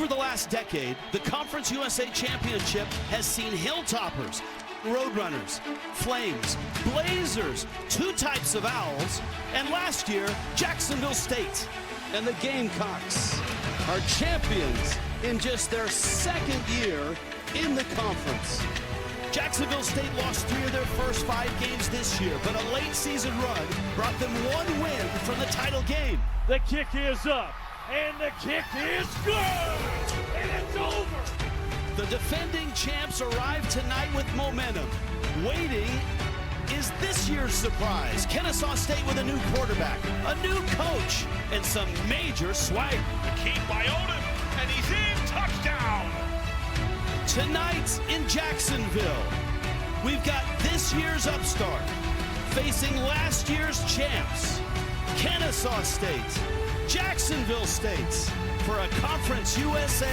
Over the last decade, the Conference USA Championship has seen Hilltoppers, Roadrunners, Flames, Blazers, two types of Owls, and last year, Jacksonville State. And the Gamecocks are champions in just their second year in the conference. Jacksonville State lost 3 of their first 5 games this year, but a late season run brought them 1 win from the title game. The kick is up, and the kick is good, and it's over. The defending champs arrive tonight with momentum. Waiting is this year's surprise. Kennesaw State with a new quarterback, a new coach, and some major swagger. The keep by Odom, and he's in, touchdown. Tonight in Jacksonville, we've got this year's upstart facing last year's champs, Kennesaw State, Jacksonville State, for a Conference USA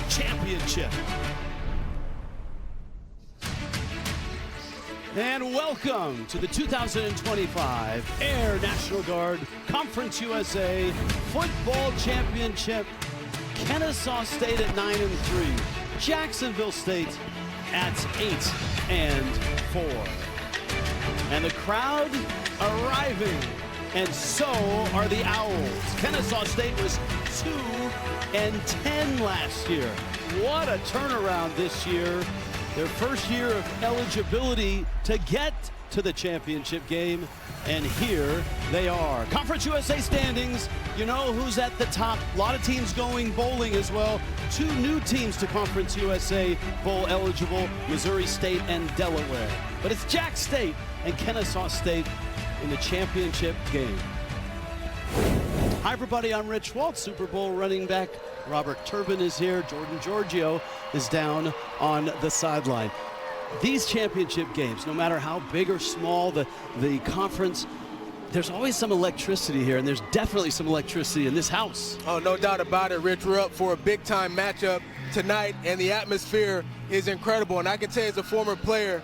championship. And welcome to the 2025 Air National Guard Conference USA Football Championship. Kennesaw State at 9-3. Jacksonville State at 8-4. And the crowd arriving, and so are the Owls. Kennesaw State was 2-10 last year. What a turnaround this year. Their first year of eligibility to get to the championship game, and here they are. Conference USA standings, you know who's at the top. A lot of teams going bowling as well. 2 new teams to Conference USA bowl eligible, Missouri State and Delaware. But it's Jack State and Kennesaw State in the championship game. Hi everybody, I'm Rich Waltz, Super Bowl running back. Robert Turbin is here. Jordan Giorgio is down on the sideline. These championship games, no matter how big or small the conference, there's always some electricity here, and there's definitely some electricity in this house. Oh, no doubt about it, Rich. We're up for a big-time matchup tonight, and the atmosphere is incredible. And I can tell you as a former player,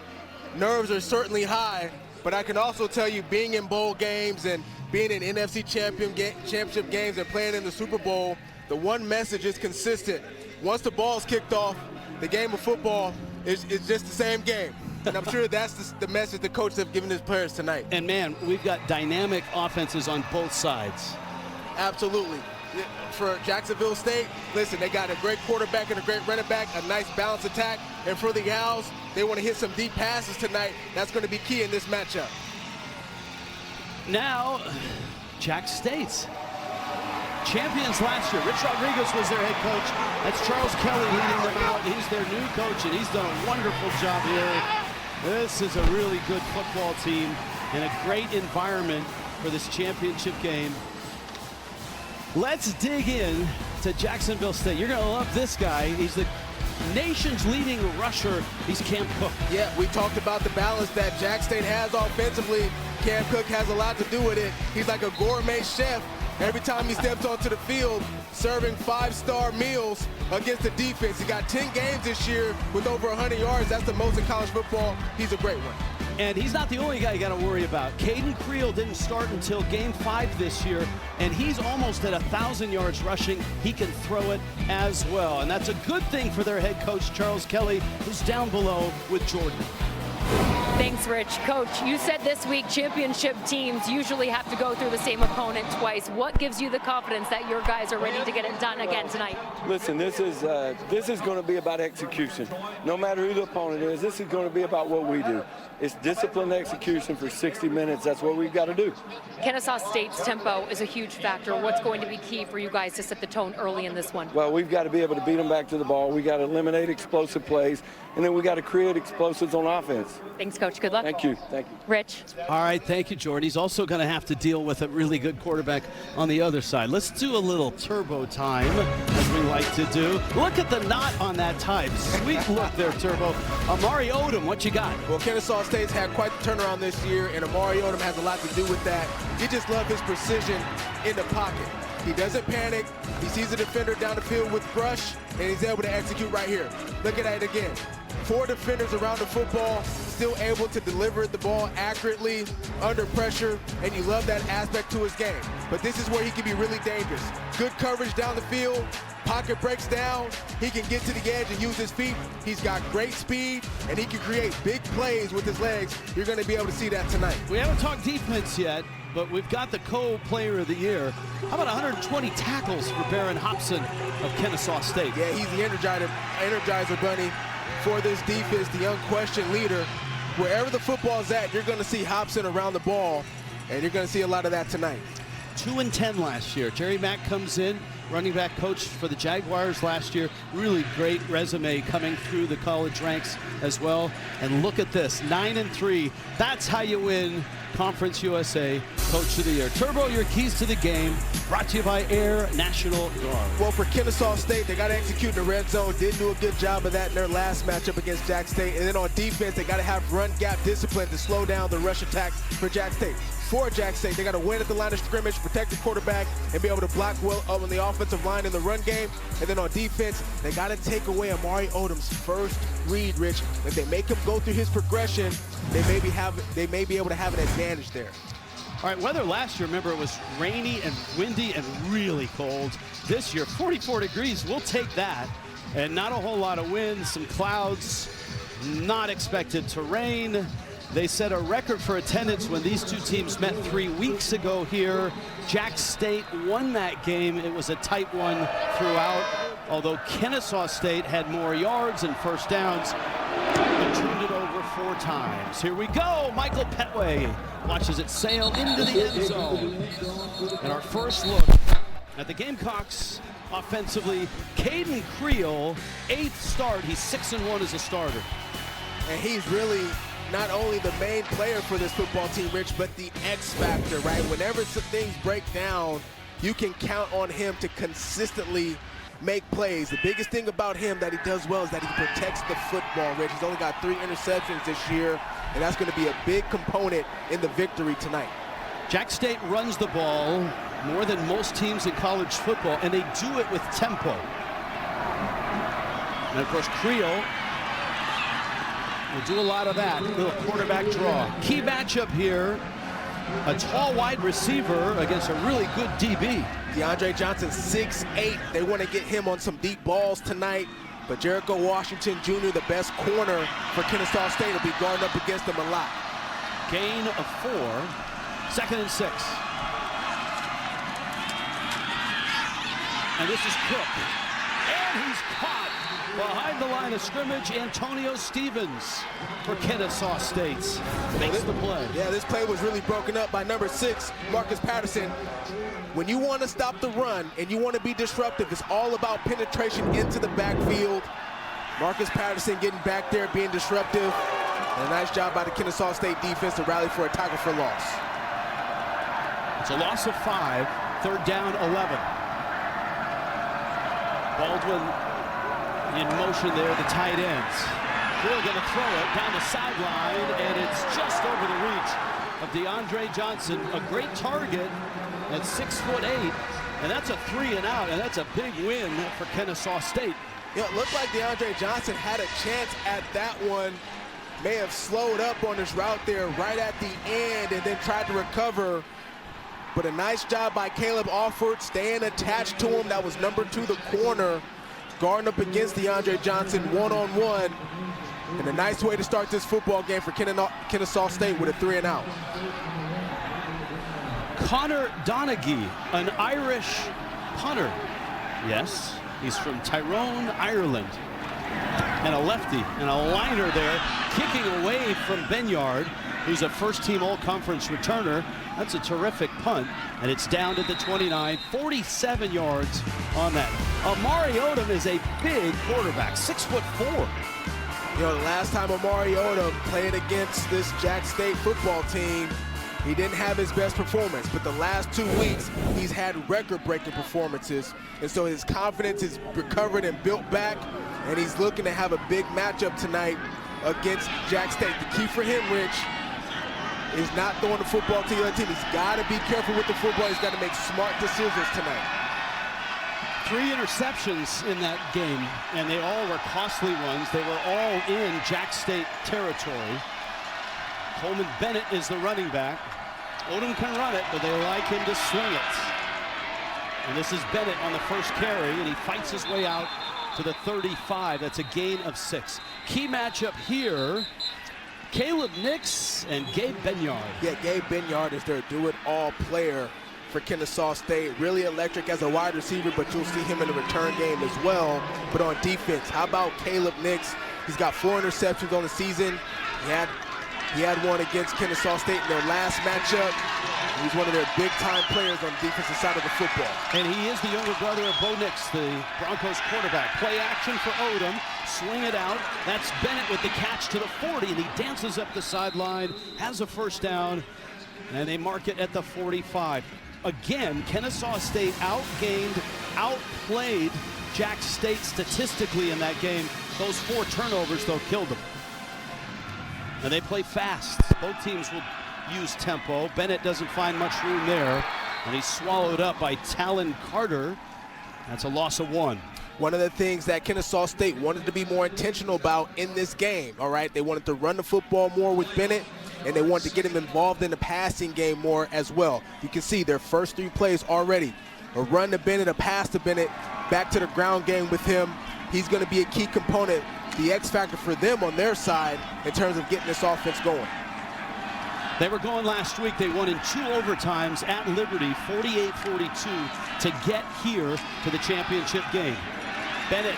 nerves are certainly high, but I can also tell you being in bowl games and being in NFC championship games and playing in the Super Bowl, the one message is consistent. Once the ball's kicked off, the game of football is just the same game. And I'm sure that's the message the coaches have given his players tonight. And man, we've got dynamic offenses on both sides. Absolutely. For Jacksonville State, listen, they got a great quarterback and a great running back, a nice balanced attack. And for the Owls, they want to hit some deep passes tonight. That's going to be key in this matchup. Now, Jack State. Champions last year. Rich Rodriguez was their head coach. That's Charles Kelly leading them out. He's their new coach, and he's done a wonderful job here. This is a really good football team and a great environment for this championship game. Let's dig in to Jacksonville State. You're going to love this guy. He's the nation's leading rusher. He's Cam Cook. Yeah, we talked about the balance that Jack State has offensively. Cam Cook has a lot to do with it. He's like a gourmet chef. Every time he steps onto the field, serving 5-star meals against the defense. He got 10 games this year with over 100 yards. That's the most in college football. He's a great one. And he's not the only guy you got to worry about. Caden Creel didn't start until game 5 this year, and he's almost at 1,000 yards rushing. He can throw it as well, and that's a good thing for their head coach, Charles Kelly, who's down below with Jordan. Thanks, Rich. Coach, you said this week championship teams usually have to go through the same opponent twice. What gives you the confidence that your guys are ready to get it done again tonight? Listen, this is going to be about execution. No matter who the opponent is, this is going to be about what we do. It's disciplined execution for 60 minutes. That's what we've got to do. Kennesaw State's tempo is a huge factor. What's going to be key for you guys to set the tone early in this one? Well, we've got to be able to beat them back to the ball. We got to eliminate explosive plays, and then we got to create explosives on offense. Thanks, Coach. Good luck. Thank you. Thank you. Rich. All right, thank you, Jordan. He's also going to have to deal with a really good quarterback on the other side. Let's do a little turbo time, as we like to do. Look at the knot on that tie. Sweet look there, Turbo. Amari Odom, what you got? Well, Kennesaw State's had quite the turnaround this year, and Amari Odom has a lot to do with that. You just love his precision in the pocket. He doesn't panic. He sees a defender down the field with brush, and he's able to execute right here. Look at that again. 4 defenders around the football, still able to deliver the ball accurately under pressure, and you love that aspect to his game. But this is where he can be really dangerous. Good coverage down the field, pocket breaks down, he can get to the edge and use his feet. He's got great speed, and he can create big plays with his legs. You're going to be able to see that tonight. We haven't talked defense yet, but we've got the co-player of the year. How about 120 tackles for Baron Hobson of Kennesaw State? Yeah, he's the energizer bunny for this defense, the unquestioned leader. Wherever the football's at, you're going to see Hobson around the ball, and you're going to see a lot of that tonight. 2-10 last year. Jerry Mack comes in, running back coach for the Jaguars last year. Really great resume coming through the college ranks as well. And look at this, 9-3. That's how you win Conference USA Coach of the Year. Turbo, your keys to the game, brought to you by Air National Guard. Well, for Kennesaw State, they got to execute in the red zone. Didn't do a good job of that in their last matchup against Jack State. And then on defense, they got to have run gap discipline to slow down the rush attack for Jack State. For Jack State, they got to win at the line of scrimmage, protect the quarterback, and be able to block well up on the offensive line in the run game. And then on defense, they got to take away Amari Odom's first read, Rich. If they make him go through his progression, they may be able to have an advantage there. All right, weather last year, remember, it was rainy and windy and really cold. This year, 44 degrees, we'll take that. And not a whole lot of wind, some clouds, not expected to rain. They set a record for attendance when these two teams met 3 weeks ago here. Jack State won that game. It was a tight one throughout, although Kennesaw State had more yards and first downs and turned it over 4 times. Here we go. Michael Petway watches it sail into the end zone. And our first look at the Gamecocks offensively, Caden Creel, 8th start. He's 6-1 as a starter. And he's really not only the main player for this football team, Rich, but the X factor, right? Whenever some things break down, you can count on him to consistently make plays. The biggest thing about him that he does well is that he protects the football, Rich. He's only got 3 interceptions this year, and that's going to be a big component in the victory tonight. Jack State runs the ball more than most teams in college football, and they do it with tempo. And of course, Creel will do a lot of that. Little quarterback draw. Key matchup here. A tall wide receiver against a really good DB. DeAndre Johnson, 6'8". They want to get him on some deep balls tonight. But Jericho Washington Jr., the best corner for Kennesaw State, will be guarding up against them a lot. Gain of 4. 2nd and 6. And this is Cook. And he's caught behind the line of scrimmage. Antonio Stevens for Kennesaw State makes the play. Yeah, this play was really broken up by number 6, Marcus Patterson. When you want to stop the run and you want to be disruptive, it's all about penetration into the backfield. Marcus Patterson getting back there, being disruptive. And a nice job by the Kennesaw State defense to rally for a tackle for loss. It's a loss of 5, 3rd down, 11. Baldwin in motion there, the tight ends. We're going to throw it down the sideline, and it's just over the reach of DeAndre Johnson. A great target at 6'8", and that's a 3 and out, and that's a big win for Kennesaw State. Yeah, it looked like DeAndre Johnson had a chance at that one. May have slowed up on his route there right at the end and then tried to recover. But a nice job by Caleb Alford staying attached to him. That was number 2, the corner, guarding up against DeAndre Johnson one-on-one. And a nice way to start this football game for Kennesaw State with a 3 and out. Connor Donaghy, an Irish punter. Yes, he's from Tyrone, Ireland. And a lefty and a liner there, kicking away from Benyard, who's a first-team all-conference returner. That's a terrific punt, and it's down to the 29, 47 yards on that. Amari Odom is a big quarterback, 6'4". You know, the last time Amari Odom played against this Jack State football team, he didn't have his best performance, but the last 2 weeks, he's had record-breaking performances, and so his confidence is recovered and built back, and he's looking to have a big matchup tonight against Jack State. The key for him, Rich, is not throwing the football to the other team. He's got to be careful with the football. He's got to make smart decisions tonight. 3 interceptions in that game, and they all were costly ones. They were all in Jack State territory. Coleman Bennett is the running back. Odom can run it, but they like him to swing it. And this is Bennett on the first carry, and he fights his way out to the 35. That's a gain of 6. Key matchup here, Caleb Nix and Gabe Benyard. Yeah, Gabe Benyard is their do-it-all player for Kennesaw State. Really electric as a wide receiver, but you'll see him in the return game as well. But on defense, how about Caleb Nix? He's got 4 interceptions on the season. He had one against Kennesaw State in their last matchup. He's one of their big-time players on the defensive side of the football. And he is the younger brother of Bo Nix, the Broncos quarterback. Play action for Odom. Swing it out. That's Bennett with the catch to the 40, and he dances up the sideline, has a first down, and they mark it at the 45. Again, Kennesaw State outgained, outplayed Jack State statistically in that game. Those 4 turnovers, though, killed them. And they play fast. Both teams will use tempo. Bennett doesn't find much room there, and he's swallowed up by Talon Carter. That's a loss of 1. One of the things that Kennesaw State wanted to be more intentional about in this game, all right? They wanted to run the football more with Bennett, and they wanted to get him involved in the passing game more as well. You can see their first 3 plays already. A run to Bennett, a pass to Bennett, back to the ground game with him. He's going to be a key component, the X factor for them on their side in terms of getting this offense going. They were going last week. They won in 2 overtimes at Liberty, 48-42, to get here to the championship game. Bennett,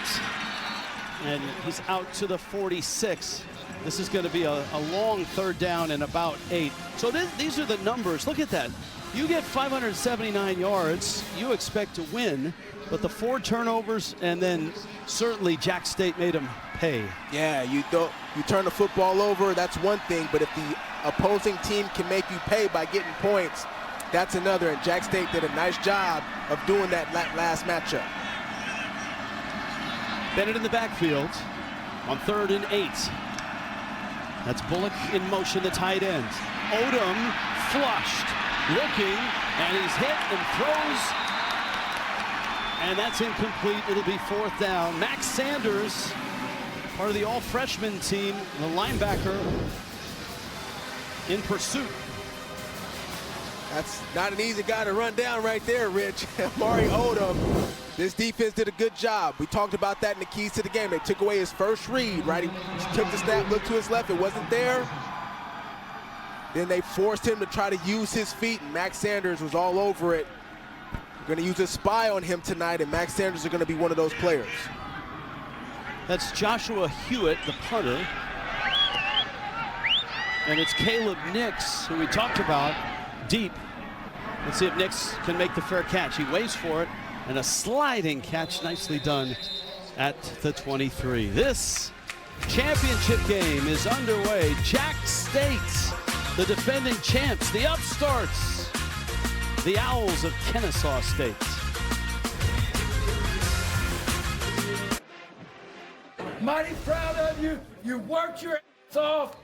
and he's out to the 46. This is going to be a long 3rd down and about 8. So these are the numbers. Look at that. You get 579 yards, you expect to win, but the 4 turnovers, and then certainly Jack State made them pay. Yeah, you turn the football over, that's one thing, but if the opposing team can make you pay by getting points, that's another, and Jack State did a nice job of doing that last matchup. Bennett in the backfield on 3rd and 8. That's Bullock in motion, the tight end. Odom flushed, looking, and he's hit and throws, and that's incomplete. It'll be 4th down. Max Sanders, part of the all-freshman team, the linebacker, in pursuit. That's not an easy guy to run down right there, Rich. Amari Odom. This defense did a good job. We talked about that in the keys to the game. They took away his first read, right? He took the snap, looked to his left, it wasn't there. Then they forced him to try to use his feet, and Max Sanders was all over it. We're going to use a spy on him tonight, and Max Sanders is going to be one of those players. That's Joshua Hewitt, the punter. And it's Caleb Nix, who we talked about, deep. Let's see if Nix can make the fair catch. He waits for it, and a sliding catch, nicely done at the 23. This championship game is underway. Jack State, the defending champs, the upstarts, the Owls of Kennesaw State. Mighty proud of you. You worked your ass off.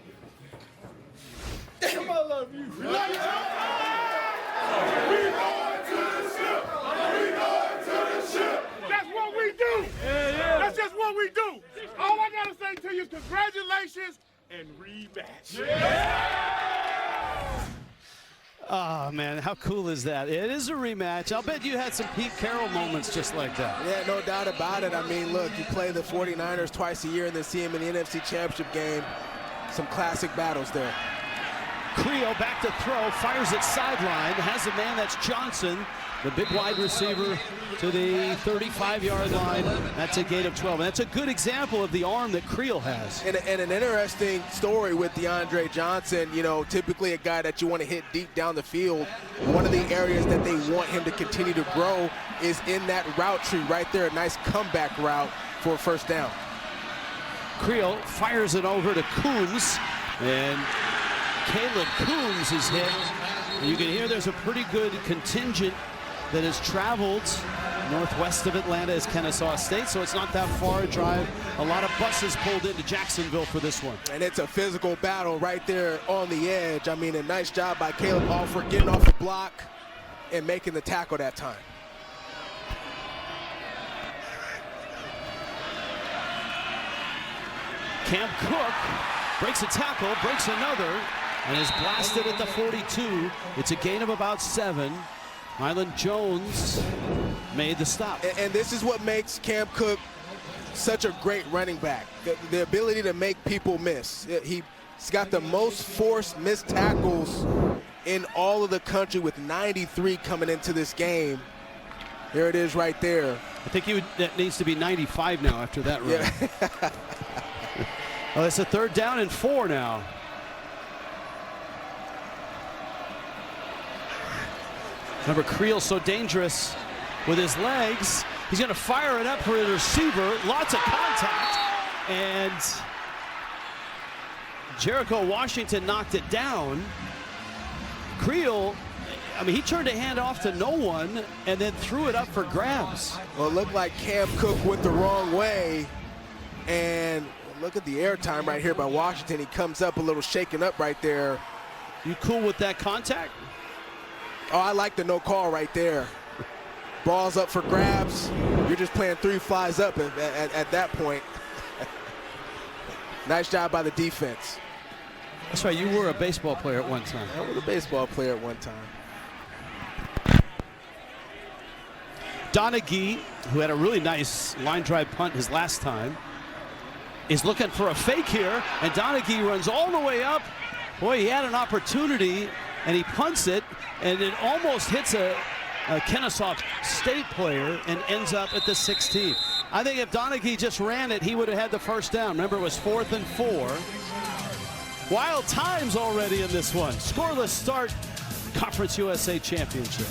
Damn, I love you. We going to the ship. We going to the ship. That's what we do. Yeah. That's just what we do. All I got to say to you is congratulations and rematch. Yeah. Oh, man, how cool is that? It is a rematch. I'll bet you had some Pete Carroll moments just like that. Yeah, no doubt about it. I mean, look, you play the 49ers twice a year and then see them in the NFC Championship game. Some classic battles there. Creel back to throw, fires it sideline, has a man, that's Johnson, the big wide receiver, to the 35-yard line. That's a gain of 12. And that's a good example of the arm that Creel has. And an interesting story with DeAndre Johnson, you know, typically a guy that you want to hit deep down the field. One of the areas that they want him to continue to grow is in that route tree right there, a nice comeback route for a first down. Creel fires it over to Coombs, and Caleb Coombs is hit. You can hear there's a pretty good contingent that has traveled northwest of Atlanta as Kennesaw State, so it's not that far a drive. A lot of buses pulled into Jacksonville for this one. And it's a physical battle right there on the edge. I mean, a nice job by Caleb Alford getting off the block and making the tackle that time. Cam Cook breaks a tackle, breaks another, and is blasted at the 42. It's a gain of about 7. Mylan Jones made the stop. And this is what makes Cam Cook such a great running back. The ability to make people miss. He's got the most forced missed tackles in all of the country, with 93 coming into this game. There it is right there. I think that needs to be 95 now after that run. Yeah. Well, it's a 3rd down and 4 now. Remember, Creel's so dangerous with his legs. He's going to fire it up for the receiver. Lots of contact. And Jericho Washington knocked it down. Creel, I mean, he turned a hand off to no one and then threw it up for grabs. Well, it looked like Cam Cook went the wrong way. And look at the airtime right here by Washington. He comes up a little shaken up right there. You cool with that contact? Oh, I like the no call right there. Ball's up for grabs. You're just playing 3 flies up at that point. Nice job by the defense. That's right, you were a baseball player at one time. I was a baseball player at one time. Donaghy, who had a really nice line drive punt his last time, is looking for a fake here, and Donaghy runs all the way up. Boy, he had an opportunity, and he punts it, and it almost hits a Kennesaw State player and ends up at the 16. I think if Donaghy just ran it, he would have had the 1st down. Remember, it was 4th and 4. Wild times already in this one. Scoreless start, Conference USA Championship.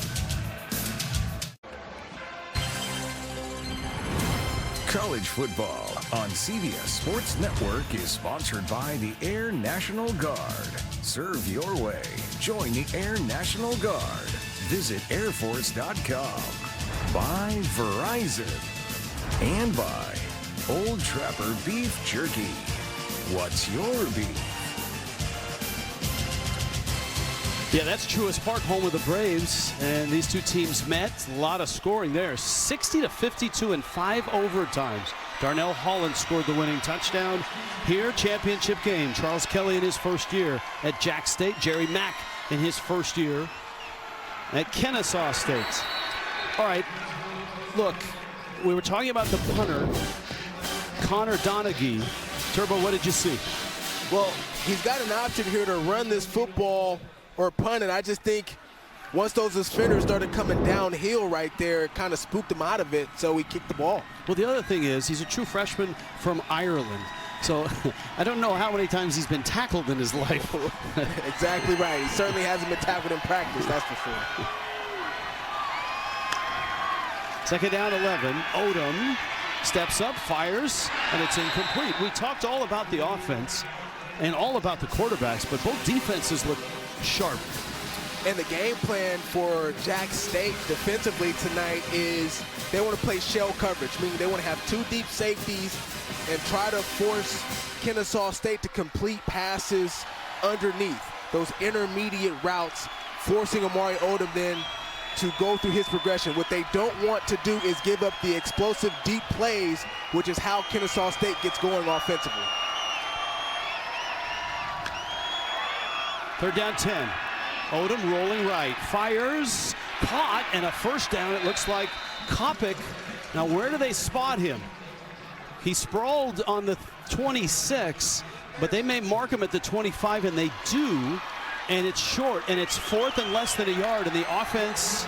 College football on CBS Sports Network is sponsored by the Air National Guard. Serve your way. Join the Air National Guard. Visit airforce.com. By Verizon. And by Old Trapper Beef Jerky. What's your beef? Yeah, that's Truist Park, home of the Braves, and these two teams met. A lot of scoring there, 60-52 in 5 overtimes. Darnell Holland scored the winning touchdown. Here, championship game. Charles Kelly in his first year at Jack State. Jerry Mack in his first year at Kennesaw State. All right, look, we were talking about the punter, Connor Donaghy. Turbo, what did you see? Well, he's got an option here to run this football or punt, and I just think once those defenders started coming downhill right there, it kind of spooked him out of it, so he kicked the ball. Well, the other thing is he's a true freshman from Ireland. So I don't know how many times he's been tackled in his life. Exactly right. He certainly hasn't been tackled in practice, that's for sure. 2nd down, 11. Odom steps up, fires, and it's incomplete. We talked all about the offense and all about the quarterbacks, but both defenses look sharp. And the game plan for Jack State defensively tonight is they want to play shell coverage, meaning they want to have 2 deep safeties and try to force Kennesaw State to complete passes underneath those intermediate routes, forcing Amari Odom then to go through his progression. What they don't want to do is give up the explosive deep plays, which is how Kennesaw State gets going offensively. 3rd down, 10. Odom rolling right, fires, caught, and a 1st down. It looks like Kopic. Now, where do they spot him? He sprawled on the 26, but they may mark him at the 25, and they do, and it's short, and it's 4th and less than a yard, and the offense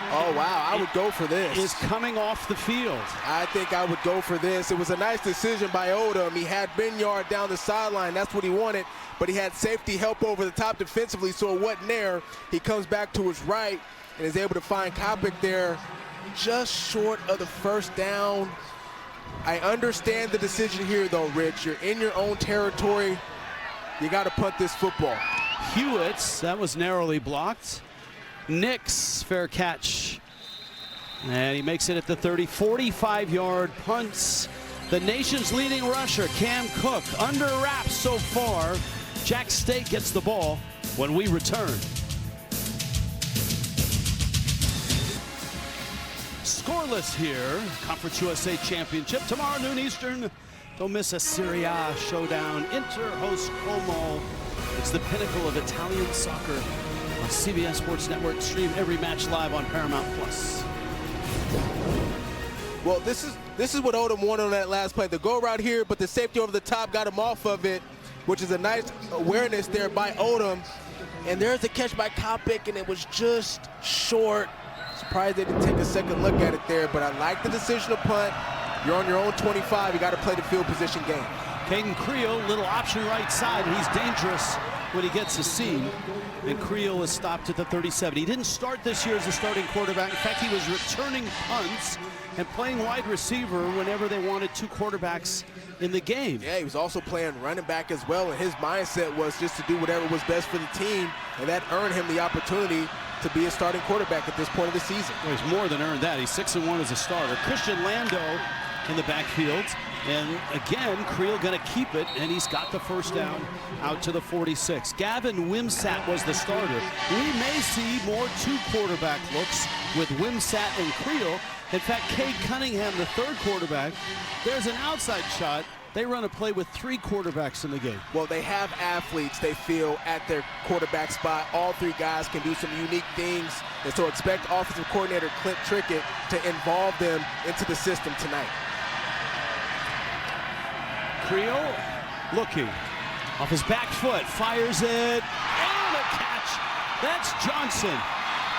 Oh, wow, I would go for this. Is coming off the field. I think I would go for this. It was a nice decision by Odom. He had Benyard down the sideline. That's what he wanted, but he had safety help over the top defensively, so it wasn't there. He comes back to his right and is able to find Kopic there just short of the 1st down. I understand the decision here, though, Rich. You're in your own territory. You got to punt this football. Hewitt, that was narrowly blocked. Nix, fair catch. And he makes it at the 30, 45-yard punts. The nation's leading rusher, Cam Cook, under wraps so far. Jack State gets the ball when we return. Scoreless here, Conference USA Championship. Tomorrow, noon Eastern, Don't miss a Serie A showdown. Inter hosts Como. It's the pinnacle of Italian soccer on CBS Sports Network. Stream every match live on Paramount+. Well, this is what Odom wanted on that last play. The go route here, but the safety over the top got him off of it, which is a nice awareness there by Odom. And there's a catch by Kopic, and it was just short. Surprised they didn't take a second look at it there, but I like the decision to punt. You're on your own 25. You got to play the field position game. Caden Creel, little option right side, and he's dangerous when he gets a seam. And Creel is stopped at the 37. He didn't start this year as a starting quarterback. In fact, he was returning punts and playing wide receiver whenever they wanted two quarterbacks in the game. Yeah, he was also playing running back as well, and his mindset was just to do whatever was best for the team, and that earned him the opportunity to be a starting quarterback at this point of the season. Well, he's more than earned that. He's 6-1 as a starter. Christian Lando in the backfield. And again, Creel going to keep it, and he's got the first down out to the 46. Gavin Wimsatt was the starter. We may see more two quarterback looks with Wimsatt and Creel. In fact, Cade Cunningham, the third quarterback, there's an outside shot. They run a play with three quarterbacks in the game. Well, they have athletes, they feel, at their quarterback spot. All three guys can do some unique things, and so expect offensive coordinator Clint Trickett to involve them into the system tonight. Creel looking off his back foot, fires it, and a catch. That's Johnson.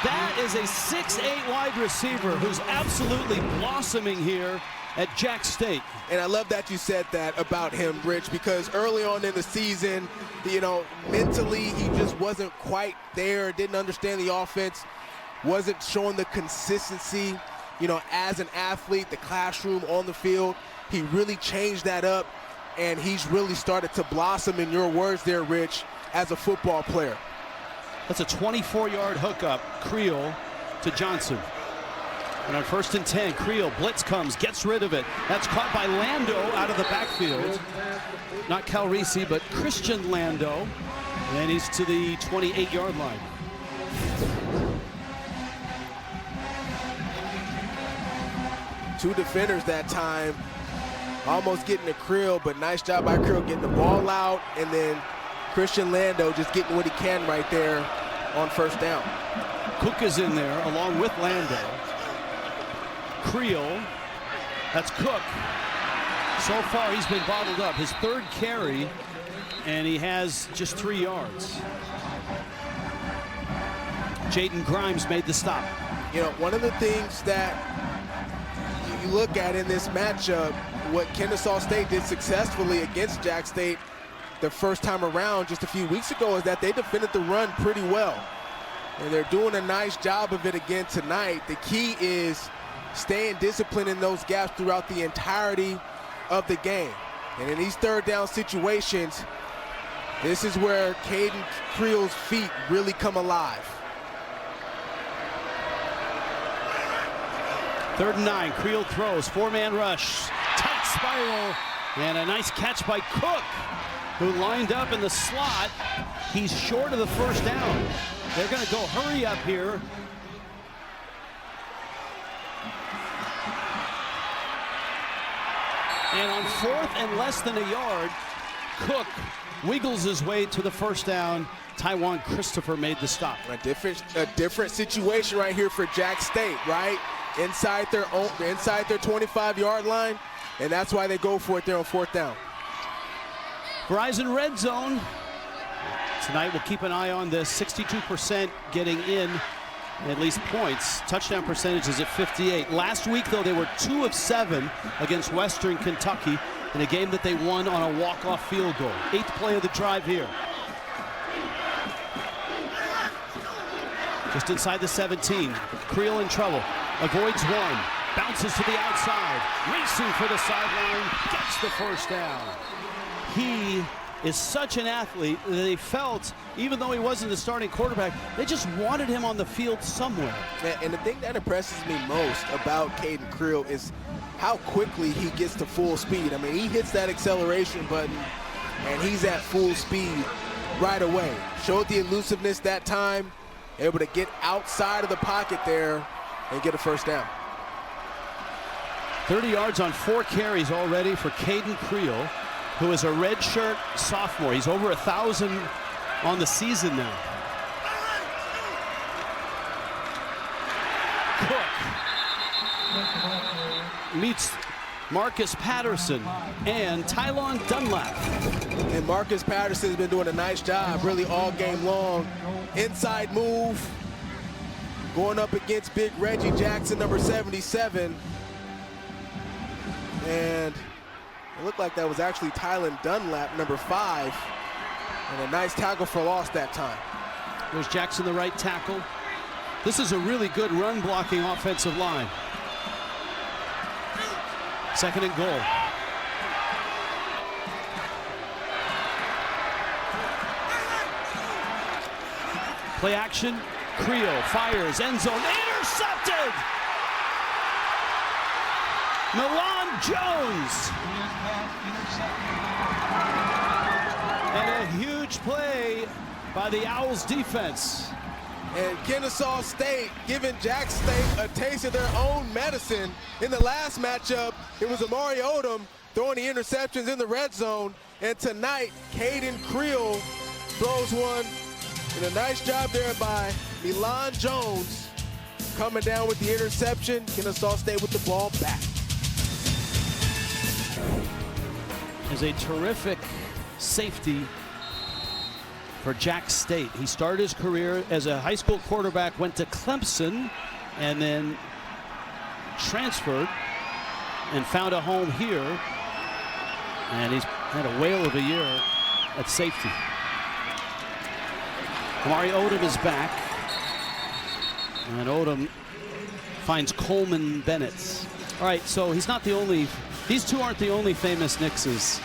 That is a 6'8" wide receiver who's absolutely blossoming here at Jack State. And I love that you said that about him, Rich, because early on in the season, you know, mentally he just wasn't quite there, didn't understand the offense, wasn't showing the consistency, you know, as an athlete, the classroom, on the field. He really changed that up, and he's really started to blossom, in your words there, Rich, as a football player. That's a 24-yard hookup, Creel to Johnson. And on 1st and 10, Creel, blitz comes, gets rid of it. That's caught by Lando out of the backfield. Not Calrici, but Christian Lando. And he's to the 28-yard line. Two defenders that time, almost getting to Creel, but nice job by Creel getting the ball out, and then Christian Lando just getting what he can right there on first down. Cook is in there along with Lando. Creel, that's Cook. So far he's been bottled up. His third carry, and he has just 3 yards. Jaden Grimes made the stop. You know, one of the things that you look at in this matchup, what Kennesaw State did successfully against Jack State the first time around just a few weeks ago, is that they defended the run pretty well. And they're doing a nice job of it again tonight. The key is staying disciplined in those gaps throughout the entirety of the game. And in these third down situations, this is where Caden Creel's feet really come alive. 3rd and 9, Creel throws, 4-man rush, tight spiral, and a nice catch by Cook, who lined up in the slot. He's short of the first down. They're going to go hurry up here. And on 4th and less than a yard, Cook wiggles his way to the first down. Taiwan Christopher made the stop. A different situation right here for Jack State, right? Inside their 25-yard line, and that's why they go for it there on 4th down. Verizon Red Zone. Tonight we'll keep an eye on this. 62% getting in at least points. Touchdown percentage is at 58. Last week, though, they were 2 of 7 against Western Kentucky in a game that they won on a walk-off field goal. 8th play of the drive here. Just inside the 17. Creel in trouble. Avoids one. Bounces to the outside. Racing for the sideline. Gets the first down. He is such an athlete that they felt, even though he wasn't the starting quarterback, they just wanted him on the field somewhere. And the thing that impresses me most about Caden Creel is how quickly he gets to full speed. I mean, he hits that acceleration button, and he's at full speed right away. Showed the elusiveness that time, able to get outside of the pocket there and get a first down. 30 yards on 4 carries already for Caden Creel, who is a redshirt sophomore. He's over 1,000 on the season now. Cook meets Marcus Patterson and Tylon Dunlap. And Marcus Patterson's been doing a nice job really all game long. Inside move, going up against big Reggie Jackson, number 77. And it looked like that was actually Tylon Dunlap, number 5. And a nice tackle for loss that time. There's Jackson, the right tackle. This is a really good run blocking offensive line. 2nd and goal. Play action. Creel fires, end zone, intercepted! Milan Jones. And a huge play by the Owls defense. And Kennesaw State giving Jackson State a taste of their own medicine. In the last matchup, it was Amari Odom throwing the interceptions in the red zone. And tonight, Caden Creel throws one. And a nice job there by Milan Jones coming down with the interception. Kennesaw State with the ball back. Is a terrific safety for Jack State. He started his career as a high school quarterback, went to Clemson, and then transferred and found a home here. And he's had a whale of a year at safety. Amari Odom is back. And Odom finds Coleman Bennett. All right, so he's not the only, these two aren't the only famous Knickses.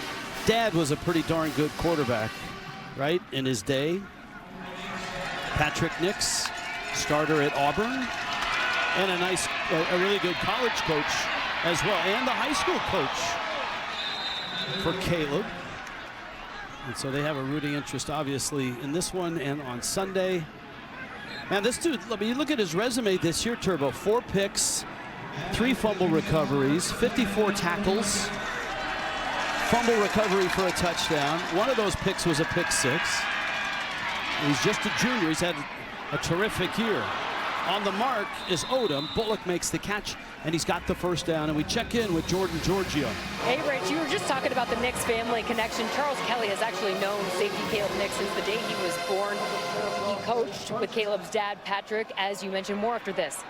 Dad was a pretty darn good quarterback, right, in his day. Patrick Nix, starter at Auburn, and a really good college coach as well, and the high school coach for Caleb. And so they have a rooting interest, obviously, in this one and on Sunday. Man, this dude, I mean, you look at his resume this year, Turbo. 4 picks, 3 fumble recoveries, 54 tackles, fumble recovery for a touchdown. One of those picks was a pick 6. He's just a junior. He's had a terrific year. On the mark is Odom. Bullock makes the catch, and he's got the first down. And we check in with Jordan Giorgio. Hey, Rich, you were just talking about the Nix family connection. Charles Kelly has actually known safety Caleb Nix since the day he was born. He coached with Caleb's dad, Patrick, as you mentioned. More after this.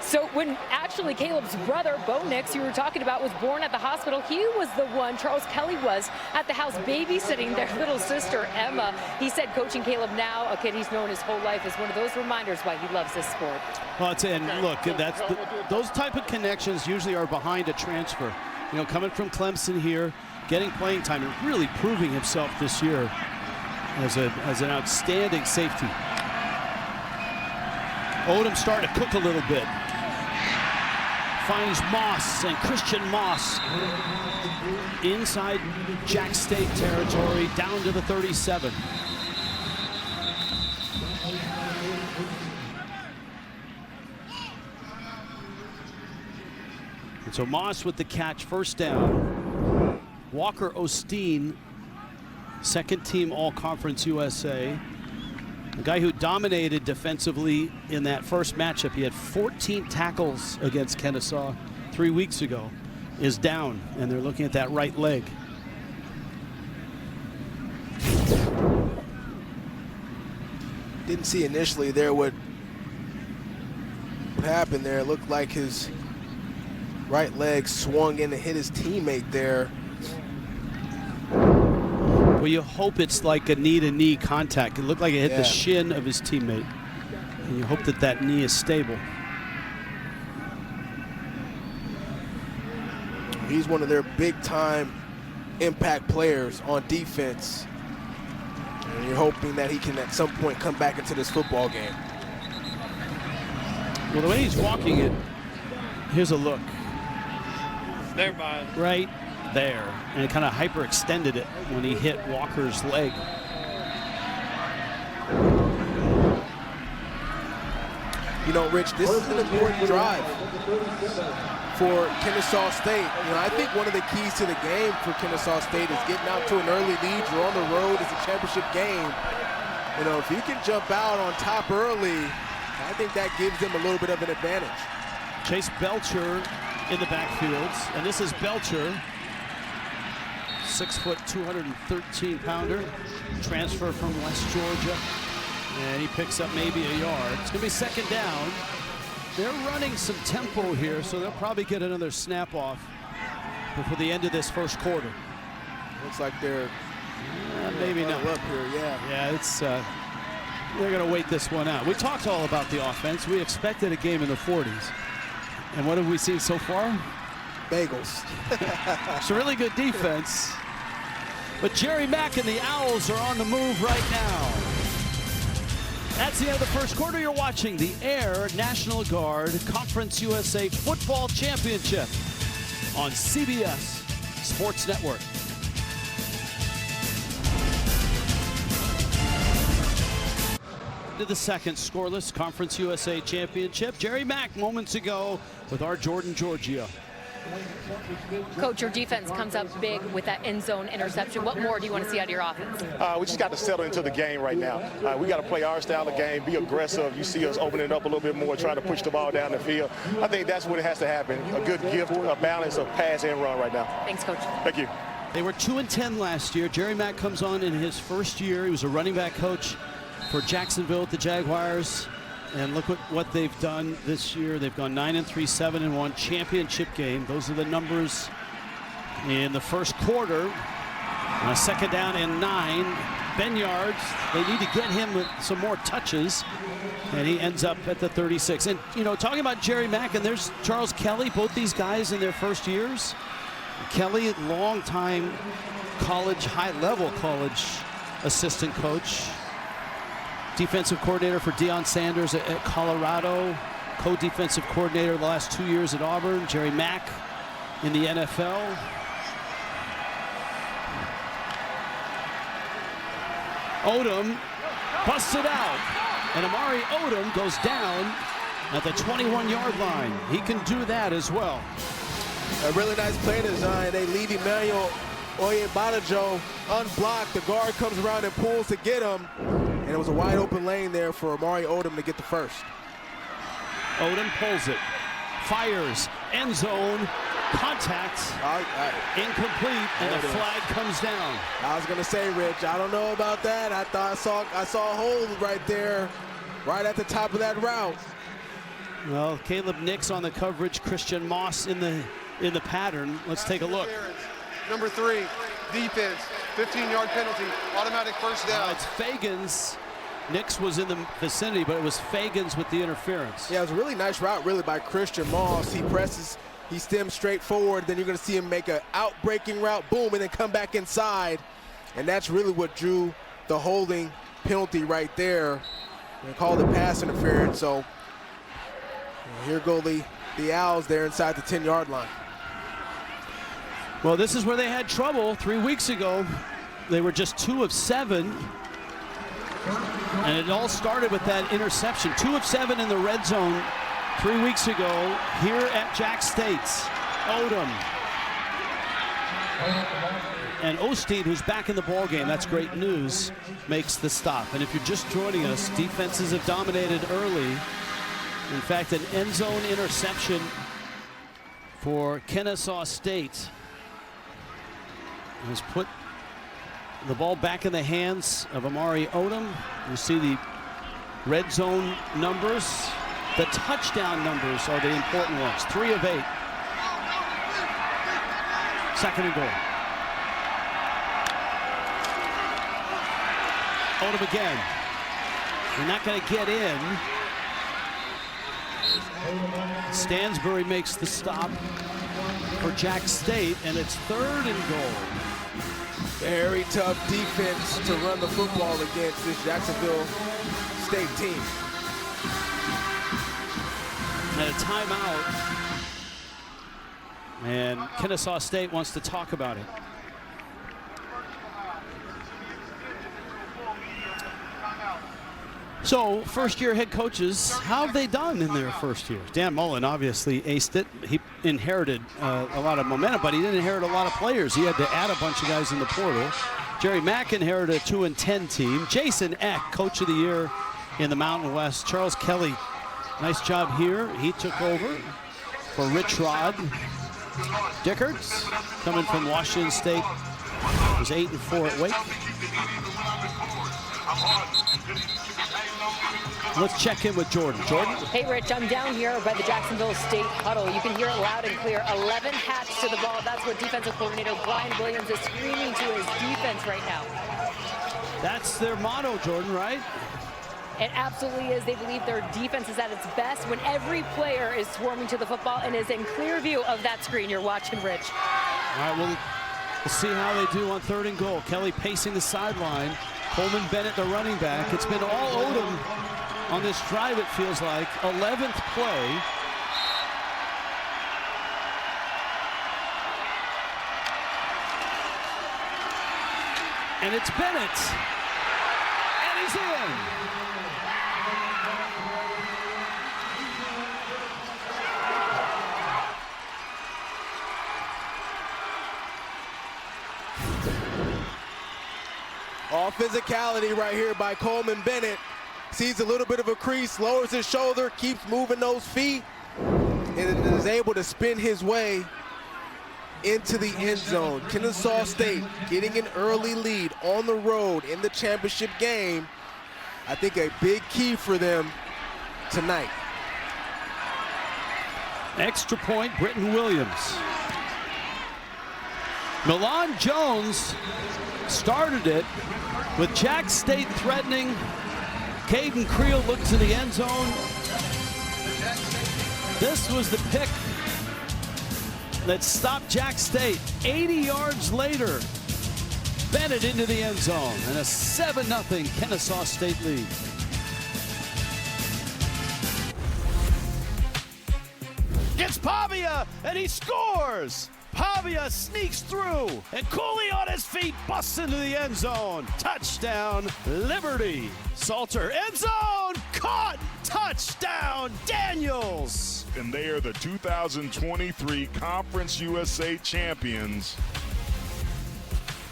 So when actually Caleb's brother, Bo Nix, you were talking about, was born at the hospital, he was the one, Charles Kelly was, at the house babysitting their little sister, Emma. He said coaching Caleb now, a kid he's known his whole life, is one of those reminders why he loves this sport. Well, and look, those type of connections usually are behind a transfer. You know, coming from Clemson here, getting playing time, and really proving himself this year as an outstanding safety. Odom starting to cook a little bit. Finds Moss, and Christian Moss inside Jack State territory, down to the 37. And so Moss with the catch, first down. Walker Osteen, second team All-Conference USA. A guy who dominated defensively in that first matchup. He had 14 tackles against Kennesaw 3 weeks ago, is down, and they're looking at that right leg. Didn't see initially there what happened there. It looked like his right leg swung in and hit his teammate there. Well, you hope it's like a knee-to-knee contact. It looked like it hit the shin of his teammate. And you hope that that knee is stable. He's one of their big-time impact players on defense. And you're hoping that he can at some point come back into this football game. Well, the way he's walking it, here's a look. There, bud. Right there, and it kind of hyperextended it when he hit Walker's leg. You know, Rich, this is an important drive for Kennesaw State. You know, I think one of the keys to the game for Kennesaw State is getting out to an early lead. You're on the road. It's a championship game. You know, if you can jump out on top early, I think that gives them a little bit of an advantage. Chase Belcher in the backfields, and this is Belcher, 6 foot, 213-pounder, transfer from West Georgia, and he picks up maybe a yard. It's going to be second down. They're running some tempo here, so they'll probably get another snap off before the end of this first quarter. Looks like they're maybe not up here. Yeah, it's they're going to wait this one out. We talked all about the offense. We expected a game in the 40s. And what have we seen so far? Bagels. It's a really good defense. But Jerry Mack and the Owls are on the move right now. That's the end of the first quarter. You're watching the Air National Guard Conference USA Football Championship on CBS Sports Network. To the second scoreless Conference USA Championship. Jerry Mack moments ago with our Jordan Giorgio. Coach, your defense comes up big with that end zone interception. What more do you want to see out of your offense? We just got to settle into the game right now. We got to play our style of game, be aggressive. You see us opening it up a little bit more, trying to push the ball down the field. I think that's what it has to happen. A good gift, a balance of pass and run right now. Thanks, Coach. Thank you. They were 2-10 last year. Jerry Mack comes on in his first year. He was a running back coach for Jacksonville at the Jaguars. And look what they've done this year. They've gone 9-3, 7-1 championship game. Those are the numbers in the first quarter. Second down and 9. Ben Yards, they need to get him with some more touches. And he ends up at the 36. And, you know, talking about Jerry Mack, and there's Charles Kelly, both these guys in their first years. Kelly, long-time college, high-level college assistant coach. Defensive coordinator for Deion Sanders at Colorado, co-defensive coordinator the last 2 years at Auburn. Jerry Mack in the NFL. Odom busted out, and Amari Odom goes down at the 21-yard line. He can do that as well. A really nice play design. They leave Emmanuel Oyebadajo unblocked. The guard comes around and pulls to get him. And it was a wide open lane there for Amari Odom to get the first. Odom pulls it, fires, end zone, contact, incomplete, and the flag comes down. I was gonna say, Rich, I don't know about that. I thought I saw a hole right there, right at the top of that route. Well, Caleb Nix on the coverage, Christian Moss in the pattern. Let's take a look. Number 3, defense, 15-yard penalty, automatic first down. It's Fagans. Nix was in the vicinity, but it was Fagans with the interference. Yeah, it was a really nice route, really, by Christian Moss. He presses, he stems straight forward. Then you're going to see him make an out-breaking route, boom, and then come back inside. And that's really what drew the holding penalty right there. They called it pass interference. So here go the Owls there inside the 10-yard line. Well, this is where they had trouble 3 weeks ago. They were just 2 of 7. And it all started with that interception. 2 of 7 in the red zone 3 weeks ago here at Jack State's. Odom. And Osteen, who's back in the ballgame, that's great news, makes the stop. And if you're just joining us, defenses have dominated early. In fact, an end zone interception for Kennesaw State has put the ball back in the hands of Amari Odom. You see the red zone numbers. The touchdown numbers are the important ones. 3 of 8. Second and goal. Odom again. They're not going to get in. Stansbury makes the stop for Jack State, and it's 3rd and goal. Very tough defense to run the football against this Jacksonville State team. And a timeout. And Kennesaw State wants to talk about it. So, first-year head coaches, how have they done in their first year? Dan Mullen obviously aced it. He inherited a lot of momentum, but he didn't inherit a lot of players. He had to add a bunch of guys in the portal. Jerry Mack inherited a 2-10 team. Jason Eck, Coach of the Year in the Mountain West. Charles Kelly, nice job here. He took over for Rich Rod. Dickerts, coming from Washington State, was 8-4 at Wake. Let's check in with Jordan. Jordan? Hey, Rich, I'm down here by the Jacksonville State huddle. You can hear it loud and clear. 11 hats to the ball. That's what defensive coordinator Brian Williams is screaming to his defense right now. That's their motto, Jordan, right? It absolutely is. They believe their defense is at its best when every player is swarming to the football and is in clear view of that screen you're watching, Rich. All right, well, we'll see how they do on 3rd and goal. Kelly pacing the sideline. Coleman Bennett, the running back. It's been all Odom on this drive, it feels like. 11th play. And it's Bennett. And he's in. All physicality right here by Coleman Bennett. Sees a little bit of a crease, lowers his shoulder, keeps moving those feet, and is able to spin his way into the end zone. Kennesaw State getting an early lead on the road in the championship game. I think a big key for them tonight. Extra point, Britton Williams. Milan Jones started it with Jack State threatening. Caden Creel looked to the end zone. This was the pick that stopped Jack State. 80 yards later, Bennett into the end zone, and a 7-0 Kennesaw State lead. Gets Pavia, and he scores! Pavia sneaks through, and Cooley on his feet busts into the end zone. Touchdown, Liberty. Salter, end zone, caught, touchdown, Daniels. And they are the 2023 Conference USA champions.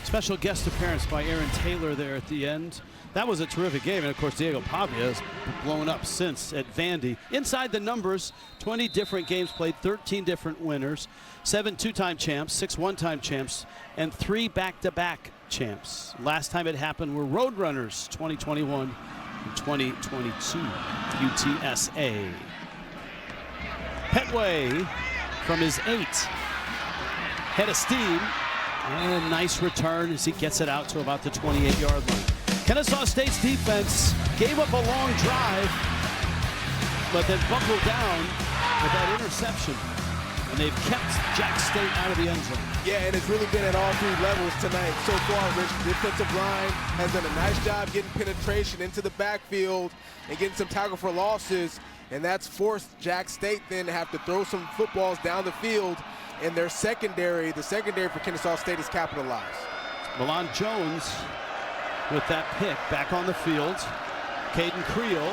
Special guest appearance by Aaron Taylor there at the end. That was a terrific game, and of course Diego Pavia has blown up since at Vandy. Inside the numbers, 20 different games played, 13 different winners, 7 two-time champs, 6 one-time champs, and 3 back-to-back champs. Last time it happened were Roadrunners 2021 and 2022 UTSA. Petway from his 8. Head of steam, and a nice return as he gets it out to about the 28-yard line. Kennesaw State's defense gave up a long drive, but then buckled down with that interception. And they've kept Jack State out of the end zone. Yeah, and it's really been at all 3 levels tonight so far, Rich. The defensive line has done a nice job getting penetration into the backfield and getting some tackle for losses, and that's forced Jack State then to have to throw some footballs down the field, and their secondary, the secondary for Kennesaw State is capitalized. Milan Jones with that pick back on the field. Caden Creel.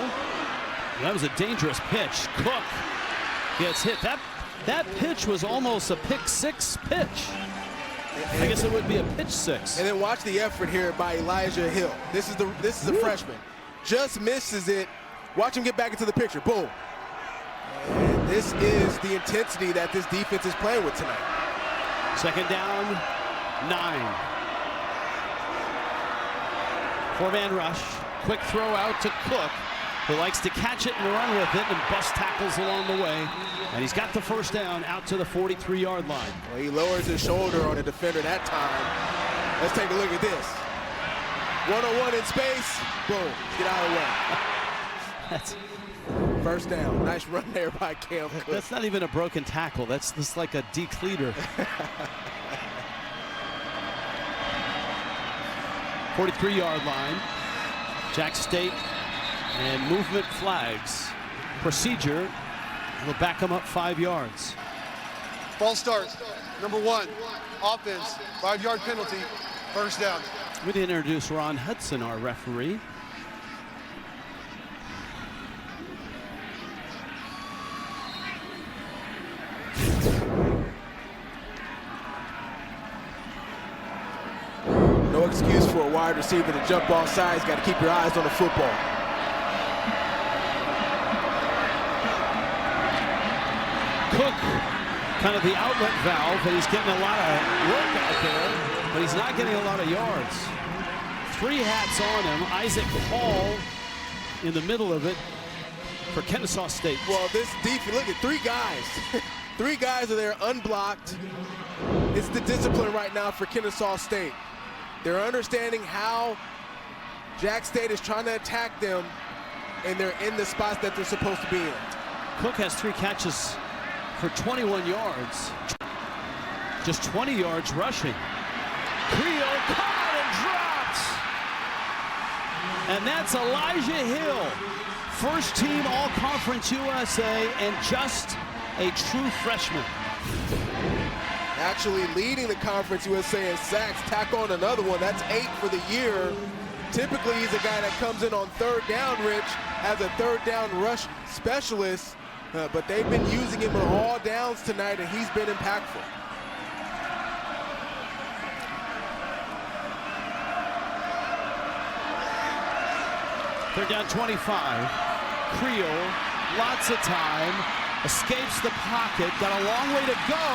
That was a dangerous pitch. Cook gets hit. That pitch was almost a pick-6 pitch. I guess it would be a pitch 6. And then watch the effort here by Elijah Hill. This is the freshman. Just misses it. Watch him get back into the picture. Boom. And this is the intensity that this defense is playing with tonight. Second down, 9. 4-man rush. Quick throw out to Cook, who likes to catch it and run with it and bust tackles along the way. And he's got the first down out to the 43-yard line. Well, he lowers his shoulder on a defender that time. Let's take a look at this. 1-on-1 in space. Boom. Get out of the way. That's first down. Nice run there by Cam Cook. That's not even a broken tackle. That's just like a decleater. 43-yard line. Jack State and movement flags. Procedure will back them up 5 yards. False start. Number 1, offense, 5-yard penalty, first down. We'd introduce Ron Hudson, our referee. wide receiver to jump off sides. Got to keep your eyes on the football. Cook, kind of the outlet valve, and he's getting a lot of work out there, but he's not getting a lot of yards. 3 hats on him. Isaac Hall in the middle of it for Kennesaw State. Well, this defense, look at 3 guys. 3 guys are there unblocked. It's the discipline right now for Kennesaw State. They're understanding how Jack State is trying to attack them, and they're in the spots that they're supposed to be in. Cook has 3 catches for 21 yards. Just 20 yards rushing. Creel caught and dropped. And that's Elijah Hill. First team All-Conference USA and just a true freshman. Actually leading the Conference USA in sacks. Tack on another one. That's 8 for the year. Typically, he's a guy that comes in on 3rd down, Rich, as a 3rd down rush specialist. But they've been using him on all downs tonight, and he's been impactful. They're down 25. Creel, lots of time, escapes the pocket, got a long way to go,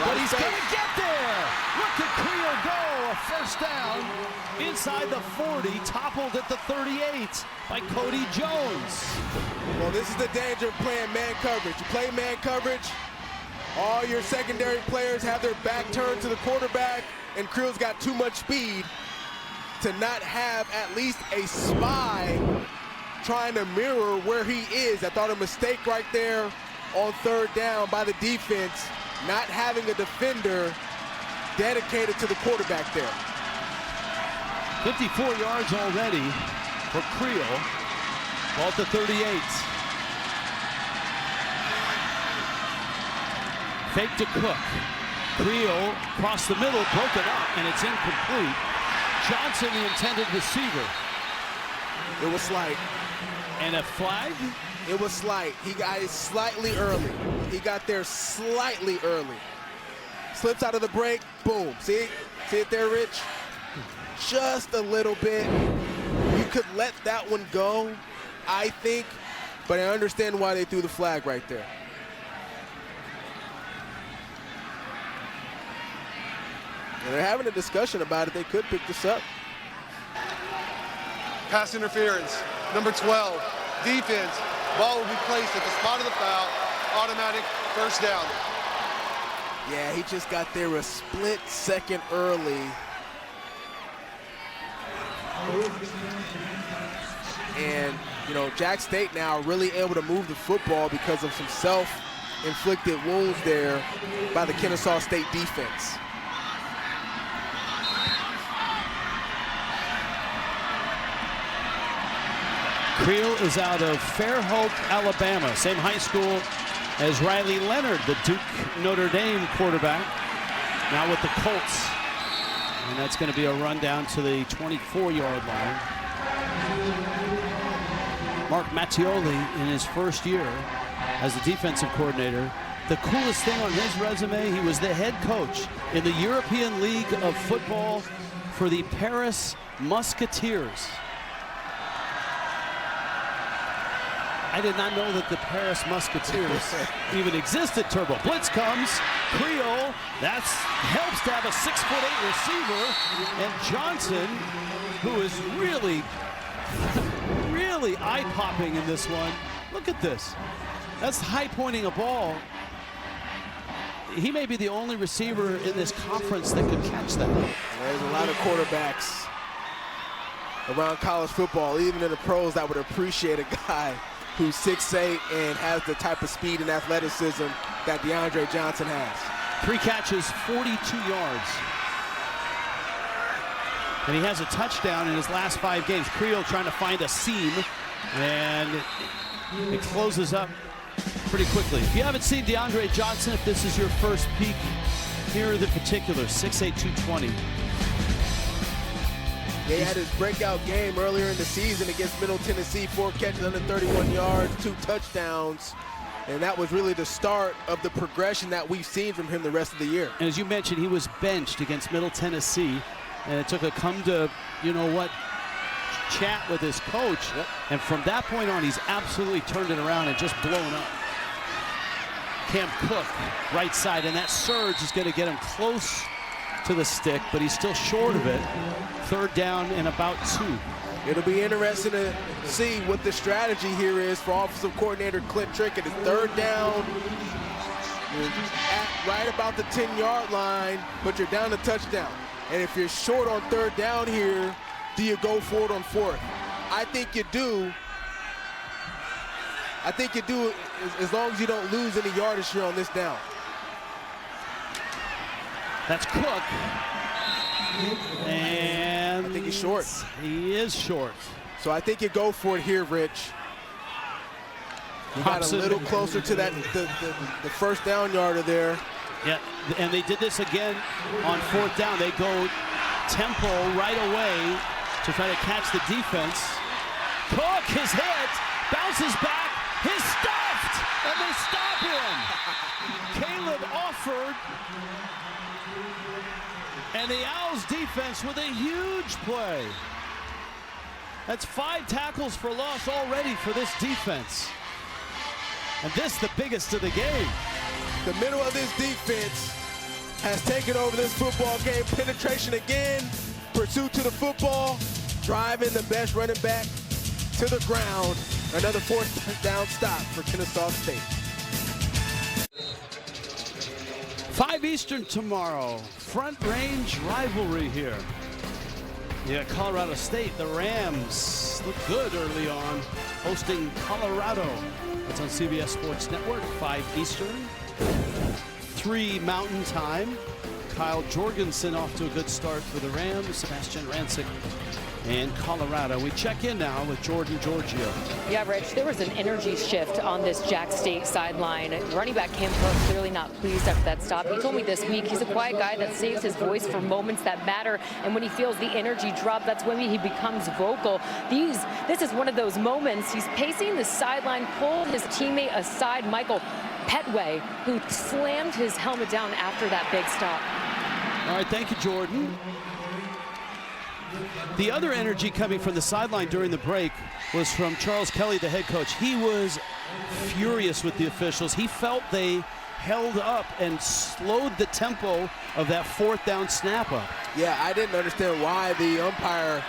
but he's going to get there. Look at Creel go, a first down inside the 40, toppled at the 38 by Cody Jones. Well, this is the danger of playing man coverage. You play man coverage, all your secondary players have their back turned to the quarterback, and Creel's got too much speed to not have at least a spy trying to mirror where he is. I thought a mistake right there on 3rd down by the defense, not having a defender dedicated to the quarterback there. 54 yards already for Creel. Ball at the 38. Fake to Cook. Creel across the middle, broken up, and it's incomplete. Johnson, the intended receiver. It was slight. And a flag? It was slight. He got it slightly early. He got there slightly early. Slips out of the break, boom. See it there, Rich? Just a little bit. You could let that one go, I think, but I understand why they threw the flag right there. And they're having a discussion about it. They could pick this up. Pass interference, number 12, defense. Ball will be placed at the spot of the foul, automatic first down. Yeah, he just got there a split second early. And, you know, Jack State now really able to move the football because of some self-inflicted wounds there by the Kennesaw State defense. Creel is out of Fairhope, Alabama, same high school as Riley Leonard, the Duke Notre Dame quarterback, now with the Colts. And that's going to be a run down to the 24-yard line. Mark Mattioli in his first year as the defensive coordinator. The coolest thing on his resume, he was the head coach in the European League of Football for the Paris Musketeers. I did not know that the Paris Musketeers even existed. Turbo blitz comes. Creel, that helps to have a 6'8" receiver. And Johnson, who is really eye-popping in this one. Look at this. That's high-pointing a ball. He may be the only receiver in this conference that could catch that. There's a lot of quarterbacks around college football, even in the pros, that would appreciate a guy who's 6'8" and has the type of speed and athleticism that DeAndre Johnson has. 3 catches, 42 yards. And he has a touchdown in his last 5 games. Creel trying to find a seam, and it closes up pretty quickly. If you haven't seen DeAndre Johnson, if this is your first peek, here are the particulars. 6'8", 220. He had his breakout game earlier in the season against Middle Tennessee, 4 catches under 31 yards, 2 touchdowns. And that was really the start of the progression that we've seen from him the rest of the year. And as you mentioned, he was benched against Middle Tennessee. And it took a come to, you know what, chat with his coach. Yep. And from that point on, he's absolutely turned it around and just blown up. Cam Cook, right side, and that surge is going to get him close to the stick, but he's still short of it. Third down and about 2. It'll be interesting to see what the strategy here is for offensive coordinator Clint Trickett. It's third down, you're at right about the 10-yard line, but you're down a touchdown. And if you're short on third down here, do you go for it on fourth? I think you do. I think you do as long as you don't lose any yardage here on this down. That's Cook. And I think he's short. He is short. So I think you go for it here, Rich. You got a little closer to that the first down yarder there. Yeah, and they did this again on fourth down. They go tempo right away to try to catch the defense. Cook is hit, bounces back, he's stuffed, and they stop him. Caleb offered, and the Owls defense with a huge play. That's 5 tackles for loss already for this defense. And this the biggest of the game. The middle of this defense has taken over this football game. Penetration again, pursuit to the football, driving the best running back to the ground. Another fourth down stop for Kennesaw State. 5 Eastern tomorrow. Front Range rivalry here. Yeah, Colorado State, the Rams look good early on, hosting Colorado. It's on CBS Sports Network, 5 Eastern, 3 Mountain Time. Kyle Jorgensen off to a good start for the Rams. Sebastian Rancic and Colorado. We check in now with Jordan Giorgio. Yeah, Rich, there was an energy shift on this Jack State sideline. Running back Cam Cook clearly not pleased after that stop. He told me this week he's a quiet guy that saves his voice for moments that matter, and when he feels the energy drop, that's when he becomes vocal. This is one of those moments. He's pacing the sideline, pulled his teammate aside, Michael Petway, who slammed his helmet down after that big stop. All right, thank you, Jordan. The other energy coming from the sideline during the break was from Charles Kelly, the head coach. He was furious with the officials. He felt they held up and slowed the tempo of that fourth down snap up. Yeah, I didn't understand why the umpire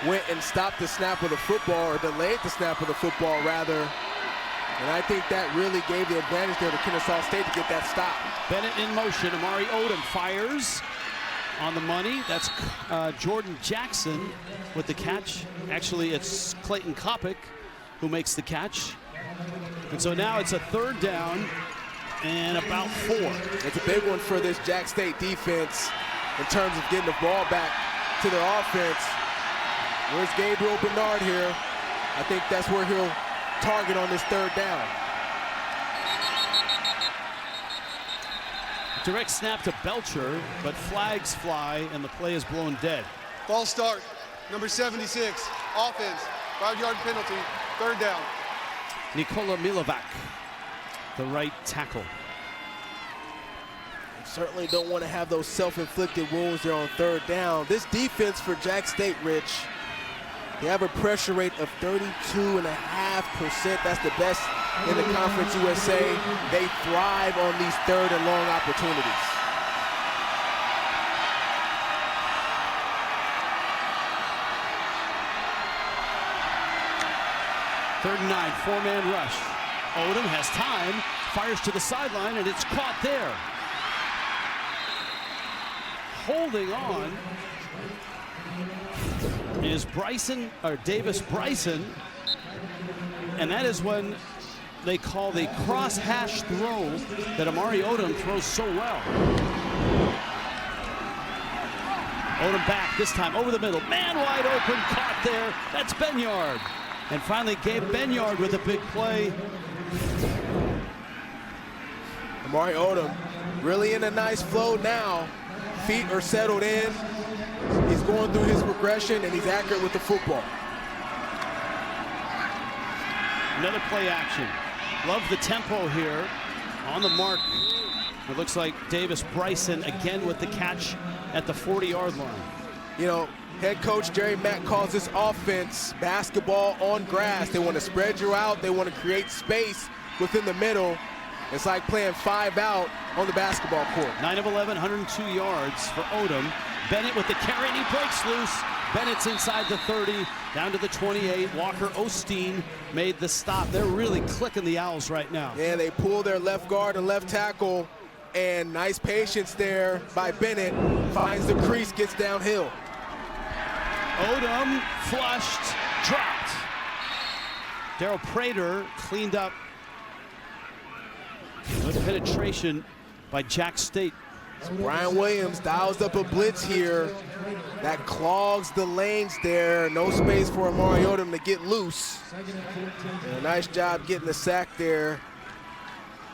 went and stopped the snap of the football, or delayed the snap of the football rather. And I think that really gave the advantage there to Kennesaw State to get that stop. Bennett in motion. Amari Odom fires on the money. That's Jordan Jackson with the catch. Actually, it's Clayton Kopic who makes the catch. And so now it's a third down and about 4. It's a big one for this Jack State defense in terms of getting the ball back to their offense. Where's Gabriel Bernard here? I think that's where he'll target on this third down. Direct snap to Belcher, but flags fly and the play is blown dead. False start, number 76, offense, 5-yard penalty, third down. Nikola Milovac, the right tackle. Certainly don't want to have those self-inflicted wounds there on third down. This defense for Jack State, Rich, they have a pressure rate of 32.5%. That's the best in the Conference USA. They thrive on these third and long opportunities. Third and 9, 4-man rush. Odom has time, fires to the sideline, and it's caught there. Holding on is Davis Bryson, and that is when they call the cross-hash throw that Amari Odom throws so well. Odom back, this time over the middle. Man wide open, caught there. That's Benyard. And finally, Gabe Benyard with a big play. Amari Odom really in a nice flow now. Feet are settled in. He's going through his progression, and he's accurate with the football. Another play action. Love the tempo here. On the mark, it looks like Davis Bryson again with the catch at the 40-yard line. You know, head coach Jerry Mack calls this offense basketball on grass. They want to spread you out. They want to create space within the middle. It's like playing 5 out on the basketball court. 9 of 11, 102 yards for Odom. Bennett with the carry, and he breaks loose. Bennett's inside the 30, down to the 28. Walker Osteen made the stop. They're really clicking the Owls right now. Yeah, they pull their left guard and left tackle, and nice patience there by Bennett. Finds the crease, gets downhill. Odom flushed, dropped. Daryl Prater cleaned up. Good penetration by Jack State. Brian Williams dials up a blitz here that clogs the lanes there. No space for Amari Odom to get loose. And a nice job getting the sack there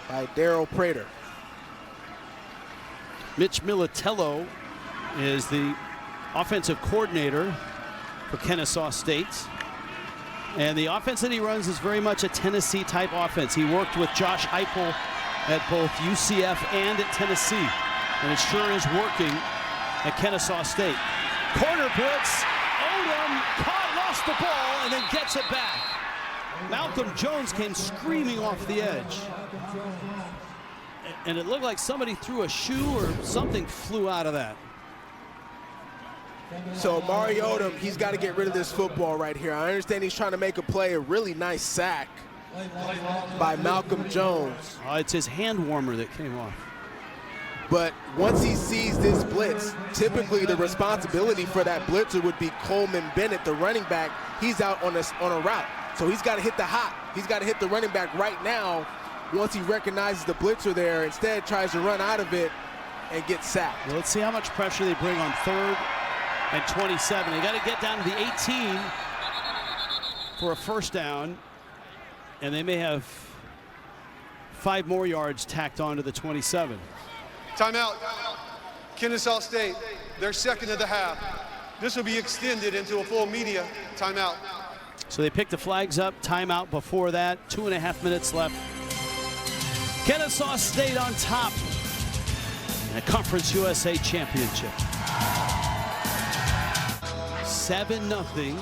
by Daryl Prater. Mitch Militello is the offensive coordinator for Kennesaw State. And the offense that he runs is very much a Tennessee type offense. He worked with Josh Heupel at both UCF and at Tennessee. And it sure is working at Kennesaw State. Corner blitz, Odom lost the ball and then gets it back. Malcolm Jones came screaming off the edge. And it looked like somebody threw a shoe or something flew out of that. So Amari Odom, he's got to get rid of this football right here. I understand he's trying to make a play, a really nice sack by Malcolm Jones. It's his hand warmer that came off. But once he sees this blitz, typically the responsibility for that blitzer would be Coleman Bennett, the running back. He's out on a route. So he's got to hit the hot. He's got to hit the running back right now once he recognizes the blitzer there. Instead, tries to run out of it and get sacked. Well, let's see how much pressure they bring on 3rd and 27. They got to get down to the 18 for a first down. And they may have 5 more yards tacked on to the 27. Timeout. Kennesaw State, their second of the half. This will be extended into a full media timeout. So they picked the flags up, timeout before that, 2.5 minutes left. Kennesaw State on top in a Conference USA championship. 7-0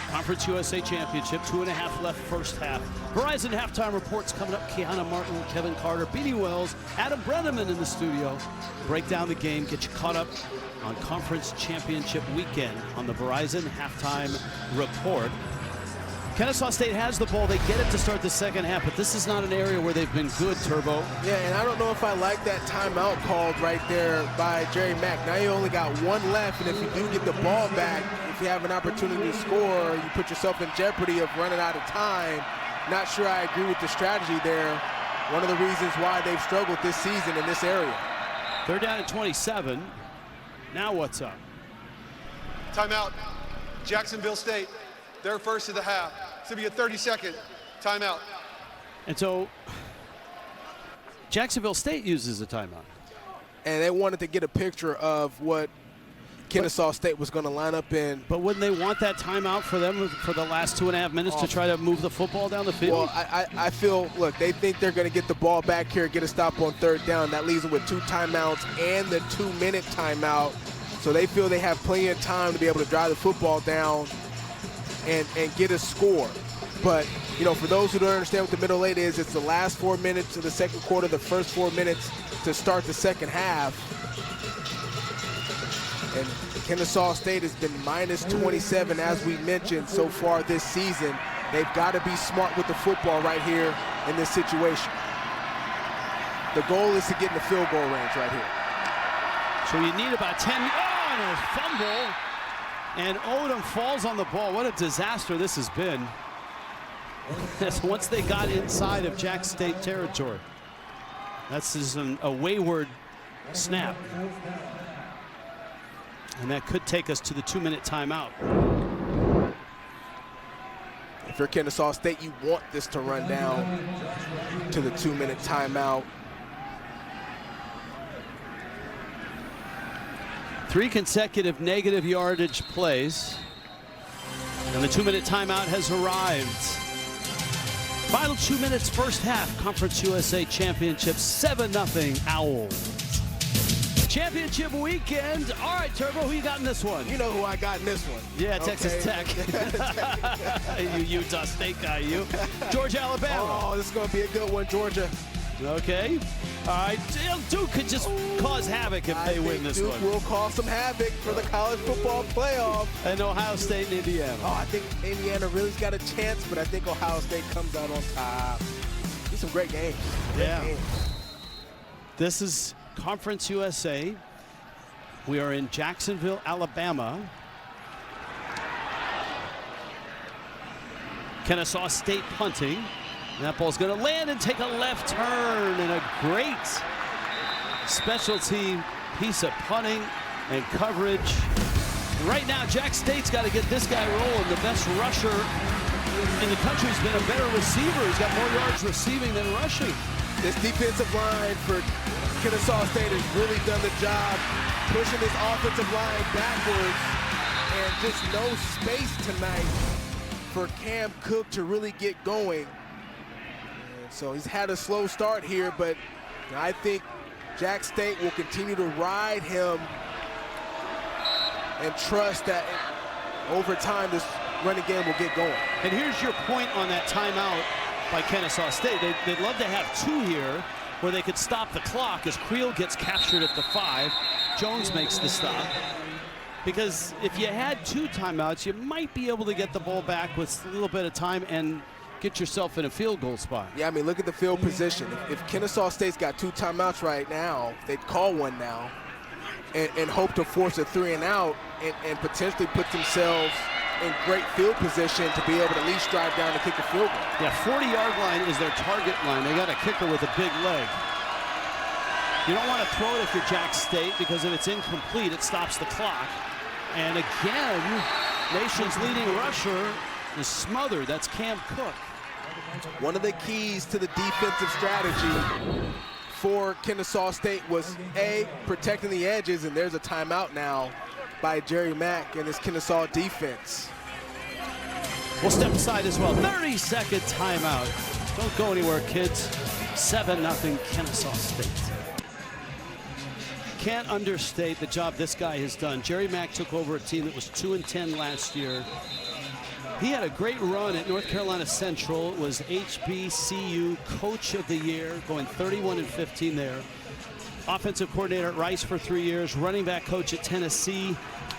Conference USA championship, 2.5 left first half. Verizon halftime reports coming up. Kiana Martin, Kevin Carter, Beanie Wells, Adam Brenneman in the studio. Break down the game, get you caught up on Conference Championship weekend on the Verizon halftime report. Kennesaw State has the ball. They get it to start the second half, but this is not an area where they've been good, Turbo. Yeah, and I don't know if I like that timeout called right there by Jerry Mack. Now you only got 1 left, and if you do get the ball back, if you have an opportunity to score, you put yourself in jeopardy of running out of time. Not sure I agree with the strategy there. One of the reasons why they've struggled this season in this area. 3rd down and 27. Now what's up? Timeout. Jacksonville State, their first of the half. It's going to be a 30-second timeout. And so Jacksonville State uses a timeout. And they wanted to get a picture of what Kennesaw State was going to line up in. But wouldn't they want that timeout for them for the last 2.5 minutes to try to move the football down the field? Well, I feel, look, they think they're going to get the ball back here, get a stop on 3rd down. That leaves them with 2 timeouts and the 2-minute timeout. So they feel they have plenty of time to be able to drive the football down and get a score. But, you know, for those who don't understand what the middle eight is, it's the last 4 minutes of the second quarter, the first 4 minutes to start the second half. And Kennesaw State has been minus 27, as we mentioned, so far this season. They've got to be smart with the football right here in this situation. The goal is to get in the field goal range right here. So you need about 10. Oh, and a fumble. And Odom falls on the ball. What a disaster this has been. Once they got inside of Jack State territory. That's just a wayward snap. And that could take us to the 2-minute timeout. If you're Kennesaw State, you want this to run down to the 2-minute timeout. 3 consecutive negative yardage plays. And the 2-minute timeout has arrived. Final 2 minutes, first half, Conference USA Championship, 7-0 Owls. Championship weekend. All right, Turbo, who you got in this one? You know who I got in this one. Yeah, Texas Tech. You Utah State guy, you. Georgia, Alabama. Oh, this is going to be a good one, Georgia. Okay. All right. Duke could just cause havoc if they win this Duke one. will cause some havoc for the college football playoff. And Ohio State and Indiana. Oh, I think Indiana really's got a chance, but I think Ohio State comes out on top. These some great games. Great games. This is Conference USA. We are in Jacksonville, Alabama. Kennesaw State punting. That ball's going to land and take a left turn, and a great special team piece of punting and coverage. Right now, Jack State's got to get this guy rolling. The best rusher in the country's been a better receiver. He's got more yards receiving than rushing. This defensive line for Kennesaw State has really done the job pushing this offensive line backwards, and just no space tonight for Cam Cook to really get going. So he's had a slow start here, but I think Jack State will continue to ride him and trust that over time this running game will get going. And here's your point on that timeout by Kennesaw State. They'd love to have two here where they could stop the clock as Creel gets captured at the 5. Jones makes the stop. Because if you had 2 timeouts, you might be able to get the ball back with a little bit of time and get yourself in a field goal spot. Yeah, I mean, look at the field position. If Kennesaw State's got 2 timeouts right now, they'd call one now and hope to force a 3 and out and potentially put themselves in great field position to be able to at least drive down and kick a field goal. Yeah, 40-yard line is their target line. They got a kicker with a big leg. You don't want to throw it if you're Jack State, because if it's incomplete, it stops the clock. And again, nation's leading rusher is smothered. That's Cam Cook. One of the keys to the defensive strategy for Kennesaw State was A, protecting the edges, and there's a timeout now by Jerry Mack and his Kennesaw defense. We'll step aside as well. 30-second timeout. Don't go anywhere, kids. 7-0 Kennesaw State. Can't understate the job this guy has done. Jerry Mack took over a team that was 2-10 last year. He had a great run at North Carolina Central, was HBCU Coach of the Year, going 31-15 there. Offensive coordinator at Rice for 3 years, running back coach at Tennessee,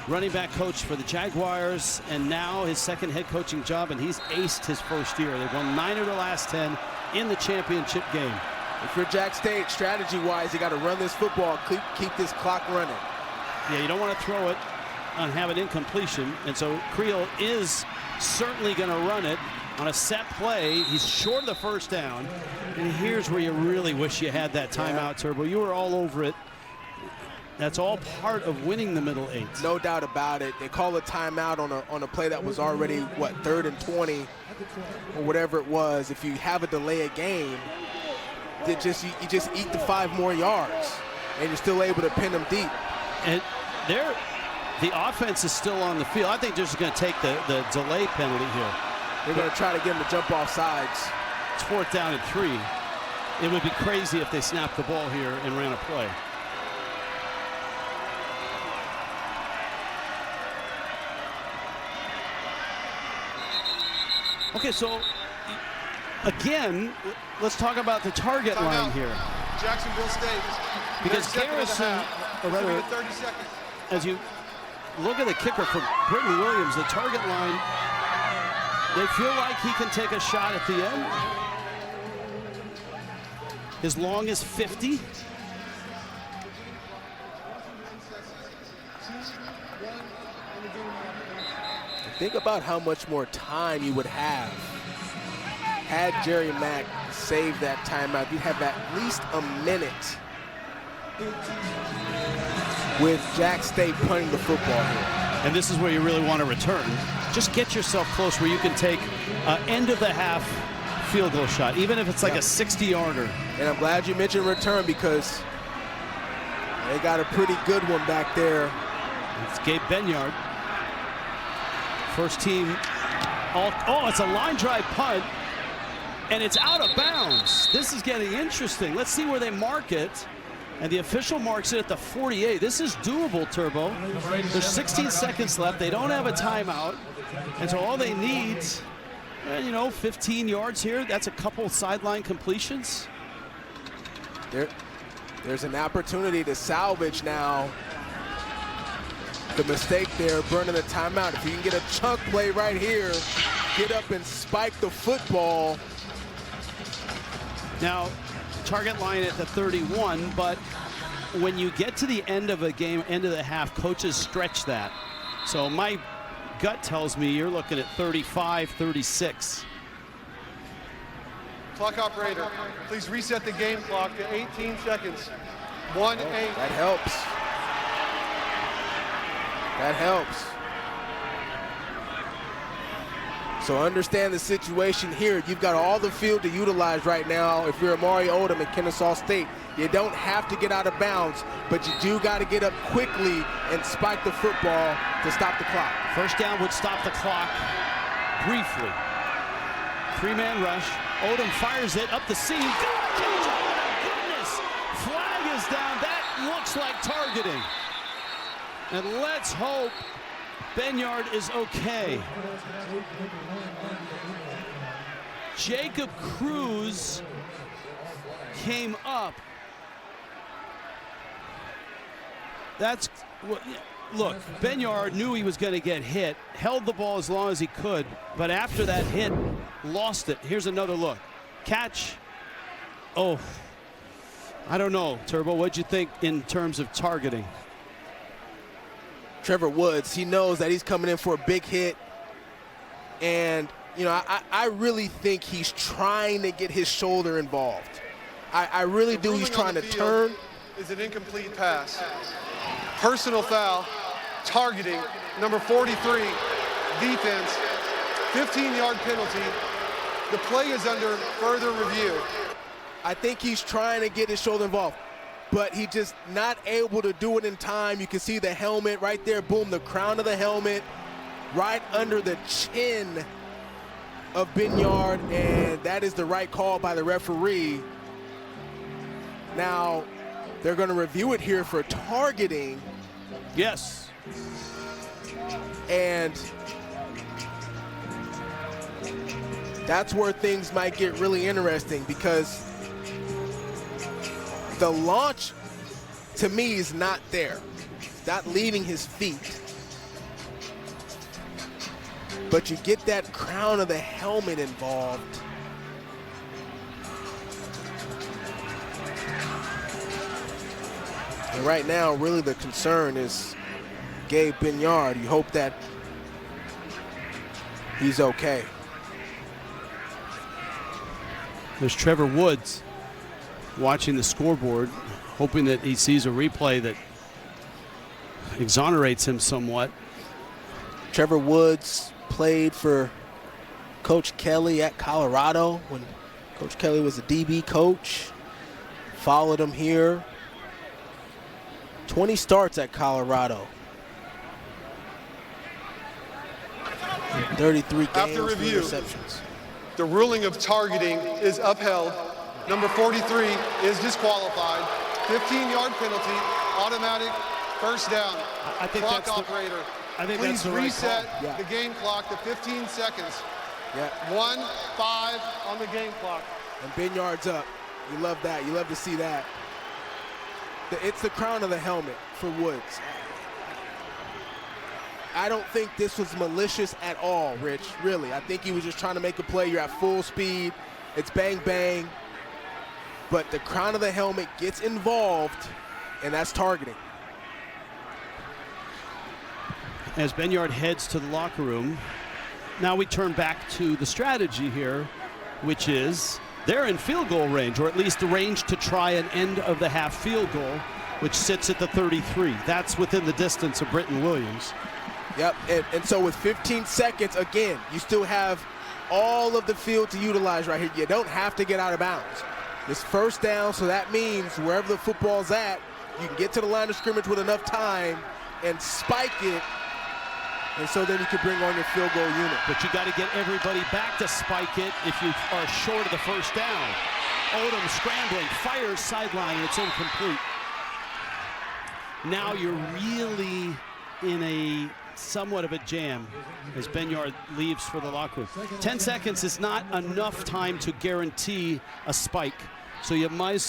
running back coach for the Jaguars, and now his second head coaching job, and he's aced his first year. They've won 9 of their last 10 in the championship game. If you're Jack State, strategy-wise, you got to run this football, keep this clock running. Yeah, you don't want to throw it and have an incompletion, and so Creel is certainly going to run it on a set play. He's short of the first down, and here's where you really wish you had that timeout, Turbo. You were all over it. That's all part of winning the middle 8. No doubt about it. They call a timeout on a play that was already, what, 3rd and 20 or whatever it was. If you have a delay of game, you just eat the 5 more yards, and you're still able to pin them deep. And the offense is still on the field. I think they're just going to take the delay penalty here. They're going to try to get him to jump off sides. It's 4th down and 3. It would be crazy if they snapped the ball here and ran a play. Okay, so again, let's talk about the target line here. Jacksonville State. Because Garrison, or rather, 30 seconds. as you look at the kicker for Brittany Williams, the target line, they feel like he can take a shot at the end. As long as 50. Think about how much more time you would have had Jerry Mack saved that timeout. You'd have at least a minute with Jack State punting the football here. And this is where you really want to return. Just get yourself close where you can take end of the half field goal shot, even if it's like a 60-yarder. And I'm glad you mentioned return, because they got a pretty good one back there. It's Gabe Benyard. First team. Oh, it's a line drive punt, and it's out of bounds. This is getting interesting. Let's see where they mark it. And the official marks it at the 48. This is doable, Turbo. There's 16 seconds left. They don't have a timeout. And so all they need, 15 yards here. That's a couple sideline completions. There's an opportunity to salvage now the mistake there, burning the timeout. If you can get a chunk play right here, get up and spike the football. Now, target line at the 31, but when you get to the end of a game, end of the half, coaches stretch that. So my gut tells me you're looking at 35, 36. Clock operator, please reset the game clock to 18 seconds. 1-8. That helps. That helps. So understand the situation here. You've got all the field to utilize right now. If you're Amari Odom at Kennesaw State, you don't have to get out of bounds, but you do got to get up quickly and spike the football to stop the clock. First down would stop the clock briefly. Three-man rush. Odom fires it up the seam. Oh my goodness! Flag is down. That looks like targeting. And let's hope Benyard is okay. Jacob Cruz came up. Look, Benyard knew he was going to get hit, held the ball as long as he could, but after that hit, lost it. Here's another look. Catch. Oh, I don't know, Turbo. What'd you think in terms of targeting? Trevor Woods, he knows that he's coming in for a big hit. And, I really think he's trying to get his shoulder involved. I really do. He's trying to turn. Is an incomplete pass. Personal foul, targeting, number 43, defense, 15-yard penalty. The play is under further review. I think he's trying to get his shoulder involved, but he's just not able to do it in time. You can see the helmet right there, boom, the crown of the helmet right under the chin of Benyard, and that is the right call by the referee. Now, they're going to review it here for targeting. Yes. And that's where things might get really interesting, because the launch, to me, is not there. It's not leaving his feet. But you get that crown of the helmet involved. And right now, really the concern is Gabe Benyard. You hope that he's okay. There's Trevor Woods watching the scoreboard, hoping that he sees a replay that exonerates him somewhat. Trevor Woods played for Coach Kelly at Colorado when Coach Kelly was a DB coach. Followed him here. 20 starts at Colorado. 33 games. After review, interceptions. The ruling of targeting is upheld. Number 43 is disqualified. 15-yard penalty, automatic first down. I think clock that's operator. I think please that's the right reset call. the game clock to 15 seconds. Yeah. 1-5 on the game clock. And Benyard's up. You love that. You love to see that. It's the crown of the helmet for Woods. I don't think this was malicious at all, Rich, really. I think he was just trying to make a play. You're at full speed. It's bang, bang. But the crown of the helmet gets involved, and that's targeting. As Benyard heads to the locker room, now we turn back to the strategy here, which is they're in field goal range, or at least the range to try an end of the half field goal, which sits at the 33. That's within the distance of Britton Williams. Yep, and so with 15 seconds, again, you still have all of the field to utilize right here. You don't have to get out of bounds. It's first down, so that means wherever the football's at, you can get to the line of scrimmage with enough time and spike it, and so then you can bring on your field goal unit. But you got to get everybody back to spike it if you are short of the first down. Odom scrambling, fires sideline, it's incomplete. now you're really in a somewhat of a jam as Benyard leaves for the locker room. 10 seconds is not enough time to guarantee a spike. So you might,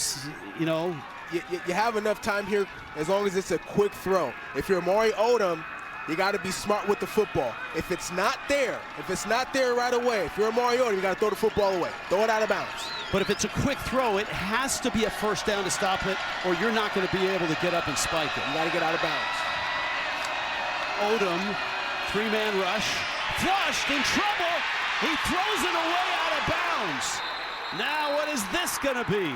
you know. You have enough time here as long as it's a quick throw. If you're Amari Odom, you got to be smart with the football. If it's not there right away, if you're Amari Odom, you got to throw the football away. Throw it out of bounds. But if it's a quick throw, it has to be a first down to stop it, or you're not going to be able to get up and spike it. You got to get out of bounds. Odom, three-man rush, flushed, in trouble. He throws it away out of bounds. Now what is this going to be?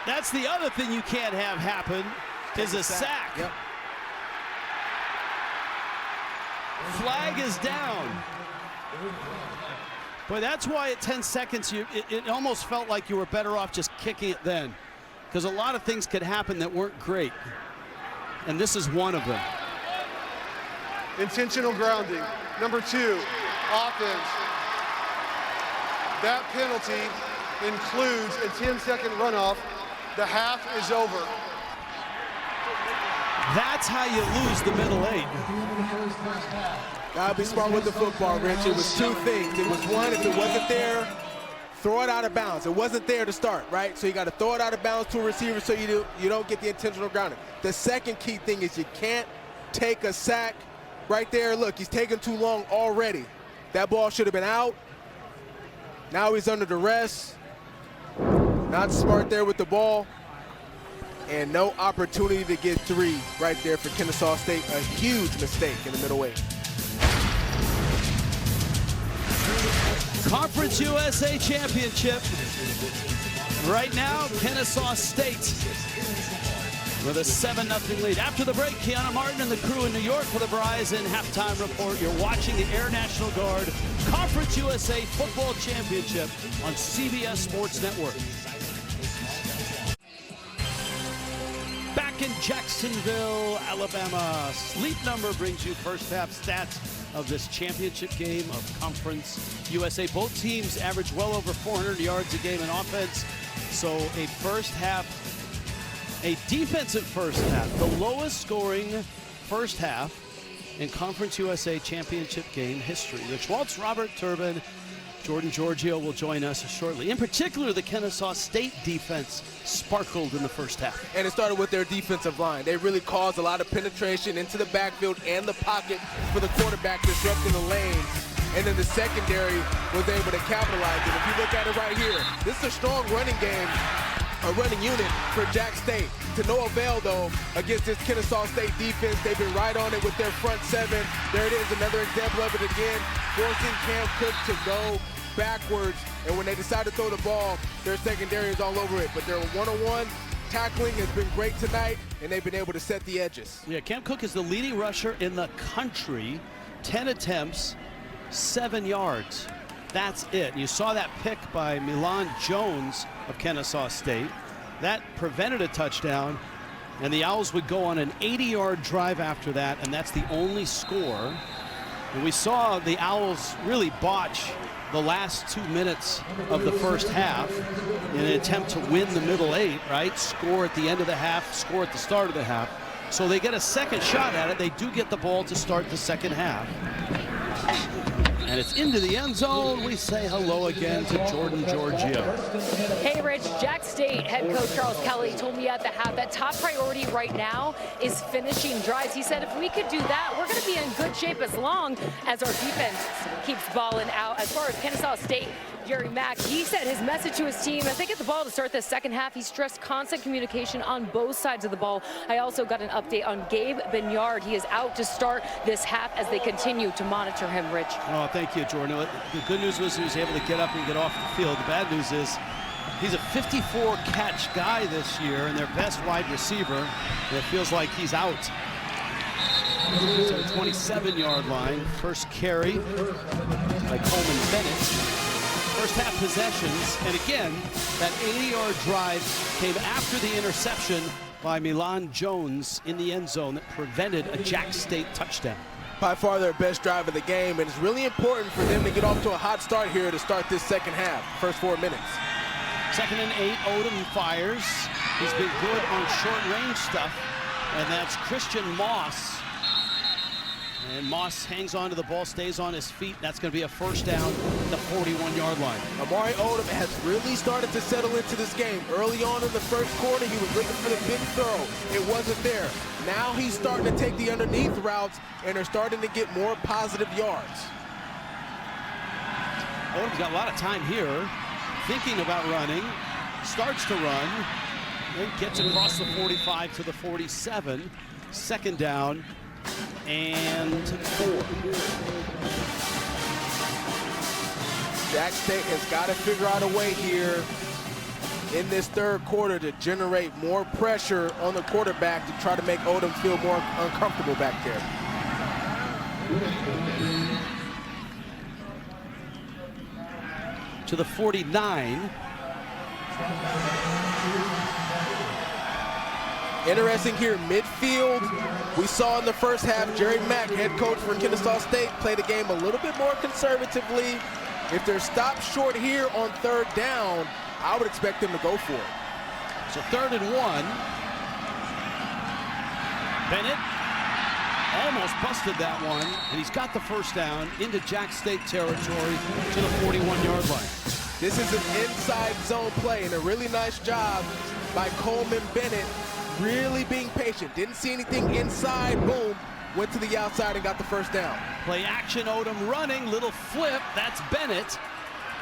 That's the other thing you can't have happen is a sack. Yep. Flag is down. But that's why at 10 seconds, it almost felt like you were better off just kicking it then. Because a lot of things could happen that weren't great. And this is one of them. Intentional grounding. Number 2, offense. That penalty includes a 10-second runoff. The half is over. That's how you lose the middle 8. Gotta be smart with the football, Rich. It was 2 things. It was one, if it wasn't there, throw it out of bounds. It wasn't there to start, right? So you got to throw it out of bounds to a receiver so you don't get the intentional grounding. The second key thing is you can't take a sack right there. Look, he's taking too long already. That ball should have been out. Now he's under duress. Not smart there with the ball. And no opportunity to get 3 right there for Kennesaw State. A huge mistake in the middle 8. Conference USA Championship. Right now, Kennesaw State with a 7-0 lead. After the break, Kiana Martin and the crew in New York for the Verizon Halftime Report. You're watching the Air National Guard Conference USA Football Championship on CBS Sports Network. Back in Jacksonville, Alabama, Sleep Number brings you first half stats of this championship game of Conference USA. Both teams average well over 400 yards a game in offense. So a defensive first half, the lowest scoring first half in Conference USA championship game history. Rich Waltz, Robert Turbin, Jordan Giorgio will join us shortly. In particular, the Kennesaw State defense sparkled in the first half. And it started with their defensive line. They really caused a lot of penetration into the backfield and the pocket for the quarterback, disrupting the lanes. And then the secondary was able to capitalize it. If you look at it right here, this is a strong running game, a running unit for Jack State. To no avail, though, against this Kennesaw State defense. They've been right on it with their front 7. There it is, another example of it again, forcing Cam Cook to go backwards. And when they decide to throw the ball, their secondary is all over it. But their one-on-one tackling has been great tonight, and they've been able to set the edges. Yeah, Cam Cook is the leading rusher in the country. 10 attempts, 7 yards. That's it. You saw that pick by Milan Jones of Kennesaw State. That prevented a touchdown, and the Owls would go on an 80-yard drive after that, and that's the only score. And we saw the Owls really botch the last 2 minutes of the first half in an attempt to win the middle 8, right? Score at the end of the half, score at the start of the half. So they get a second shot at it. They do get the ball to start the second half. And it's into the end zone. We say hello again to Jordan Giorgio. Hey, Rich, Jack State head coach Charles Kelly told me at the half that top priority right now is finishing drives. He said if we could do that, we're going to be in good shape as long as our defense keeps balling out. As far as Kennesaw State, Jerry Mack, he said his message to his team as they get the ball to start the second half, he stressed constant communication on both sides of the ball. I also got an update on Gabe Benyard. He is out to start this half as they continue to monitor him, Rich. Oh, thank you, Jordan. The good news was he was able to get up and get off the field. The bad news is he's a 54-catch guy this year and their best wide receiver. And it feels like he's out. He's at a 27-yard line. First carry by Coleman Bennett. First half possessions, and again, that 80-yard drive came after the interception by Milan Jones in the end zone that prevented a Jack State touchdown. By far their best drive of the game, and it's really important for them to get off to a hot start here to start this second half, first 4 minutes. 2nd and 8, Odom fires. He's been good on short-range stuff, and that's Christian Moss. And Moss hangs on to the ball, stays on his feet. That's going to be a first down at the 41-yard line. Amari Odom has really started to settle into this game. Early on in the first quarter, he was looking for the big throw. It wasn't there. Now he's starting to take the underneath routes, and they're starting to get more positive yards. Odom's got a lot of time here, thinking about running, starts to run, then gets across the 45 to the 47. Second down and 4. Jack State has got to figure out a way here in this third quarter to generate more pressure on the quarterback to try to make Odom feel more uncomfortable back there. To the 49. Interesting here, midfield. We saw in the first half, Jerry Mack, head coach for Kennesaw State, play the game a little bit more conservatively. If they're stopped short here on third down, I would expect them to go for it. So 3rd and 1. Bennett almost busted that one, and he's got the first down into Jack State territory to the 41-yard line. This is an inside zone play, and a really nice job by Coleman Bennett, really being patient. Didn't see anything inside, boom, went to the outside and got the first down. Play action, Odom running, little flip, that's Bennett.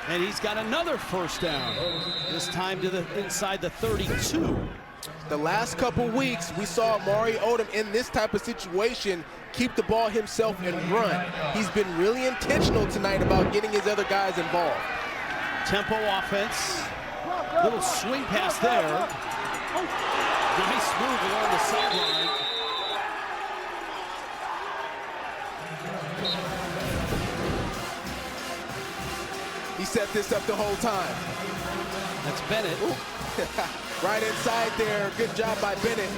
And he's got another first down, this time to the inside the 32. The last couple weeks, we saw Amari Odom in this type of situation keep the ball himself and run. He's been really intentional tonight about getting his other guys involved. Tempo offense, little swing pass there. Nice move along the sideline. He set this up the whole time. That's Bennett. Right inside there, good job by Bennett.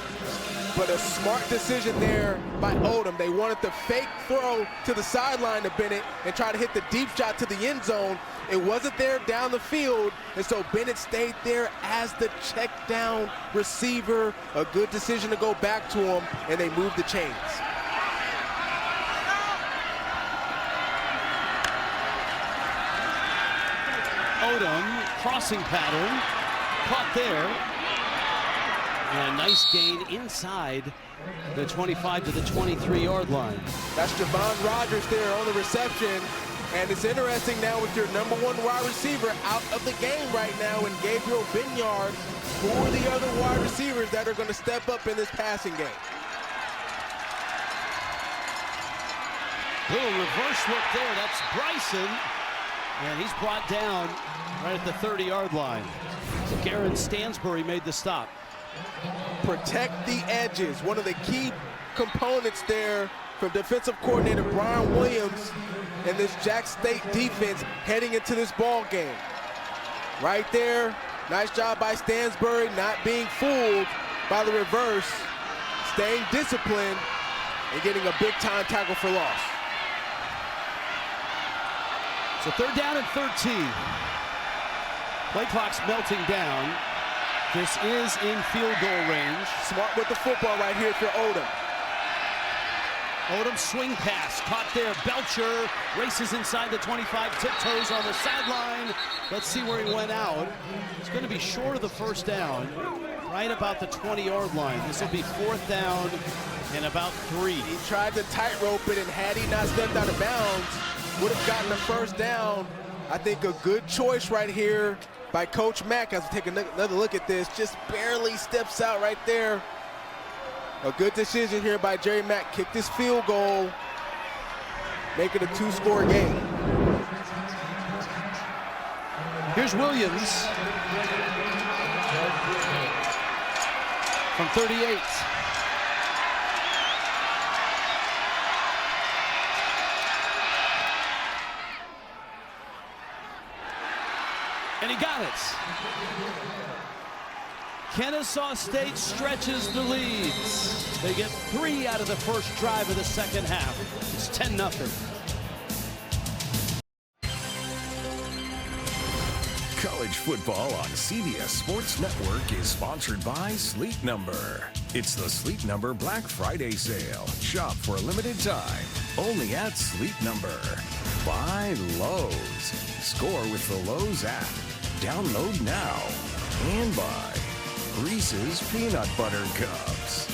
But a smart decision there by Odom. They wanted the fake throw to the sideline to Bennett and try to hit the deep shot to the end zone. It wasn't there down the field, and so Bennett stayed there as the check down receiver. A good decision to go back to him, and they moved the chains. Odom, crossing pattern, caught there. And a nice gain inside the 25 to the 23-yard line. That's Javon Rogers there on the reception. And it's interesting now with your number 1 wide receiver out of the game right now in Gabriel Binyard. Who are the other wide receivers that are going to step up in this passing game? Little reverse look there, that's Bryson. And he's brought down right at the 30-yard line. So Garen Stansbury made the stop. Protect the edges. One of the key components there from defensive coordinator Brian Williams and this Jack State defense heading into this ball game. Right there, nice job by Stansbury, not being fooled by the reverse, staying disciplined and getting a big-time tackle for loss. So 3rd down and 13. Play clock's melting down. This is in field goal range. Smart with the football right here for Odom. Odom swing pass, caught there. Belcher races inside the 25, tiptoes on the sideline. Let's see where he went out. It's going to be short of the first down, right about the 20-yard line. This will be 4th down and about 3. He tried to tightrope it, and had he not stepped out of bounds, would have gotten the first down. I think a good choice right here by Coach Mack as we take another look at this. Just barely steps out right there. A good decision here by Jerry Mack. Kick this field goal, make it a 2-score game. Here's Williams from 38. And he got it. Kennesaw State stretches the leads. They get 3 out of the first drive of the second half. It's 10-0. College football on CBS Sports Network is sponsored by Sleep Number. It's the Sleep Number Black Friday sale. Shop for a limited time, only at Sleep Number. By Lowe's. Score with the Lowe's app. Download now. And by Reese's Peanut Butter Cups.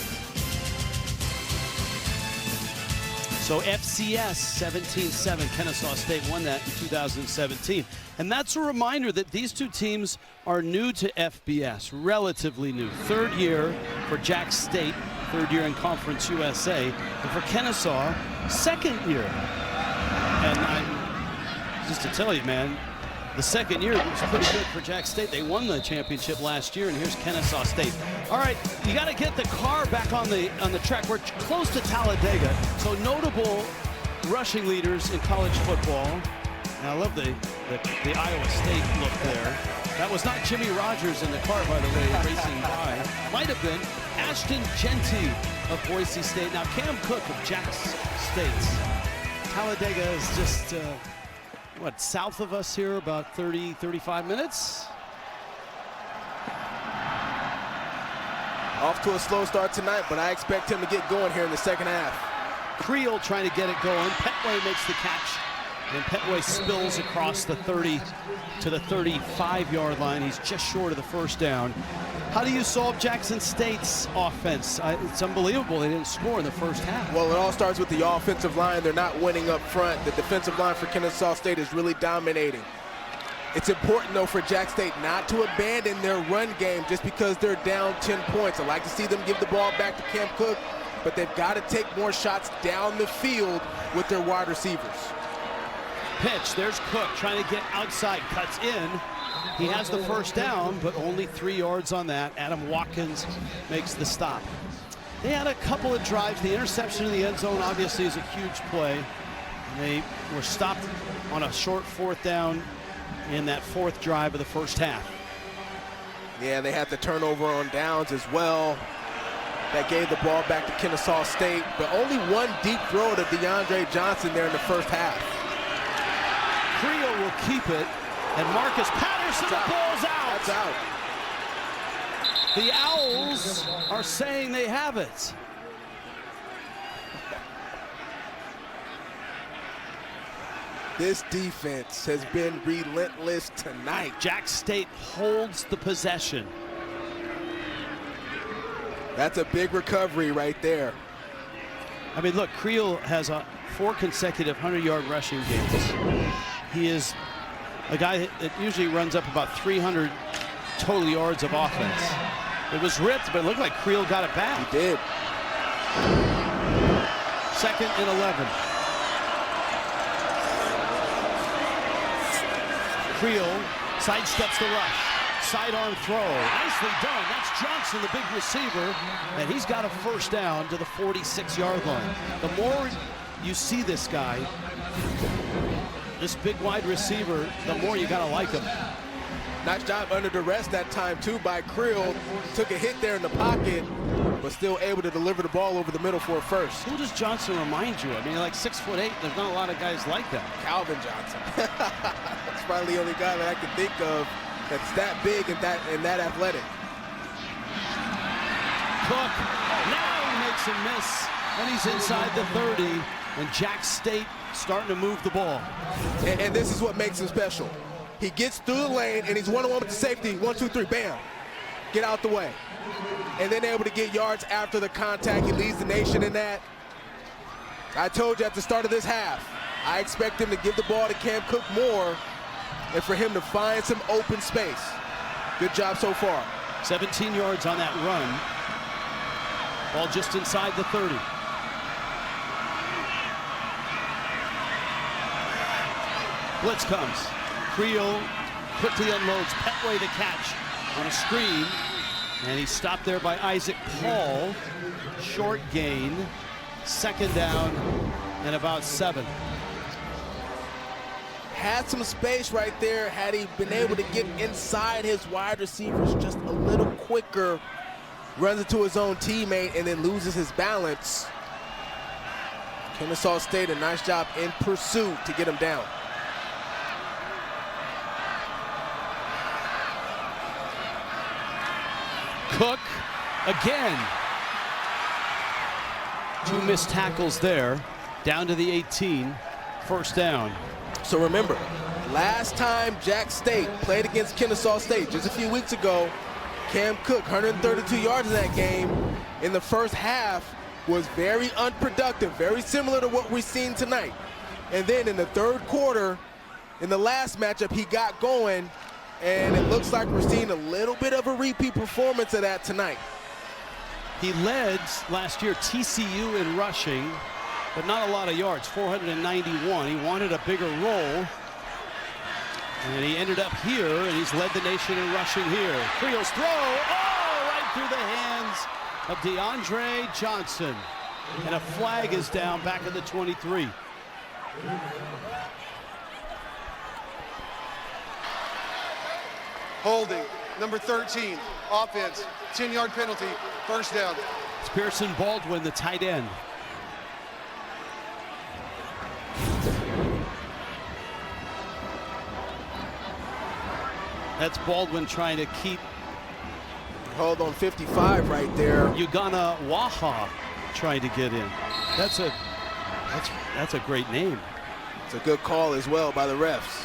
So FCS 17-7, Kennesaw State won that in 2017. And that's a reminder that these two teams are new to FBS, relatively new. Third year for Jack State, third year in Conference USA. And for Kennesaw, second year. And just to tell you, man, the second year was pretty good for Jack State. They won the championship last year, and here's Kennesaw State. All right, you got to get the car back on the track. We're close to Talladega, so notable rushing leaders in college football. And I love the Iowa State look there. That was not Jimmy Rogers in the car, by the way, racing by. Might have been Ashton Genty of Boise State. Now Cam Cook of Jack State. Talladega is just what, south of us here, about 35 minutes? Off to a slow start tonight, but I expect him to get going here in the second half. Creel trying to get it going. Petway makes the catch, and Petway spills across the 30 to the 35-yard line. He's just short of the first down. How do you solve Jackson State's offense? It's unbelievable they didn't score in the first half. Well, it all starts with the offensive line. They're not winning up front. The defensive line for Kennesaw State is really dominating. It's important, though, for Jack State not to abandon their run game just because they're down 10 points. I'd like to see them give the ball back to Cam Cook, but they've got to take more shots down the field with their wide receivers. Pitch, there's Cook trying to get outside, cuts in. He has the first down, but only 3 yards on that. Adam Watkins makes the stop. They had a couple of drives. The interception in the end zone obviously is a huge play. And they were stopped on a short fourth down in that fourth drive of the first half. Yeah, they had the turnover on downs as well. That gave the ball back to Kennesaw State, but only one deep throw to DeAndre Johnson there in the first half. Creel will keep it, and Marcus Patterson pulls out. That's out. The Owls are saying they have it. This defense has been relentless tonight. Jack State holds the possession. That's a big recovery right there. I mean, look, Creel has 4 consecutive 100-yard rushing games. He is a guy that usually runs up about 300 total yards of offense. It was ripped, but it looked like Creel got it back. He did. 2nd and 11. Creel sidesteps the rush. Sidearm throw. Nicely done. That's Johnson, the big receiver, and he's got a first down to the 46-yard line. The more you see this guy, this big wide receiver, the more you gotta like him. Nice job under duress that time too by Creel. Took a hit there in the pocket, but still able to deliver the ball over the middle for a first. Who does Johnson remind you? I mean, like 6'8", there's not a lot of guys like that. Calvin Johnson. That's probably the only guy that I can think of that's that big and that athletic. Cook, now he makes a miss, and he's inside the 30, and Jack State starting to move the ball. And this is what makes him special. He gets through the lane, and he's one-on-one with the safety. 1, 2, 3, bam. Get out the way. And then able to get yards after the contact. He leads the nation in that. I told you at the start of this half, I expect him to give the ball to Cam Cook more and for him to find some open space. Good job so far. 17 yards on that run. Ball just inside the 30. Blitz comes. Creel quickly unloads. Petway to catch on a screen. And he's stopped there by Isaac Paul. Short gain. 2nd down and about 7. Had some space right there. Had he been able to get inside his wide receivers just a little quicker, runs into his own teammate and then loses his balance. Kennesaw State, a nice job in pursuit to get him down. Cook again. 2 missed tackles there. Down to the 18. First down. So remember, last time Jack State played against Kennesaw State, just a few weeks ago, Cam Cook, 132 yards in that game in the first half, was very unproductive, very similar to what we've seen tonight. And then in the third quarter, in the last matchup, he got going, and it looks like we're seeing a little bit of a repeat performance of that tonight. He led last year TCU in rushing, but not a lot of yards, 491. He wanted a bigger role, and he ended up here, and he's led the nation in rushing here. Creel's throw, right through the hands of DeAndre Johnson. And a flag is down back at the 23. Holding, number 13, offense, 10-yard penalty, first down. It's Pearson Baldwin, the tight end. That's Baldwin trying to keep. Hold on 55 right there. Ugana Waha trying to get in. That's a great name. It's a good call as well by the refs.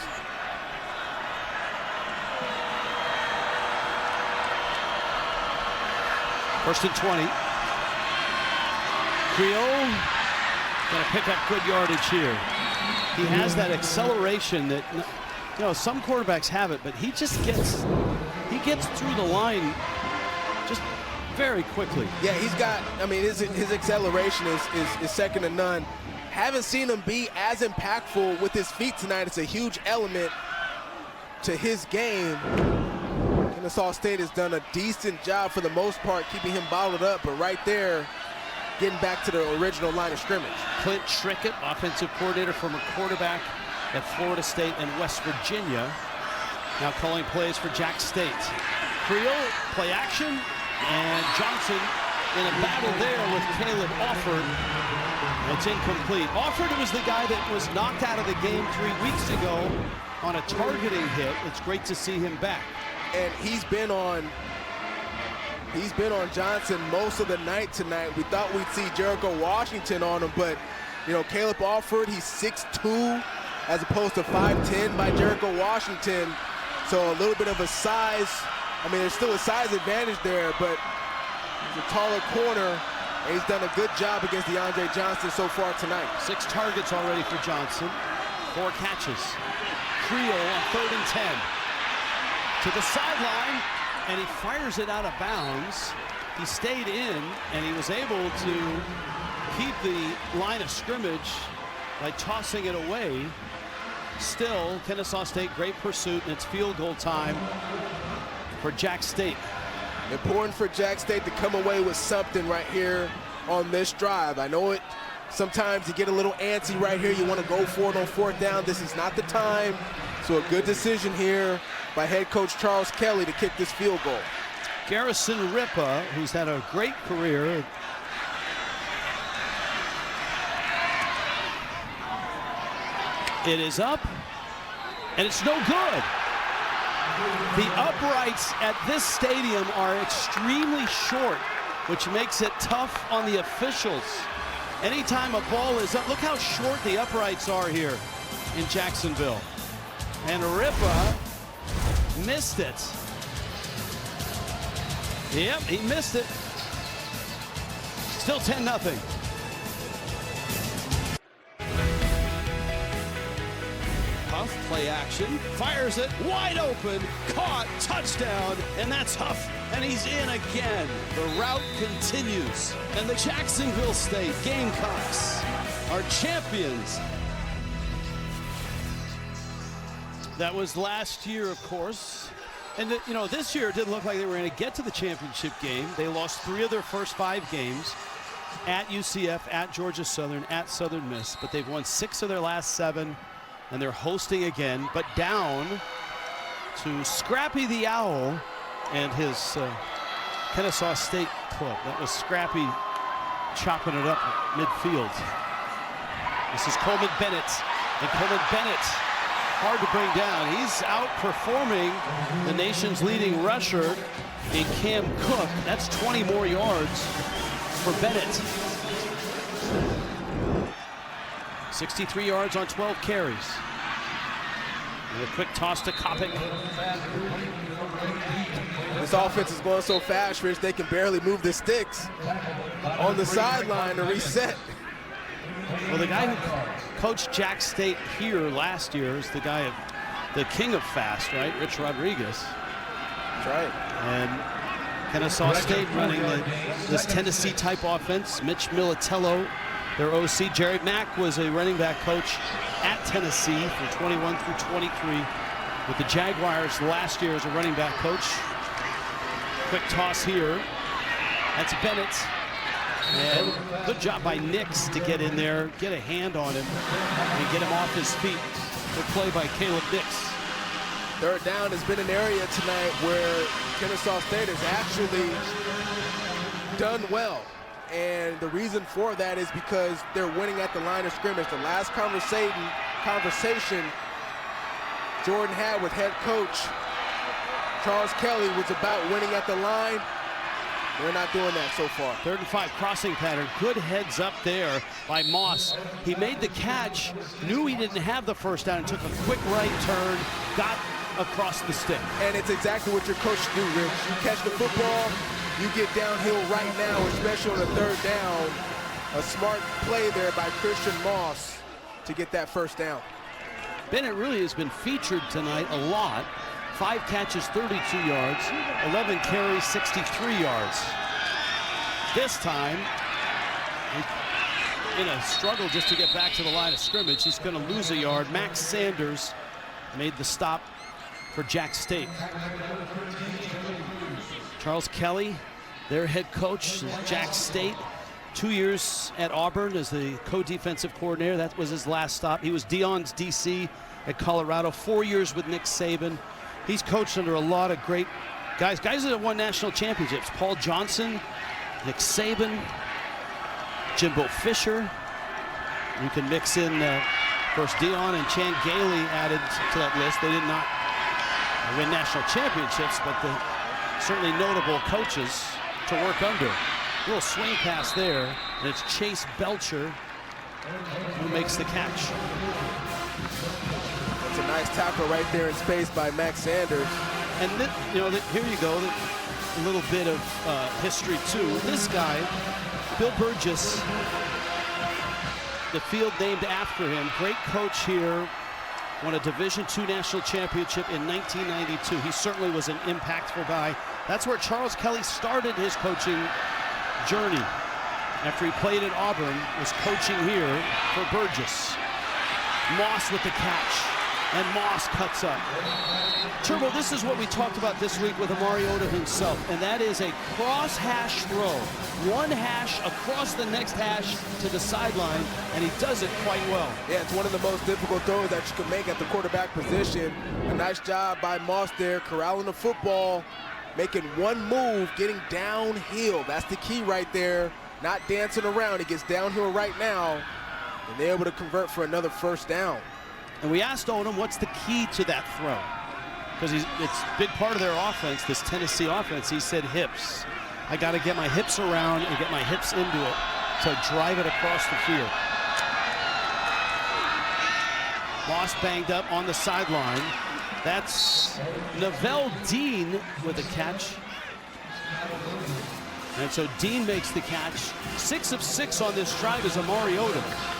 First and 20. Creel gonna pick up good yardage here. He has that acceleration that, you know, some quarterbacks have it, but he just gets through the line just very quickly. Yeah, he's got, I mean, his acceleration is second to none. Haven't seen him be as impactful with his feet tonight. It's a huge element to his game. Kennesaw State has done a decent job for the most part keeping him bottled up, but right there, getting back to the original line of scrimmage. Clint Schrickett, offensive coordinator, former quarterback at Florida State and West Virginia, now calling plays for Jack State. Creel, play action, and Johnson in a battle there with Caleb Offord. It's incomplete. Offord was the guy that was knocked out of the game 3 weeks ago on a targeting hit. It's great to see him back. And he's been on Johnson most of the night tonight. We thought we'd see Jericho Washington on him, but you know, Caleb Offord, he's 6'2" as opposed to 5'10" by Jericho Washington. So a little bit of a size, I mean, there's still a size advantage there, but he's a taller corner, and he's done a good job against DeAndre Johnson so far tonight. 6 targets already for Johnson, 4 catches. Creel on 3rd and 10. To the sideline, and he fires it out of bounds. He stayed in, and he was able to keep the line of scrimmage by tossing it away. Still, Kennesaw State, great pursuit, and it's field goal time for Jack State. Important for Jack State to come away with something right here on this drive. I know it. Sometimes you get a little antsy right here. You want to go for it on 4th down. This is not the time. So a good decision here by head coach Charles Kelly to kick this field goal. Garrison Ripa, who's had a great career. It is up, and it's no good. The uprights at this stadium are extremely short, which makes it tough on the officials. Anytime a ball is up, look how short the uprights are here in Jacksonville. And Ripa missed it. Yep, he missed it. Still 10-0. Huff, play action, fires it, wide open, caught, touchdown, and that's Huff, and he's in again. The route continues, and the Jacksonville State Gamecocks are champions. That was last year, of course. And, you know, this year it didn't look like they were going to get to the championship game. They lost 3 of their first 5 games at UCF, at Georgia Southern, at Southern Miss. But they've won 6 of their last 7, and they're hosting again, but down to Scrappy the Owl and his Kennesaw State club. That was Scrappy chopping it up midfield. This is Coleman Bennett, and Coleman Bennett, hard to bring down. He's outperforming the nation's leading rusher in Cam Cook. That's 20 more yards for Bennett. 63 yards on 12 carries. And a quick toss to Kopic. This offense is going so fast, Rich, they can barely move the sticks on the sideline to reset. Well, the guy who coached Jack State here last year is the guy, the king of fast, right? Rich Rodriguez. That's right. And Kennesaw State running this Tennessee-type offense. Mitch Militello, their OC. Jared Mack was a running back coach at Tennessee from 21 through 23 with the Jaguars last year as a running back coach. Quick toss here. That's Bennett. And good job by Nix to get in there, get a hand on him, and get him off his feet. Good play by Caleb Nix. Third down has been an area tonight where Kennesaw State has actually done well. And the reason for that is because they're winning at the line of scrimmage. The last conversation Jordan had with head coach Charles Kelly was about winning at the line. They're not doing that so far. 3rd and 5 crossing pattern. Good heads up there by Moss. He made the catch, knew he didn't have the first down, and took a quick right turn, got across the stick. And it's exactly what your coach should do, Rich. You catch the football, you get downhill right now, especially on the 3rd down. A smart play there by Christian Moss to get that first down. Bennett really has been featured tonight a lot. 5 catches, 32 yards, 11 carries, 63 yards. This time, in a struggle just to get back to the line of scrimmage, he's going to lose a yard. Max Sanders made the stop for Jack State. Charles Kelly, their head coach, Jack State. 2 years at Auburn as the co-defensive coordinator. That was his last stop. He was Deion's DC at Colorado. 4 years with Nick Saban. He's coached under a lot of great guys that have won national championships. Paul Johnson, Nick Saban, Jimbo Fisher. You can mix in, of course, Deion and Chan Gailey added to that list. They did not win national championships, but they're certainly notable coaches to work under. A little swing pass there, and it's Chase Belcher who makes the catch. It's a nice tackle right there in space by Max Sanders. And here you go, a little bit of history too. This guy, Bill Burgess, the field named after him, great coach here, won a Division II national championship in 1992. He certainly was an impactful guy. That's where Charles Kelly started his coaching journey. After he played at Auburn, was coaching here for Burgess. Moss with the catch. And Moss cuts up. Turbo, this is what we talked about this week with Mariota himself, and that is a cross hash throw. One hash across the next hash to the sideline, and he does it quite well. Yeah, it's one of the most difficult throws that you can make at the quarterback position. A nice job by Moss there, corralling the football, making one move, getting downhill. That's the key right there. Not dancing around. He gets downhill right now, and they're able to convert for another first down. And we asked Odom, what's the key to that throw? Because it's a big part of their offense, this Tennessee offense. He said hips. I got to get my hips around and get my hips into it to drive it across the field. Moss banged up on the sideline. That's Novell Dean with a catch. And so Dean makes the catch. 6 of 6 on this drive is Amari Odom.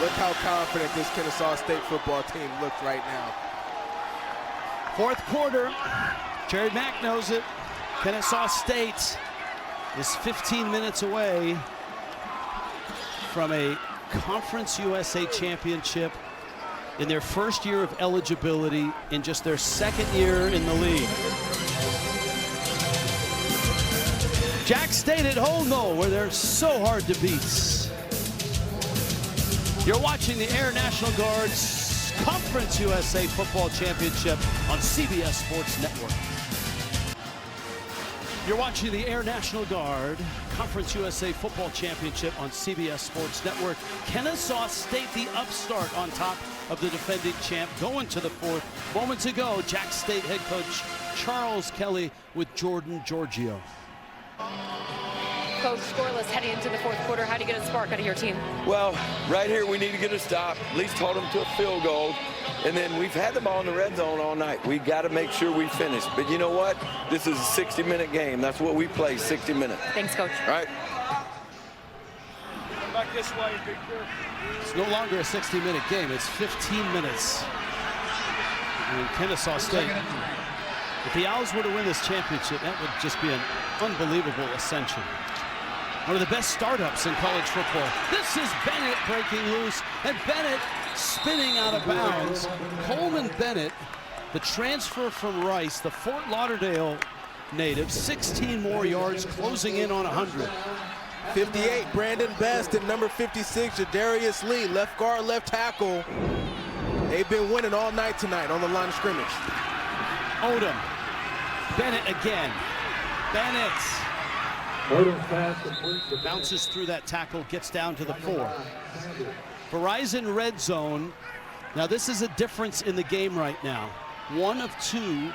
Look how confident this Kennesaw State football team looks right now. 4th quarter, Jared Mack knows it. Kennesaw State is 15 minutes away from a Conference USA championship in their first year of eligibility in just their 2nd year in the league. Jack State at home, though, where they're so hard to beat. You're watching the Air National Guard's Conference USA Football Championship on CBS Sports Network. You're watching the Air National Guard Conference USA Football Championship on CBS Sports Network. Kennesaw State, the upstart, on top of the defending champ going to the fourth. Moments ago, Jack State head coach Charles Kelly with Jordan Giorgio. Coach, scoreless heading into the fourth quarter. How do you get a spark out of your team? Well, right here we need to get a stop, at least hold them to a field goal. And then we've had the ball in the red zone all night. We got to make sure we finish. But you know what? This is a 60-minute game. That's what we play, 60 minutes. Thanks, Coach. All right. Back this way, big girl. It's no longer a 60-minute game. It's 15 minutes. In Kennesaw State. If the Owls were to win this championship, that would just be an unbelievable ascension. One of the best startups in college football. This is Bennett breaking loose, and Bennett spinning out of bounds. Coleman Bennett, the transfer from Rice, the Fort Lauderdale native, 16 more yards, closing in on 100. 58, Brandon Best, and number 56, Jadarius Lee, left guard, left tackle. They've been winning all night tonight on the line of scrimmage. Odom, Bennett again. Bennett bounces through that tackle, gets down to the 4. Verizon red zone. Now this is a difference in the game right now. 1 of 2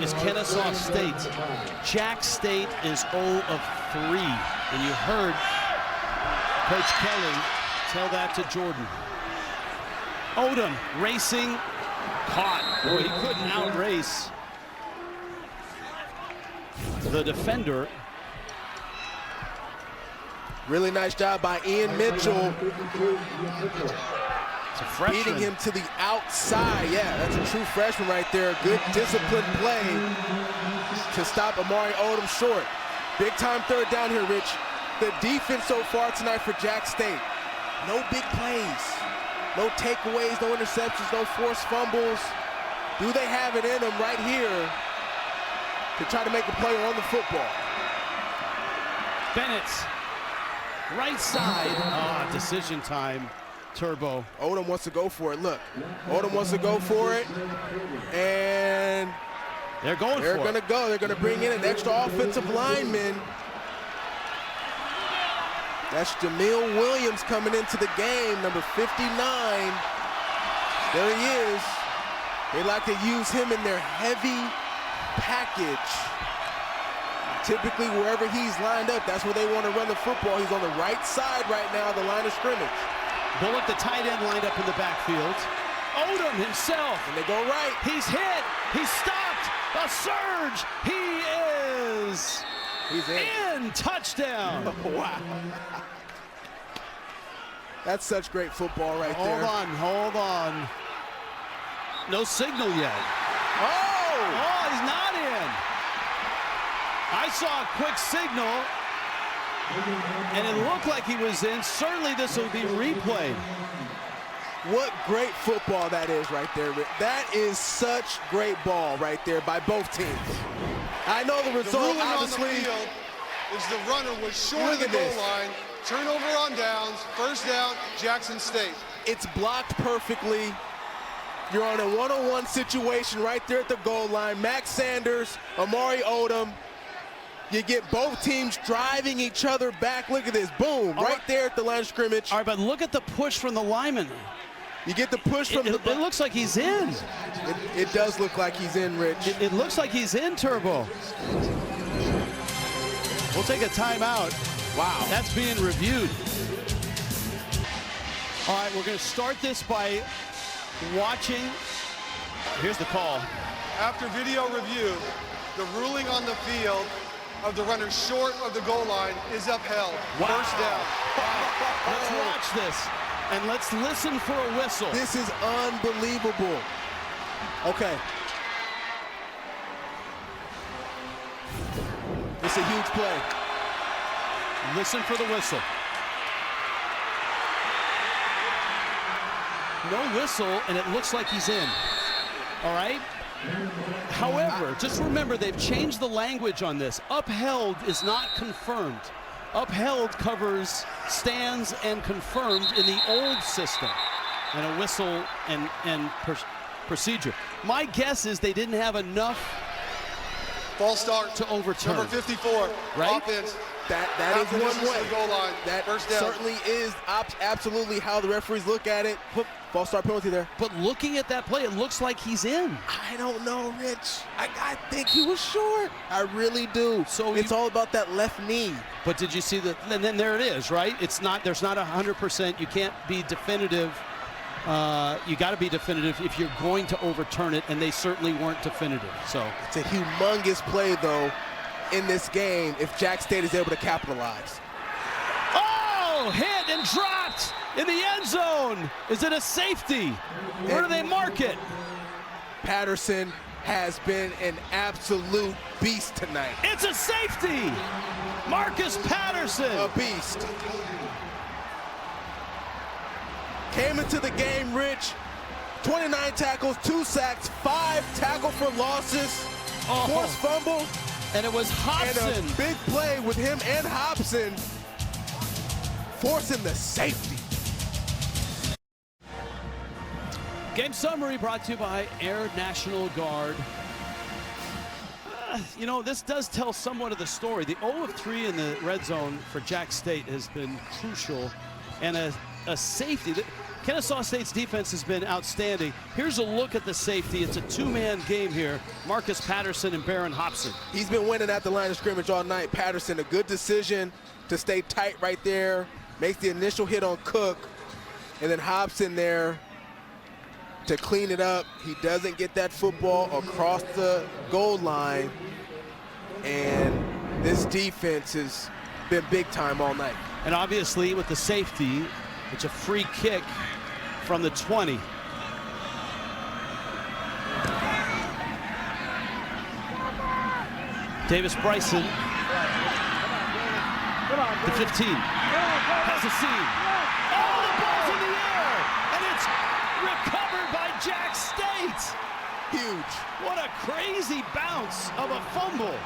is Kennesaw State. Jack State is 0 of 3. And you heard Coach Kelly tell that to Jordan. Odom racing, caught. Boy, he couldn't outrace the defender. Really nice job by Ian Mitchell. It's a freshman. Beating him to the outside. Yeah, that's a true freshman right there. Good disciplined play to stop Amari Odom short. Big time third down here, Rich. The defense so far tonight for Jack State. No big plays. No takeaways, no interceptions, no forced fumbles. Do they have it in them right here to try to make a play on the football? Bennett, right side. Decision time, Turbo. Odom wants to go for it. Look, Odom wants to go for it, and they're going they're for going it. to go. They're going to bring in an extra offensive lineman. That's Jamil Williams coming into the game, number 59. There he is. They like to use him in their heavy package. Typically, wherever he's lined up, that's where they want to run the football. He's on the right side right now, the line of scrimmage. Bullock, the tight end, lined up in the backfield. Odom himself. And they go right. He's hit. He's stopped. A surge. He's in. Touchdown. Wow. That's such great football right there. Hold on. No signal yet. Oh, he's not in. I saw a quick signal, and it looked like he was in. Certainly this will be replayed. What great football that is right there, Rick. That is such great ball right there by both teams. I know the result, ruling obviously. on the field is the runner was short of the goal line. Turnover on downs, first down, Jackson State. It's blocked perfectly. You're on a one-on-one situation right there at the goal line. Max Sanders, Amari Odom. You get both teams driving each other back. Look at this, boom, right there at the line of scrimmage. All right, but look at the push from the lineman. You get the push from it looks like he's in. It does look like he's in, Rich. It looks like he's in, Turbo. We'll take a timeout. Wow. That's being reviewed. All right, we're going to start this by watching. Here's the call. After video review, the ruling on the field of the runner short of the goal line is upheld. Wow. First down. Let's watch this, and let's listen for a whistle. This is unbelievable. Okay. It's a huge play. Listen for the whistle. No whistle, and it looks like he's in. All right? However, just remember they've changed the language on this. Upheld is not confirmed. Upheld covers stands and confirmed in the old system, and a whistle and procedure. My guess is they didn't have enough false start to overturn. Number 54, right? offense, That is one way. The goal line. That First down. certainly is absolutely how the referees look at it. False start penalty there. But looking at that play, it looks like he's in. I don't know, Rich. I think he was short. I really do. So it's all about that left knee. But did you see and then there it is, right? It's not, there's not 100%. You can't be definitive. You got to be definitive if you're going to overturn it, and they certainly weren't definitive. So it's a humongous play, though, in this game if Jack State is able to capitalize. Oh, hit and dropped in the end zone. Is it a safety? Where do they mark it? Patterson has been an absolute beast tonight. It's a safety. Marcus Patterson. A beast. Came into the game, Rich. 29 tackles, 2 sacks, 5 tackle for losses, forced fumble. And it was Hobson. And a big play with him and Hobson forcing the safety. Game summary brought to you by Air National Guard. You know, this does tell somewhat of the story. The 0 of 3 in the red zone for Jack State has been crucial, and a safety. Kennesaw State's defense has been outstanding. Here's a look at the safety. It's a 2-man game here. Marcus Patterson and Barron Hobson. He's been winning at the line of scrimmage all night. Patterson, a good decision to stay tight right there. Makes the initial hit on Cook. And then Hobson there to clean it up. He doesn't get that football across the goal line. And this defense has been big time all night. And obviously with the safety, it's a free kick from the 20. Davis Bryson, the 15, has a seam. Oh, the ball's in the air, and it's recovered by Jack State. Huge. What a crazy bounce of a fumble.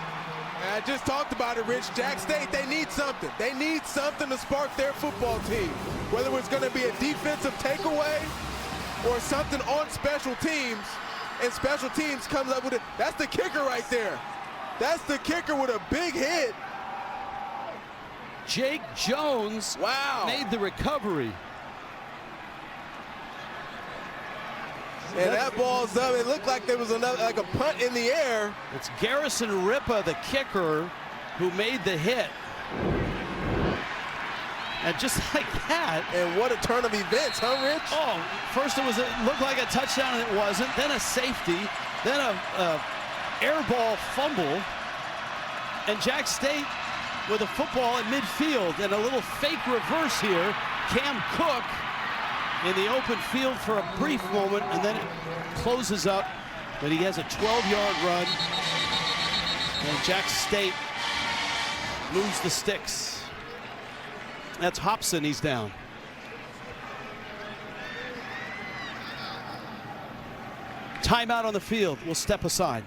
I just talked about it, Rich. Jack State, they need something. They need something to spark their football team. Whether it's going to be a defensive takeaway or something on special teams, and special teams comes up with it. That's the kicker right there. That's the kicker with a big hit. Jake Jones made the recovery. And that ball's up. It looked like there was another, like a punt in the air. It's Garrison Ripa, the kicker, who made the hit. And just like that. And what a turn of events, huh, Rich? Oh, first it looked like a touchdown and it wasn't. Then a safety. Then a air ball fumble. And Jack State with a football at midfield and a little fake reverse here. Cam Cook in the open field for a brief moment, and then it closes up. But he has a 12-yard run. And Jack State moves the sticks. That's Hobson, he's down. Timeout on the field. We'll step aside.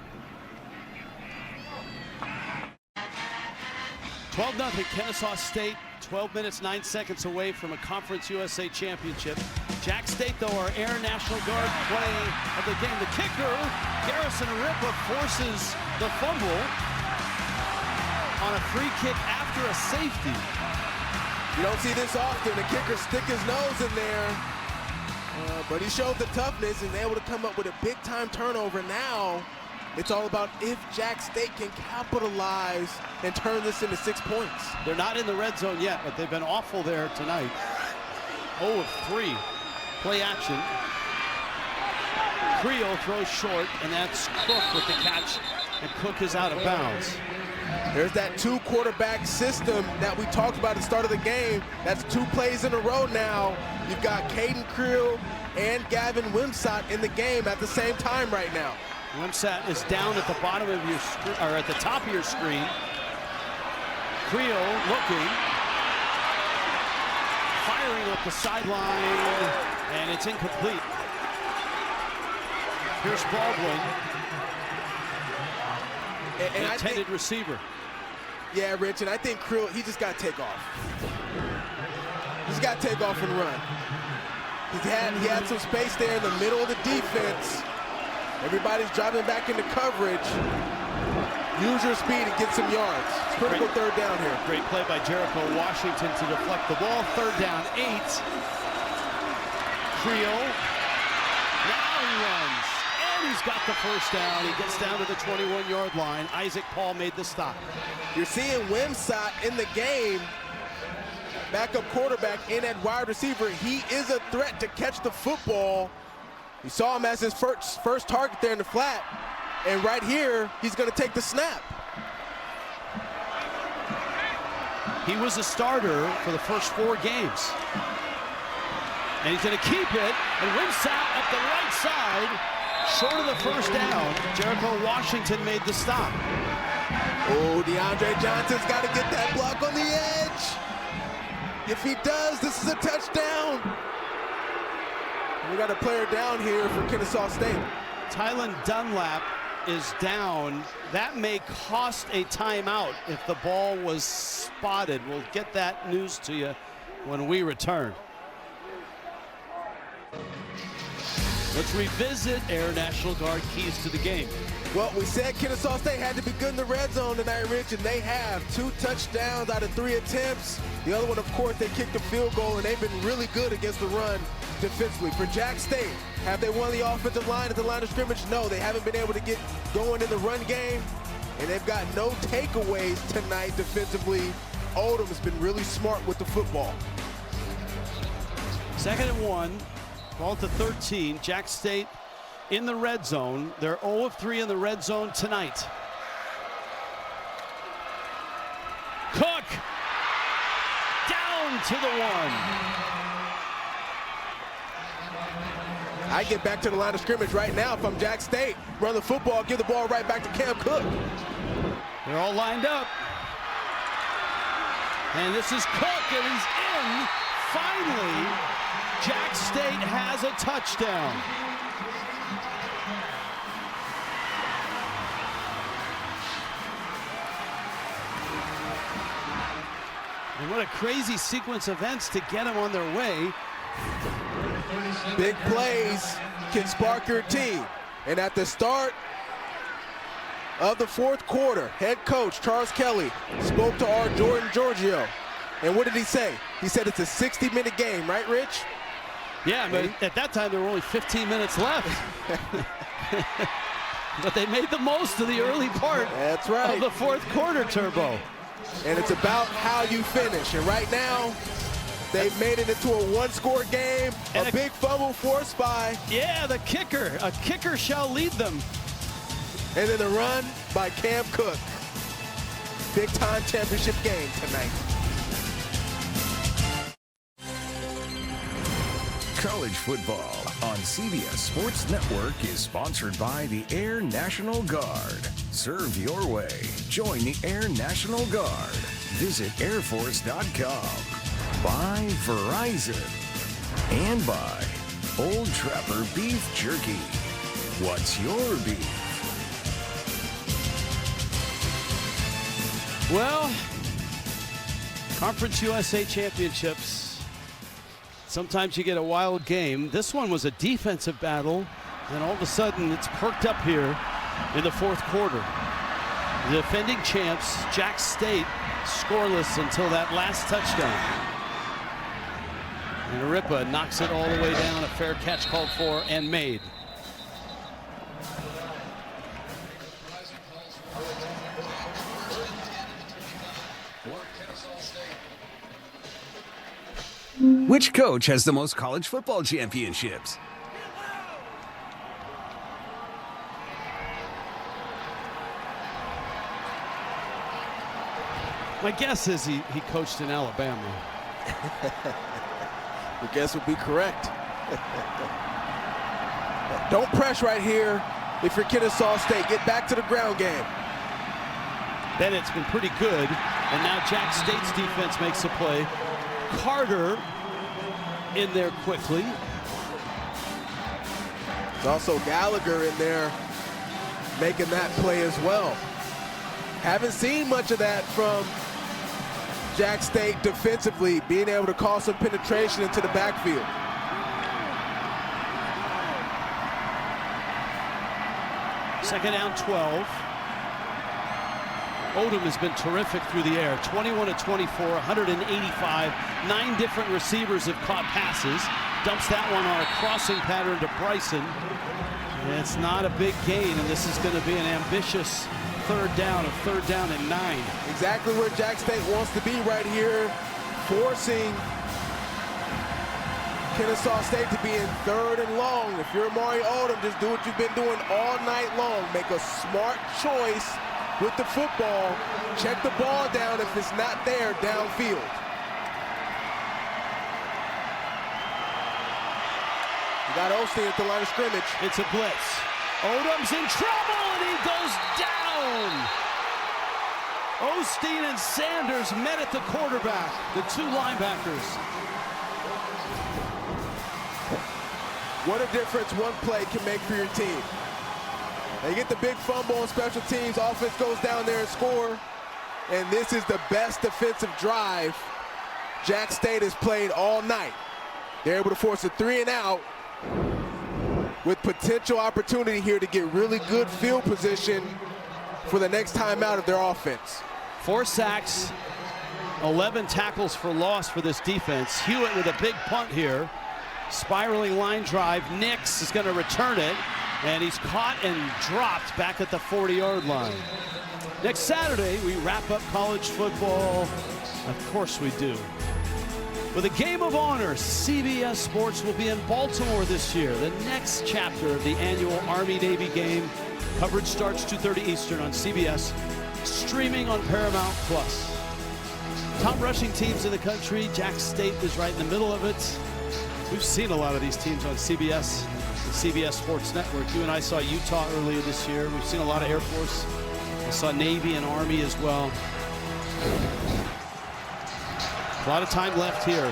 12-0 Kennesaw State. 12 minutes, 9 seconds away from a Conference USA championship. Jack State, though, our Air National Guard play of the game. The kicker, Garrison Ripa, forces the fumble on a free kick after a safety. You don't see this often. The kicker stick his nose in there. But he showed the toughness and able to come up with a big-time turnover. Now, it's all about if Jack State can capitalize and turn this into 6 points. They're not in the red zone yet, but they've been awful there tonight. 0 of 3. Play action. Creel throws short, and that's Cook with the catch, and Cook is out of bounds. There's that 2-quarterback system that we talked about at the start of the game. That's 2 plays in a row now. You've got Caden Creel and Gavin Wimsott in the game at the same time right now. Wimsott is down at the bottom of your screen, or at the top of your screen. Creel looking, firing up the sideline, and it's incomplete. Here's Baldwin, and intended receiver. Yeah, Rich, and I think Creel, he just got to take off. He's got to take off and run. He had some space there in the middle of the defense. Everybody's dropping back into coverage. Use your speed and get some yards. Critical third down here. Great play by Jericho Washington to deflect the ball. Third down, 8. Creel. Now he runs. And he's got the first down. He gets down to the 21-yard line. Isaac Paul made the stop. You're seeing Wimsatt in the game. Backup quarterback in at wide receiver. He is a threat to catch the football. You saw him as his first target there in the flat. And right here, he's going to take the snap. He was a starter for the first 4 games. And he's going to keep it. And Wimsatt up the right side, short of the first down. Jericho Washington made the stop. Oh, DeAndre Johnson's got to get that block on the edge. If he does, this is a touchdown. We got a player down here for Kennesaw State. Tylen Dunlap is down. That may cost a timeout if the ball was spotted. We'll get that news to you when we return. Let's revisit Air National Guard keys to the game. Well, we said Kennesaw State had to be good in the red zone tonight, Rich, and they have 2 touchdowns out of 3 attempts. The other one, of course, they kicked a field goal, and they've been really good against the run defensively. For Jack State, have they won the offensive line at the line of scrimmage? No, they haven't been able to get going in the run game, and they've got no takeaways tonight defensively. Oldham has been really smart with the football. 2nd and 1, ball to 13. Jack State in the red zone. They're 0 of 3 in the red zone tonight. Cook down to the 1. I get back to the line of scrimmage right now if I'm Jack State. Run the football, give the ball right back to Cam Cook. They're all lined up. And this is Cook, and he's in. Finally, Jack State has a touchdown. And what a crazy sequence of events to get them on their way. Big plays can spark your team. And at the start of the 4th quarter, head coach Charles Kelly spoke to our Jordan Giorgio. And what did he say? He said it's a 60-minute game, right, Rich? Yeah, but at that time there were only 15 minutes left. But they made the most of the early part. That's right. Of the 4th quarter, Turbo. And it's about how you finish. And right now, they've made it into a 1-score game. And a big fumble forced by... Yeah, the kicker. A kicker shall lead them. And then the run by Cam Cook. Big-time championship game tonight. College football on CBS Sports Network is sponsored by the Air National Guard. Serve your way. Join the Air National Guard. Visit airforce.com. By Verizon. And by Old Trapper Beef Jerky. What's your beef? Well, Conference USA Championships. Sometimes you get a wild game. This one was a defensive battle, and all of a sudden it's perked up here in the 4th quarter. The defending champs, Jack State, scoreless until that last touchdown. And Aripa knocks it all the way down. A fair catch called for and made. Which coach has the most college football championships? My guess is he coached in Alabama. Your guess would be correct. Don't press right here if you're Kennesaw State. Get back to the ground game. Bennett's been pretty good, and now Jack State's defense makes a play. Carter in there quickly. There's also Gallagher in there making that play as well. Haven't seen much of that from Jack State defensively, being able to cause some penetration into the backfield. Second down, 12. Odom has been terrific through the air. 21 of 24, 185. 9 different receivers have caught passes. Dumps that one on a crossing pattern to Bryson. And it's not a big gain, and this is going to be an ambitious third down and 9. Exactly where Jack State wants to be right here, forcing Kennesaw State to be in 3rd and long. If you're Amari Odom, just do what you've been doing all night long. Make a smart choice with the football. Check the ball down if it's not there downfield. You got Osteen at the line of scrimmage. It's a blitz. Odom's in trouble, and he goes down. Osteen and Sanders met at the quarterback, the 2 linebackers. What a difference one play can make for your team. They get the big fumble on special teams, offense goes down there and score, and this is the best defensive drive Jack State has played all night. They're able to force a 3 and out with potential opportunity here to get really good field position for the next time out of their offense. 4 sacks, 11 tackles for loss for this defense. Hewitt with a big punt here. Spiraling line drive. Nix is going to return it, and he's caught and dropped back at the 40-yard line. Next Saturday, we wrap up college football. Of course we do. With a game of honor, CBS Sports will be in Baltimore this year. The next chapter of the annual Army-Navy game. Coverage starts 2:30 Eastern on CBS, streaming on Paramount+. Top rushing teams in the country. Jack State is right in the middle of it. We've seen a lot of these teams on CBS, the CBS Sports Network. You and I saw Utah earlier this year. We've seen a lot of Air Force. I saw Navy and Army as well. A lot of time left here.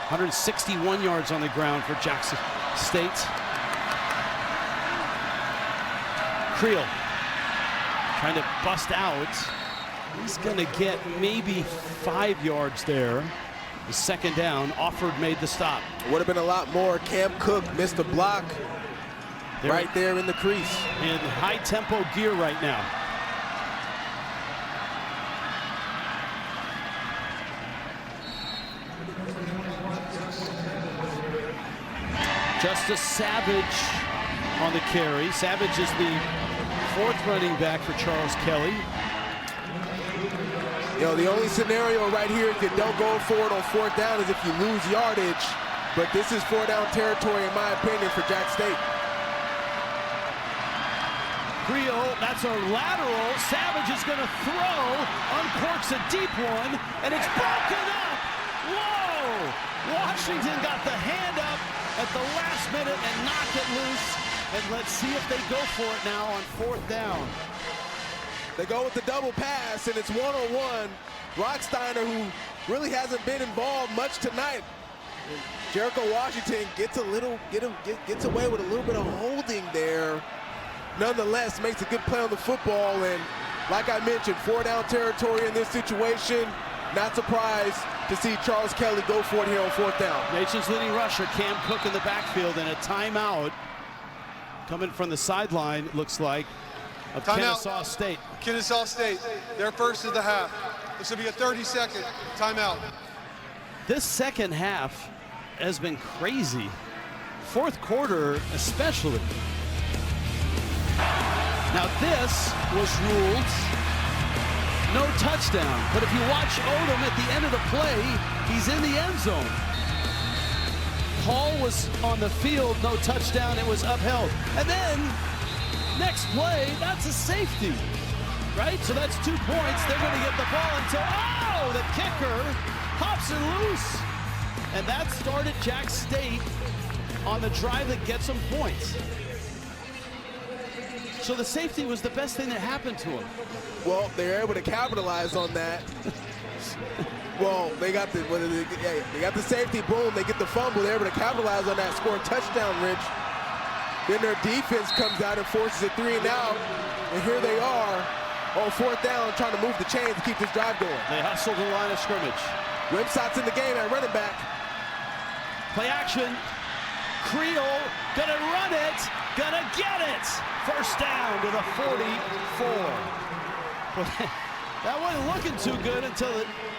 161 yards on the ground for Jackson State. Creel trying to bust out. He's going to get maybe 5 yards there. The second down. Offord made the stop. Would have been a lot more. Cam Cook missed a block right there in the crease. In high tempo gear right now. Justice Savage on the carry. Savage is the 4th running back for Charles Kelly. You know, the only scenario right here if you don't go for it on 4th down is if you lose yardage. But this is 4-down territory, in my opinion, for Jack State. Creel, that's a lateral. Savage is going to throw, uncorks a deep one, and it's broken up. Whoa! Washington got the hand up at the last minute and knocked it loose. And let's see if they go for it now on 4th down. They go with the double pass, and it's one-on-one. Rocksteiner, who really hasn't been involved much tonight. Jericho Washington gets gets away with a little bit of holding there. Nonetheless, makes a good play on the football, and like I mentioned, 4-down territory in this situation. Not surprised to see Charles Kelly go for it here on 4th down. Nation's leading rusher, Cam Cook in the backfield, and a timeout coming from the sideline, it looks like, of Kennesaw State. Kennesaw State, their first of the half. This will be a 30-second timeout. This second half has been crazy. 4th quarter especially. Now this was ruled no touchdown, but if you watch Odom at the end of the play, he's in the end zone. Hall was on the field, no touchdown, it was upheld. And then, next play, that's a safety, right? So that's 2 points. They're going to get the ball until, oh, the kicker hops it loose. And that started Jack State on the drive that gets them points. So the safety was the best thing that happened to him. Well, they were able to capitalize on that. Well, they got the safety, boom, they get the fumble. They're able to capitalize on that, score a touchdown, Rich. Then their defense comes out and forces a 3 and out. And here they are on 4th down trying to move the chains to keep this drive going. They hustled the line of scrimmage. Wimsott's in the game at running back. Play action. Creel gonna run it, gonna get it. First down to the 44. But that wasn't looking too good until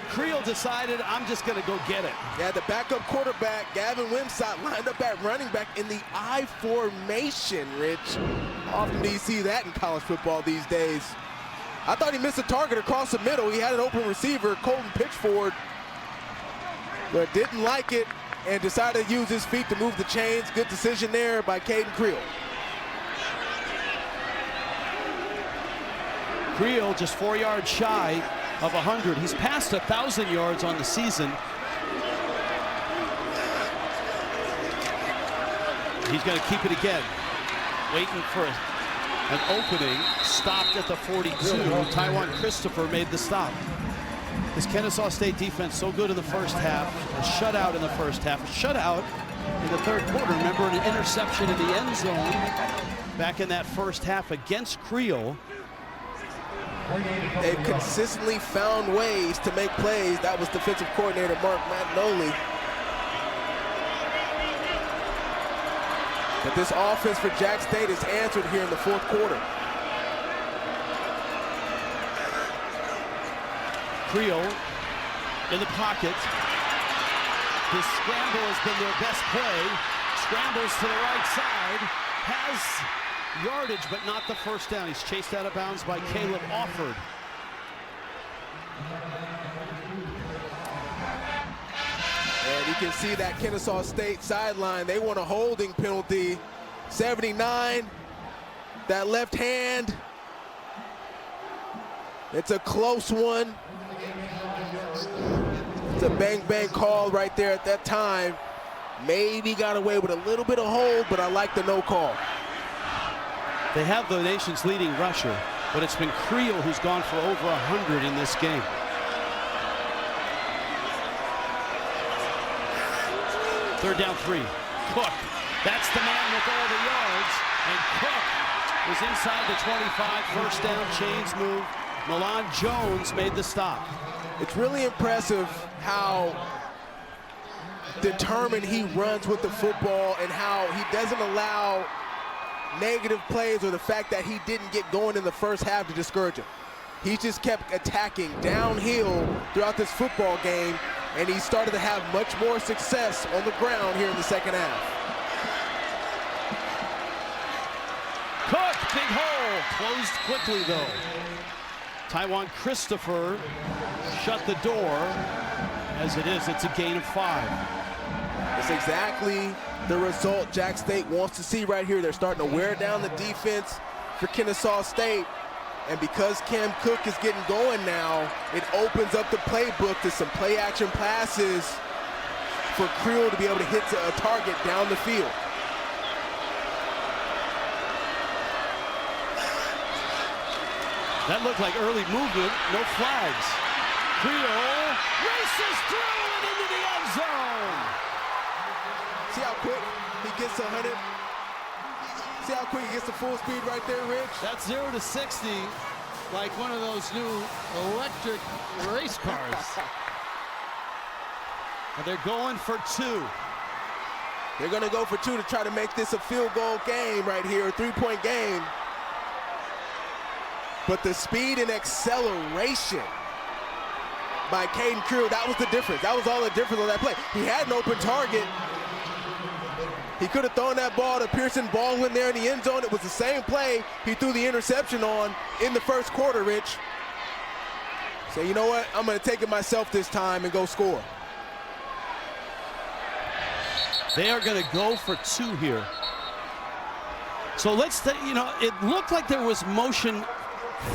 Creel decided, I'm just gonna go get it. Yeah, the backup quarterback, Gavin Wimsott, lined up at running back in the I formation, Rich. Often do you see that in college football these days. I thought he missed a target across the middle. He had an open receiver, Colton Pitchford, but didn't like it and decided to use his feet to move the chains. Good decision there by Caden Creel. Creel just 4 yards shy of 100. He's passed 1,000 yards on the season. He's going to keep it again. Waiting for an opening. Stopped at the 42. Taiwan Christopher made the stop. This Kennesaw State defense so good in the first half. A shutout in the first half. A shutout in the third quarter. Remember an interception in the end zone back in that first half against Creel. They've consistently found ways to make plays. That was defensive coordinator Mark Magnoli. But this offense for Jack State is answered here in the fourth quarter. Creel in the pocket. His scramble has been their best play. Scrambles to the right side. Has yardage, but not the first down. He's chased out of bounds by Caleb Offord. And you can see that Kennesaw State sideline. They want a holding penalty. 79, that left hand. It's a close one. It's a bang-bang call right there at that time. Maybe got away with a little bit of hold, but I like the no call. They have the nation's leading rusher, but it's been Creel who's gone for over 100 in this game. Third down 3. Cook. That's the man with all the yards. And Cook was inside the 25. First down, chains move. Milan Jones made the stop. It's really impressive how determined he runs with the football and how he doesn't allow negative plays or the fact that he didn't get going in the first half to discourage him. He just kept attacking downhill throughout this football game, and he started to have much more success on the ground here in the second half. Cook, big hole, closed quickly though. Taiwan Christopher shut the door. As it is, it's a gain of 5. It's exactly the result Jack State wants to see right here. They're starting to wear down the defense for Kennesaw State. And because Cam Cook is getting going now, it opens up the playbook to some play action passes for Creel to be able to hit a target down the field. That looked like early movement, no flags. Creel races through and into the end zone. See how quick he gets to 100? See how quick he gets to full speed right there, Rich? That's 0 to 60, like one of those new electric race cars. And they're going for 2. They're going to go for 2 to try to make this a field goal game right here, a 3-point game. But the speed and acceleration by Caden Creel, that was the difference. That was all the difference on that play. He had an open target. He could have thrown that ball to Pearson Baldwin there in the end zone. It was the same play he threw the interception on in the first quarter, Rich. So you know what? I'm going to take it myself this time and go score. They are going to go for 2 here. So let's, it looked like there was motion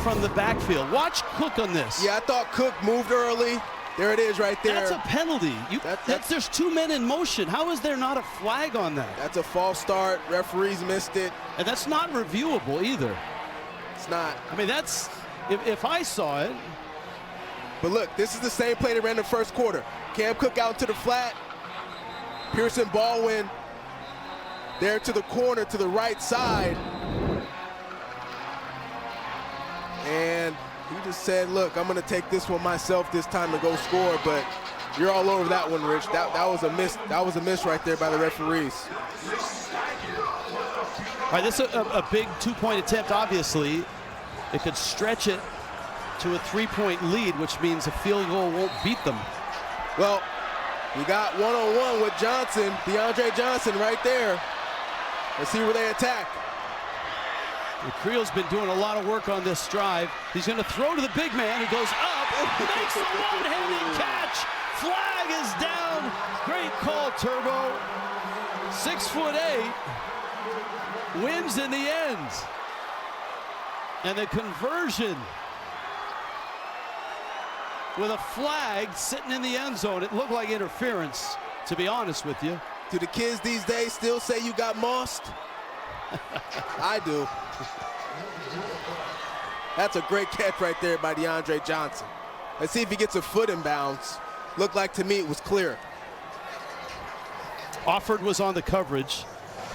from the backfield. Watch Cook on this. Yeah, I thought Cook moved early. There it is right there. That's a penalty. There's 2 men in motion. How is there not a flag on that? That's a false start. Referees missed it. And that's not reviewable either. It's not. I mean, that's, if I saw it. But look, this is the same play they ran in the first quarter. Cam Cook out to the flat. Pearson Baldwin there to the corner to the right side. And he just said, look, I'm going to take this one myself this time and go score. But You're all over that one, Rich. That was a miss. That was a miss right there by the referees. All right, this is a big two-point attempt, obviously. It could stretch it to a three-point lead, which means a field goal won't beat them. Well, you got one-on-one with Johnson, DeAndre Johnson right there. Let's see where they attack. Creel's been doing a lot of work on this drive. He's going to throw to the big man. He goes up and makes the one-handed catch. Flag is down. Great call, Turbo. 6'8", wins in the end. And the conversion with a flag sitting in the end zone. It looked like interference, to be honest with you. Do the kids these days still say you got mossed? I do. That's a great catch right there by DeAndre Johnson. Let's see if he gets a foot in bounds. Looked like to me it was clear. Offord was on the coverage.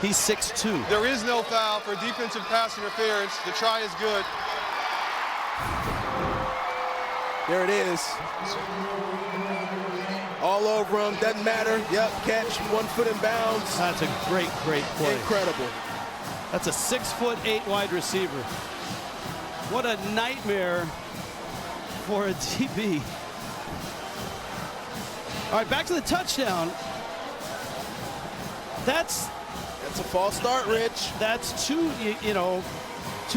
He's 6'2". There is no foul for defensive pass interference. The try is good. There it is. All over him, doesn't matter. Yep, catch, 1 foot in bounds. That's a great play. Incredible. That's a 6'8" wide receiver. What a nightmare for a DB. All right, back to the touchdown. That's a false start, Rich. That's two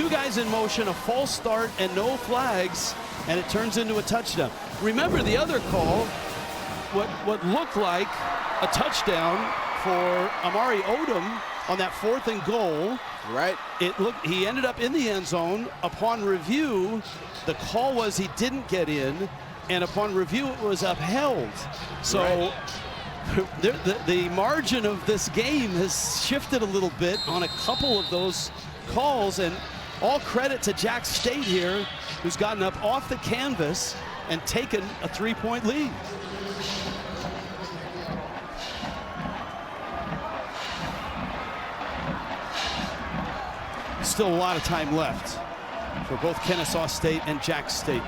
guys in motion, a false start, and no flags, and it turns into a touchdown. Remember the other call, what looked like a touchdown for Amari Odom on that 4th and goal. Right. He ended up in the end zone. Upon review, the call was he didn't get in, and upon review it was upheld. So right. The margin of this game has shifted a little bit on a couple of those calls, and all credit to Jack State here, who's gotten up off the canvas and taken a 3-point lead. Still a lot of time left for both Kennesaw State and Jack State.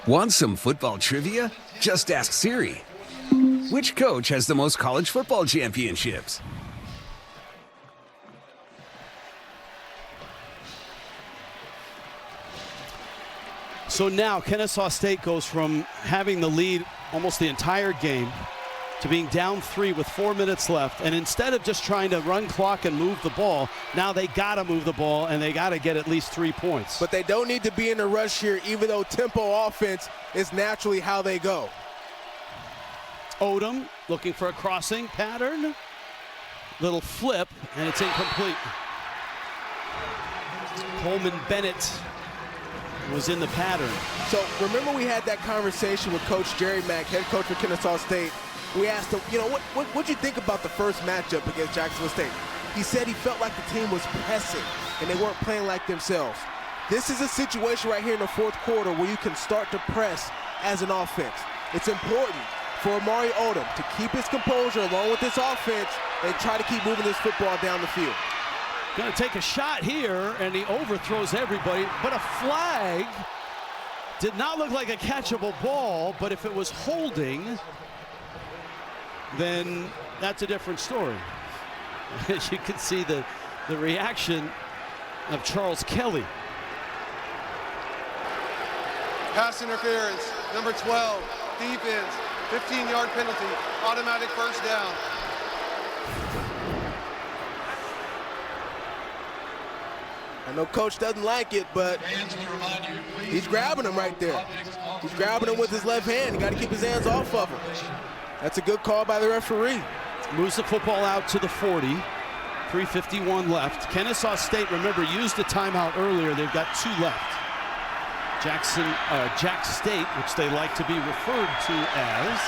Want some football trivia? Just ask Siri. Which coach has the most college football championships? So now Kennesaw State goes from having the lead almost the entire game to being down 3 with 4 minutes left. And instead of just trying to run clock and move the ball, now they got to move the ball and they got to get at least 3 points. But they don't need to be in a rush here, even though tempo offense is naturally how they go. Odom looking for a crossing pattern. Little flip, and it's incomplete. Coleman Bennett was in the pattern. So remember we had that conversation with Coach Jerry Mack, head coach for Kennesaw State. We asked him, what'd you think about the first matchup against Jacksonville State? He said he felt like the team was pressing and they weren't playing like themselves. This is a situation right here in the 4th quarter where you can start to press as an offense. It's important for Amari Odom to keep his composure along with this offense and try to keep moving this football down the field. Going to take a shot here, and he overthrows everybody, but a flag did not look like a catchable ball, but if it was holding, then that's a different story. As you can see the reaction of Charles Kelly. Pass interference, number 12, defense, 15-yard penalty, automatic first down. I know Coach doesn't like it, but he's grabbing him right there. He's grabbing him with his left hand. You got to keep his hands off of him. That's a good call by the referee. Moves the football out to the 40. 3:51 left. Kennesaw State, remember, used a timeout earlier. They've got 2 left. Jack State, which they like to be referred to as.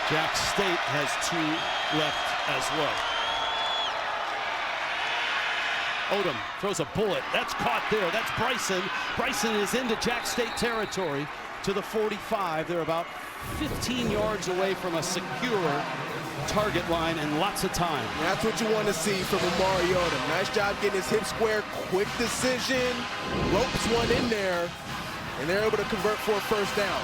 Jack State has 2 left as well. Odom throws a bullet. That's caught there. That's Bryson. Bryson is into Jack State territory to the 45. They're about 15 yards away from a secure target line and lots of time. And that's what you want to see from Amari Odom. Nice job getting his hip square, quick decision, ropes one in there, and they're able to convert for a first down.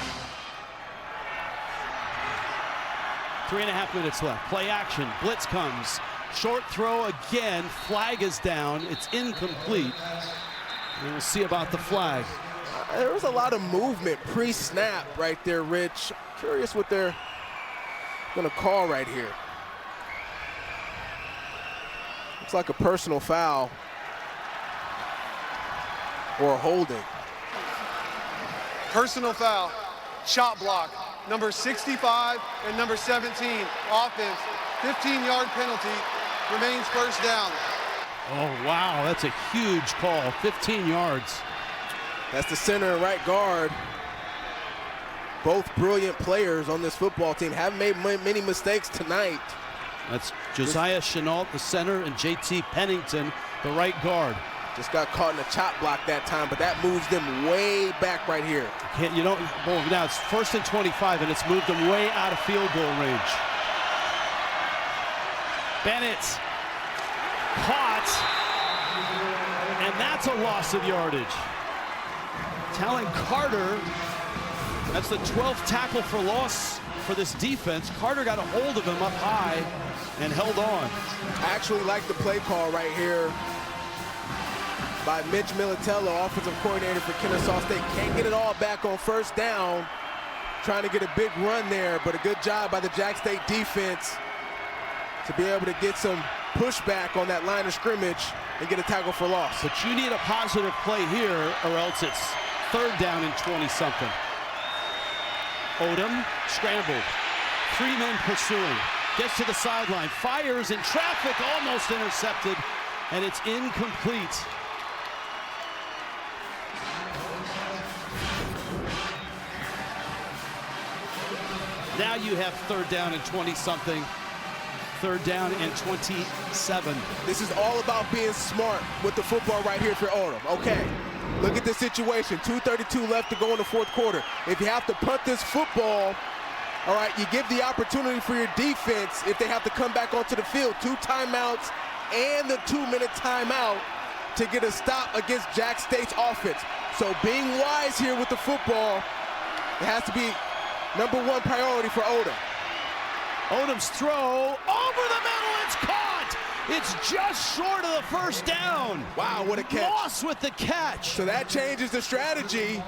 3.5 minutes left. Play action. Blitz comes. Short throw again. Flag is down. It's incomplete. And we'll see about the flag. There was a lot of movement pre-snap right there, Rich. Curious what they're going to call right here. Looks like a personal foul or a holding. Personal foul, shot block, number 65 and number 17, offense, 15-yard penalty, remains first down. Oh, wow, that's a huge call, 15 yards. That's the center and right guard. Both brilliant players on this football team. Haven't made many mistakes tonight. That's Josiah Chenault, the center, and JT Pennington, the right guard. Just got caught in a chop block that time, but that moves them way back right here. Now it's 1st and 25, and it's moved them way out of field goal range. Bennett caught, and that's a loss of yardage. Talon Carter, that's the 12th tackle for loss for this defense. Carter got a hold of him up high and held on. I actually like the play call right here by Mitch Militello, offensive coordinator for Kennesaw State. Can't get it all back on first down. Trying to get a big run there, but a good job by the Jack State defense to be able to get some pushback on that line of scrimmage and get a tackle for loss. But you need a positive play here, or else it's 3rd down and 20-something. Odom scrambled. 3 men pursuing. Gets to the sideline. Fires in traffic. Almost intercepted. And it's incomplete. Now you have 3rd down and 20-something. 3rd down and 27. This is all about being smart with the football right here for Odom. Okay, look at this situation. 2:32 left to go in the 4th quarter. If you have to punt this football, all right, you give the opportunity for your defense if they have to come back onto the field. 2 timeouts and the 2-minute timeout to get a stop against Jack State's offense. So being wise here with the football, it has to be #1 priority for Odom. Odom's throw over the middle, it's caught! It's just short of the first down. Wow, what a catch. Moss with the catch. So that changes the strategy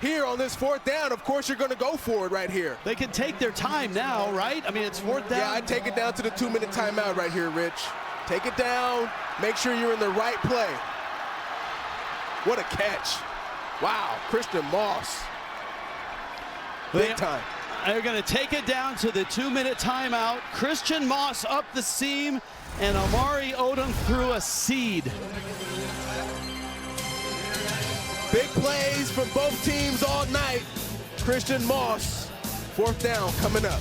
here on this 4th down. Of course, you're going to go for it right here. They can take their time now, right? I mean, it's 4th down. Yeah, I take it down to the 2-minute timeout right here, Rich. Take it down, make sure you're in the right play. What a catch. Wow, Christian Moss. Big time. They're going to take it down to the 2-minute timeout. Christian Moss up the seam, and Amari Odom threw a seed. Big plays from both teams all night. Christian Moss, 4th down coming up.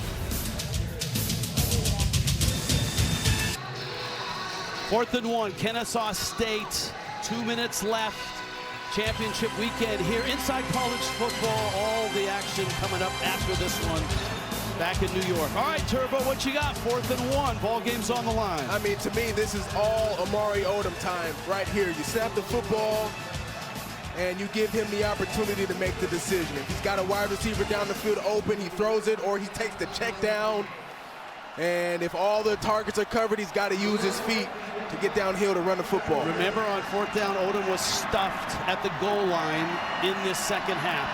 4th and 1, Kennesaw State, 2 minutes left. Championship weekend here inside college football. All the action coming up after this one back in New York. All right, Turbo, what you got? 4th and 1, ball game's on the line. I mean, to me, this is all Amari Odom time right here. You snap the football and you give him the opportunity to make the decision. If he's got a wide receiver down the field open, he throws it or he takes the check down. And if all the targets are covered, he's got to use his feet to get downhill to run the football. Remember, on 4th down, Odom was stuffed at the goal line in this 2nd half.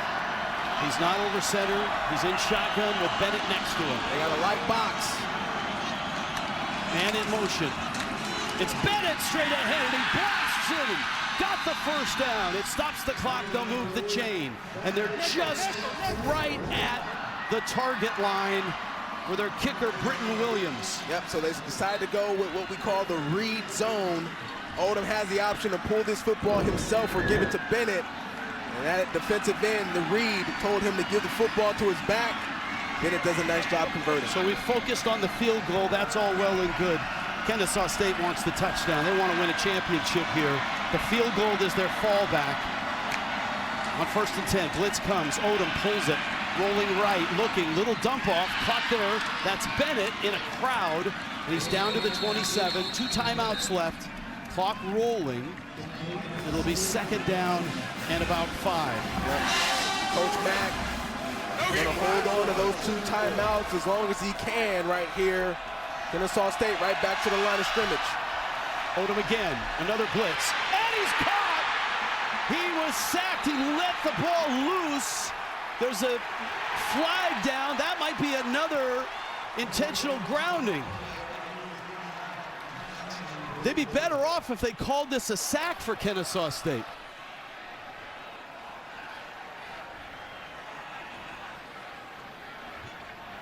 He's not over center. He's in shotgun with Bennett next to him. They got a light box. Man in motion. It's Bennett straight ahead, and he blasts in. Got the first down. It stops the clock. They'll move the chain. And they're just right at the target line for their kicker, Britton Williams. Yep, so they decided to go with what we call the read zone. Odom has the option to pull this football himself or give it to Bennett. And that defensive end, the read, told him to give the football to his back. Bennett does a nice job converting. So we focused on the field goal. That's all well and good. Kennesaw State wants the touchdown. They want to win a championship here. The field goal is their fallback. On 1st and 10, blitz comes. Odom pulls it. rolling right, looking, little dump off, caught there. That's Bennett in a crowd, and he's down to the 27. 2 timeouts left, clock rolling. It'll be second down and about 5. Yep. Coach Mack gonna hold on to those 2 timeouts as long as he can right here. Kennesaw State right back to the line of scrimmage. Odom again, another blitz, and he's caught! He was sacked, he let the ball loose. There's a flag down, that might be another intentional grounding. They'd be better off if they called this a sack for Kennesaw State.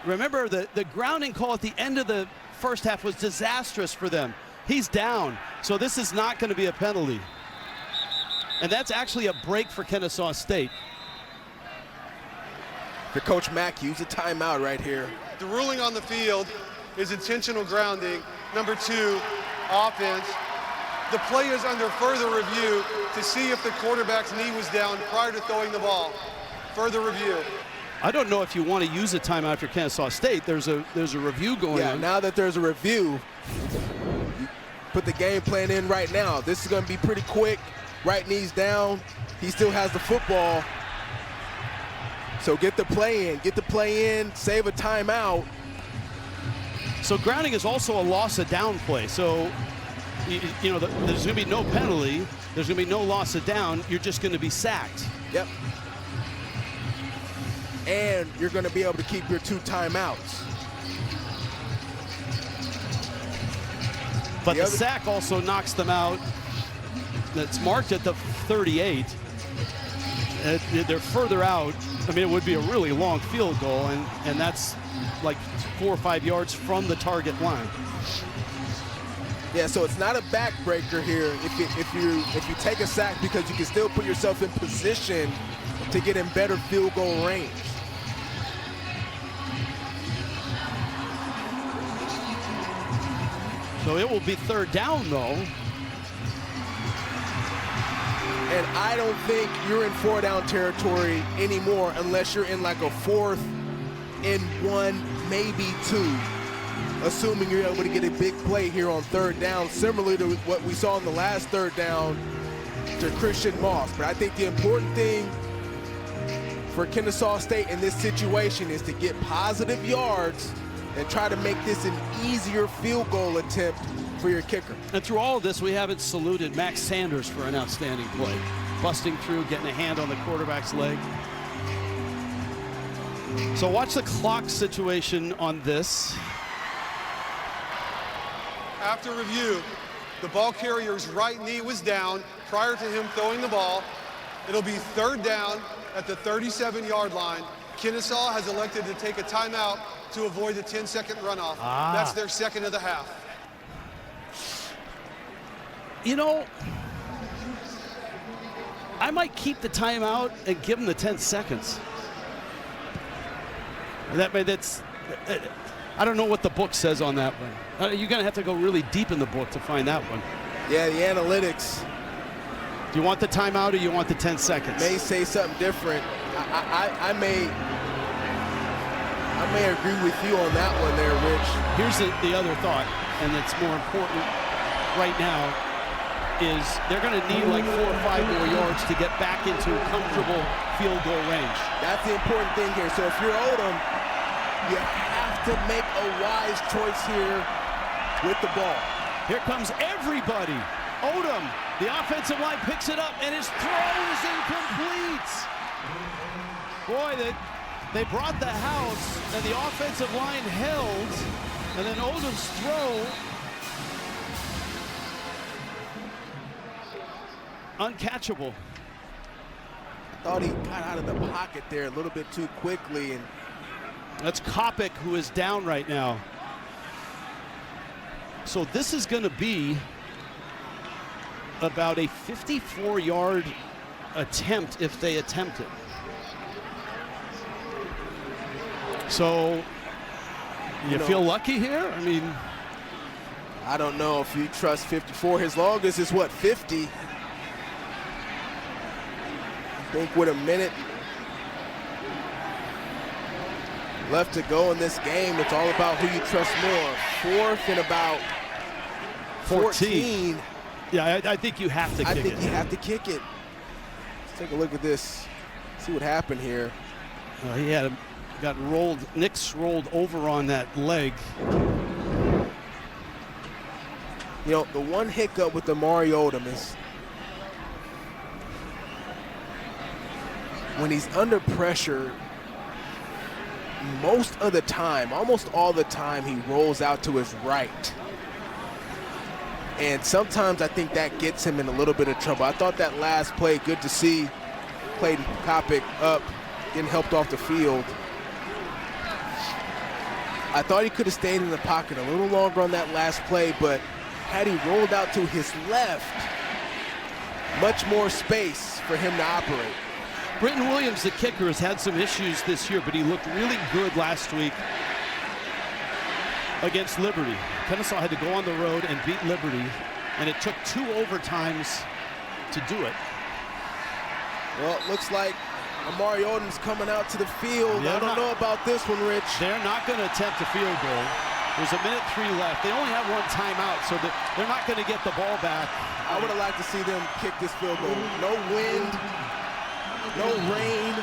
Remember, the grounding call at the end of the first half was disastrous for them. He's down, so this is not going to be a penalty. And that's actually a break for Kennesaw State. For Coach Mack, use a timeout right here. The ruling on the field is intentional grounding. Number 2, offense. The play is under further review to see if the quarterback's knee was down prior to throwing the ball. Further review. I don't know if you want to use a timeout for Kennesaw State. There's a review going on. Now that there's a review, you put the game plan in right now. This is going to be pretty quick. Right knee's down. He still has the football. So get the play in, save a timeout. So grounding is also a loss of down play. So, you know, there's going to be no penalty. There's going to be no loss of down. You're just going to be sacked. Yep. And you're going to be able to keep your 2 timeouts. But the sack also knocks them out. That's marked at the 38. They're further out. I mean, it would be a really long field goal, and that's like 4 or 5 yards from the target line. Yeah, so it's not a backbreaker here if you take a sack, because you can still put yourself in position to get in better field goal range. So it will be 3rd down, though. And I don't think you're in 4-down territory anymore unless you're in like a 4th and 1, maybe 2, assuming you're able to get a big play here on 3rd down, similar to what we saw in the last 3rd down to Christian Moss. But I think the important thing for Kennesaw State in this situation is to get positive yards and try to make this an easier field goal attempt for your kicker. And through all of this, we haven't saluted Max Sanders for an outstanding play. Busting through, getting a hand on the quarterback's leg. So watch the clock situation on this. After review, the ball carrier's right knee was down prior to him throwing the ball. It'll be 3rd down at the 37-yard line. Kennesaw has elected to take a timeout to avoid a 10-second runoff. That's their 2nd of the half. You know, I might keep the timeout and give them the 10 seconds. That's I don't know what the book says on that one. You're going to have to go really deep in the book to find that one. Yeah, the analytics. Do you want the timeout or you want the 10 seconds? May say something different. I may agree with you on that one there, Rich. Here's the other thought, and it's more important right now, is they're going to need like 4 or 5 more yards to get back into comfortable field goal range. That's the important thing here. So if you're Odom, you have to make a wise choice here with the ball. Here comes everybody. Odom, the offensive line picks it up, and his throw is incomplete. Boy, they brought the house, and the offensive line held, and then Odom's throw, uncatchable. I thought he got out of the pocket there a little bit too quickly. And that's Kopic, who is down right now. So this is going to be about a 54-yard attempt if they attempt it. So you feel lucky here? I mean, I don't know if you trust 54. His longest is what, 50? I think with a minute left to go in this game. It's all about who you trust more. 4th and about 14. Yeah, I think you have to kick it. I think you have to kick it. Let's take a look at this. See what happened here. He got rolled. Nix rolled over on that leg. You know, the one hiccup with Amari Odom is when he's under pressure, most of the time, almost all the time, he rolls out to his right. And sometimes I think that gets him in a little bit of trouble. I thought that last play, good to see Clayton Kopic up, getting helped off the field. I thought he could have stayed in the pocket a little longer on that last play, but had he rolled out to his left, much more space for him to operate. Britton Williams, the kicker, has had some issues this year, but he looked really good last week against Liberty. Kennesaw had to go on the road and beat Liberty, and it took 2 overtimes to do it. Well, it looks like Amari Odom's coming out to the field. I don't know about this one, Rich. They're not going to attempt a field goal. There's 1:03 left. They only have 1 timeout, so they're not going to get the ball back. I would have liked to see them kick this field goal. No wind, no rain.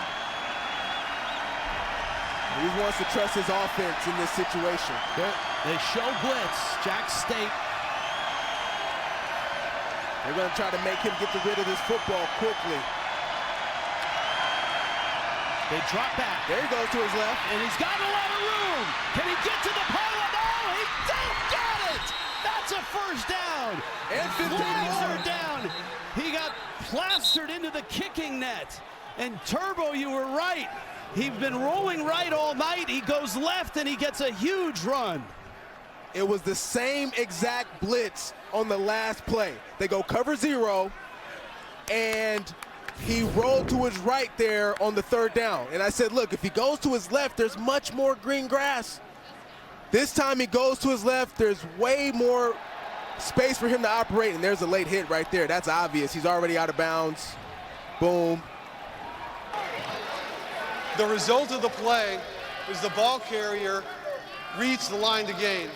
He wants to trust his offense in this situation. They show blitz. Jack State. They're going to try to make him get rid of this football quickly. They drop back. There he goes to his left. And he's got a lot of room. Can he get to the pile? No, he don't get it. That's a first down. And 15 Flags more. are down. He got plastered into the kicking net. And Turbo, you were right. He's been rolling right all night. He goes left and he gets a huge run. It was the same exact blitz on the last play. They go cover 0, and he rolled to his right there on the 3rd down. And I said, look, if he goes to his left, there's much more green grass. This time he goes to his left, there's way more space for him to operate, and there's a late hit right there. That's obvious. He's already out of bounds. Boom. The result of the play is the ball carrier reached the line to gain.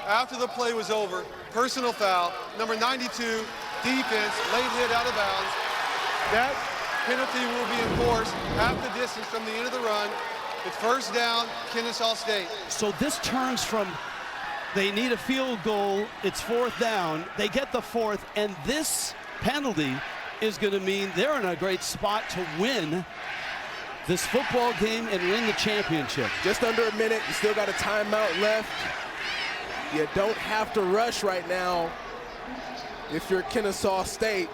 After the play was over, personal foul, number 92, defense, late hit out of bounds. That penalty will be enforced half the distance from the end of the run. It's first down, Kennesaw State. So this turns from they need a field goal, it's 4th down, they get the 4th, and this penalty is going to mean they're in a great spot to win this football game and win the championship. Just under a minute, you still got a timeout left. You don't have to rush right now if you're Kennesaw State.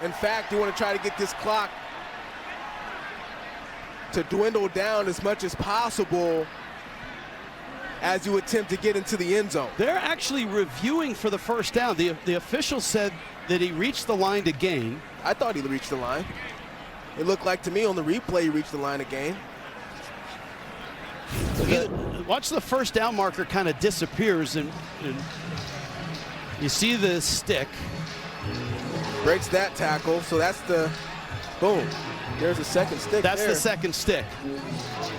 In fact, you want to try to get this clock to dwindle down as much as possible as you attempt to get into the end zone. They're actually reviewing for the first down. The official said that he reached the line to gain. I thought he reached the line. It looked like to me on the replay he reached the line to gain. Watch the first down marker kind of disappears, and you see the stick. Breaks that tackle, so that's the, boom. There's a second stick. That's the second stick.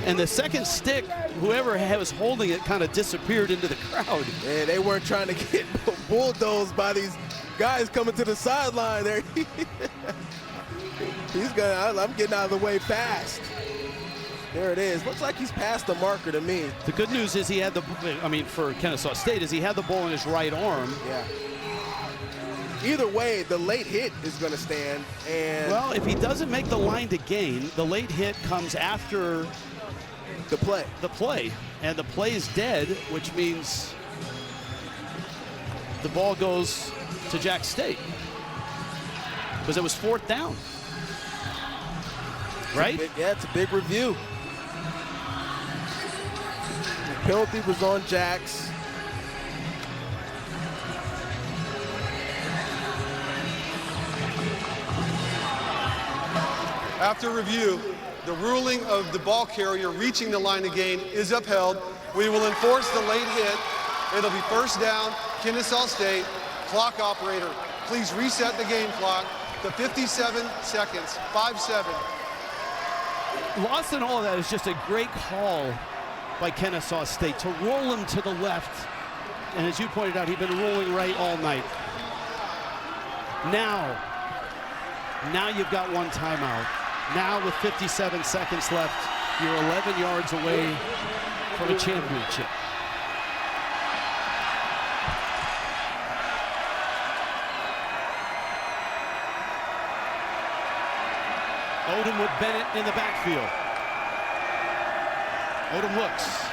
And the second stick, whoever was holding it kind of disappeared into the crowd. And they weren't trying to get bulldozed by these guys coming to the sideline there. I'm getting out of the way fast. There it is. Looks like he's past the marker to me. The good news is he had for Kennesaw State, is he had the ball in his right arm. Yeah. Either way, the late hit is going to stand. And well, if he doesn't make the line to gain, the late hit comes after the play. And the play is dead, which means the ball goes to Jack State because it was 4th down. Right? It's a big review. The penalty was on Jax. After review, the ruling of the ball carrier reaching the line to gain is upheld. We will enforce the late hit. It'll be first down, Kennesaw State. Clock operator, please reset the game clock to 57 seconds, 5-7. Lost in all of that is just a great call by Kennesaw State to roll him to the left. And as you pointed out, he'd been rolling right all night. Now you've got one timeout. Now with 57 seconds left, you're 11 yards away from a championship. Odom with Bennett in the backfield. Odom looks.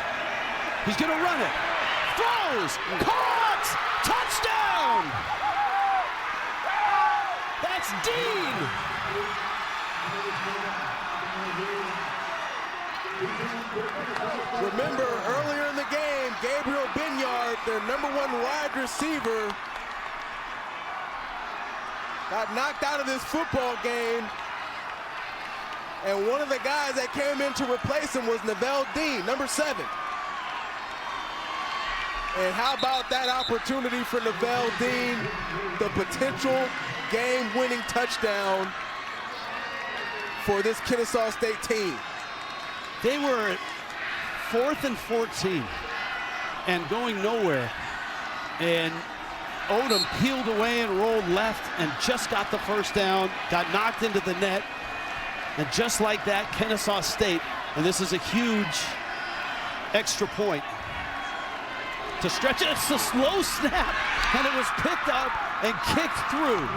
He's going to run it. Throws. Caught. Touchdown. That's Dean. Remember, earlier in the game, Gabriel Binyard, their #1 wide receiver, got knocked out of this football game. And one of the guys that came in to replace him was Neville Dean, #7. And how about that opportunity for Neville Dean, the potential game-winning touchdown for this Kennesaw State team. They were at 4th and 14 and going nowhere. And Odom peeled away and rolled left and just got the first down, got knocked into the net. And just like that, Kennesaw State, and this is a huge extra point, to stretch it. It's a slow snap, and it was picked up and kicked through.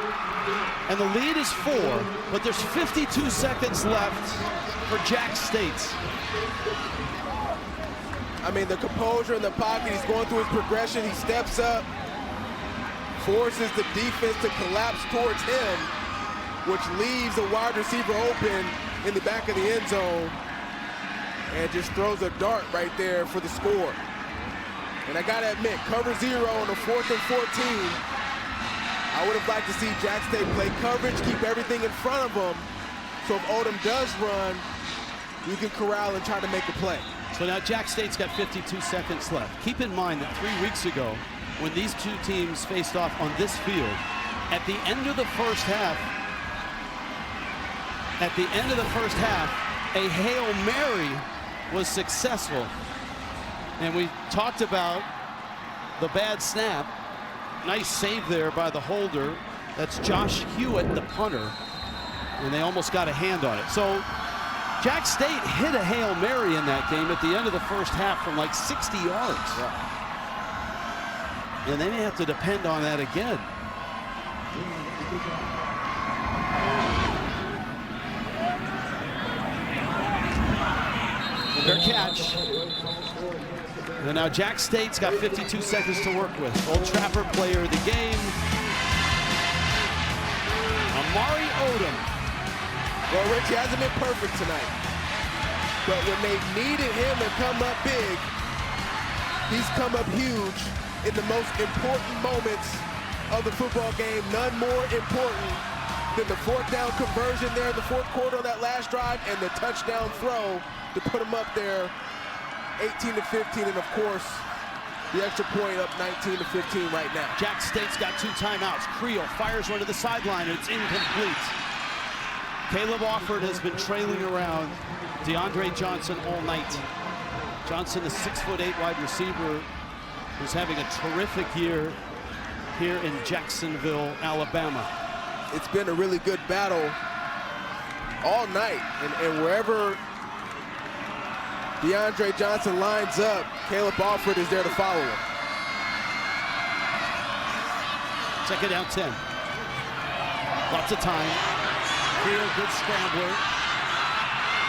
And the lead is 4, but there's 52 seconds left for Jack State. I mean, the composure in the pocket, he's going through his progression, he steps up, forces the defense to collapse towards him, which leaves a wide receiver open in the back of the end zone, and just throws a dart right there for the score. And I gotta admit, cover 0 on the 4th and 14. I would have liked to see Jack State play coverage, keep everything in front of them, so if Odom does run, you can corral and try to make a play. So now Jack State's got 52 seconds left. Keep in mind that 3 weeks ago, when these two teams faced off on this field, at the end of the first half, a Hail Mary was successful. And we talked about the bad snap. Nice save there by the holder. That's Josh Hewitt, the punter. And they almost got a hand on it. So Jack State hit a Hail Mary in that game at the end of the first half from like 60 yards. Yeah. And they may have to depend on that again. Their catch. And now Jack State's got 52 seconds to work with. Old Trapper player of the game, Amari Odom. Well, Rich, he hasn't been perfect tonight. But when they needed him to come up big, he's come up huge in the most important moments of the football game. None more important than the 4th down conversion there in the 4th quarter of that last drive and the touchdown throw to put him up there 18-15, and of course, the extra point up 19-15 right now. Jack State's got 2 timeouts. Creel fires one to the sideline, and it's incomplete. Caleb Offord has been trailing around DeAndre Johnson all night. Johnson, the 6'8" wide receiver, who's having a terrific year here in Jacksonville, Alabama. It's been a really good battle all night, and wherever DeAndre Johnson lines up, Caleb Offord is there to follow him. 2nd down 10. Lots of time. Creel, good scrambler.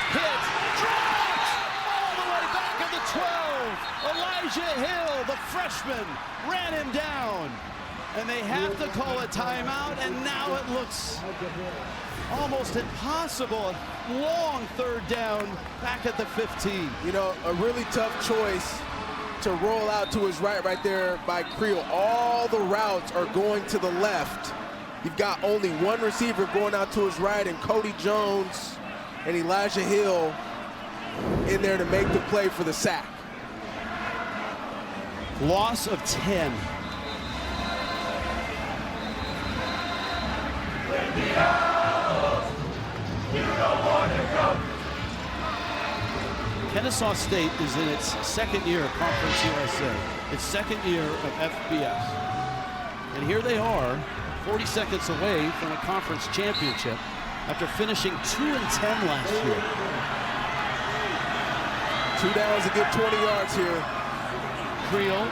Hit, dropped, all the way back at the 12. Elijah Hill, the freshman, ran him down. And they have to call a timeout, and now it looks almost impossible. Long 3rd down back at the 15. You know, a really tough choice to roll out to his right there by Creel. All the routes are going to the left. You've got only one receiver going out to his right, and Cody Jones and Elijah Hill in there to make the play for the sack. Loss of 10. Kennesaw State is in its second year of Conference USA, its second year of FBS. And here they are, 40 seconds away from a conference championship after finishing 2-10 last year. 2 downs to get 20 yards here. Creel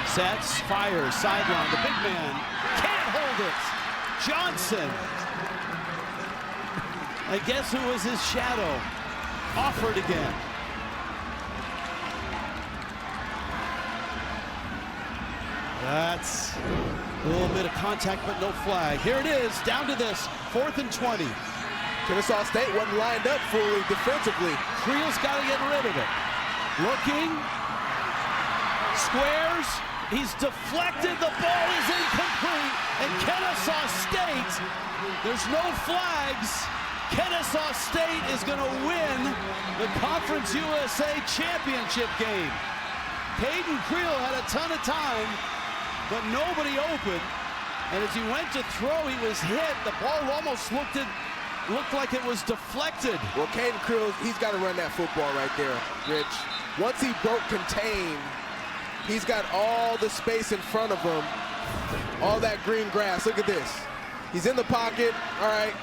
sets, fires, sideline. The big man can't hold it. Johnson. And guess who was his shadow? Offered again. That's a little bit of contact, but no flag. Here it is, down to this, 4th and 20. Kennesaw State wasn't lined up fully defensively. Creel's got to get rid of it. Looking, squares, he's deflected, the ball is incomplete, and Kennesaw State, there's no flags. Kennesaw State is going to win the Conference USA Championship game. Caden Creel had a ton of time, but nobody open. And as he went to throw, he was hit. The ball almost looked like it was deflected. Well, Caden Creel, he's got to run that football right there, Rich. Once he broke contain, he's got all the space in front of him, all that green grass. Look at this. He's in the pocket. All right.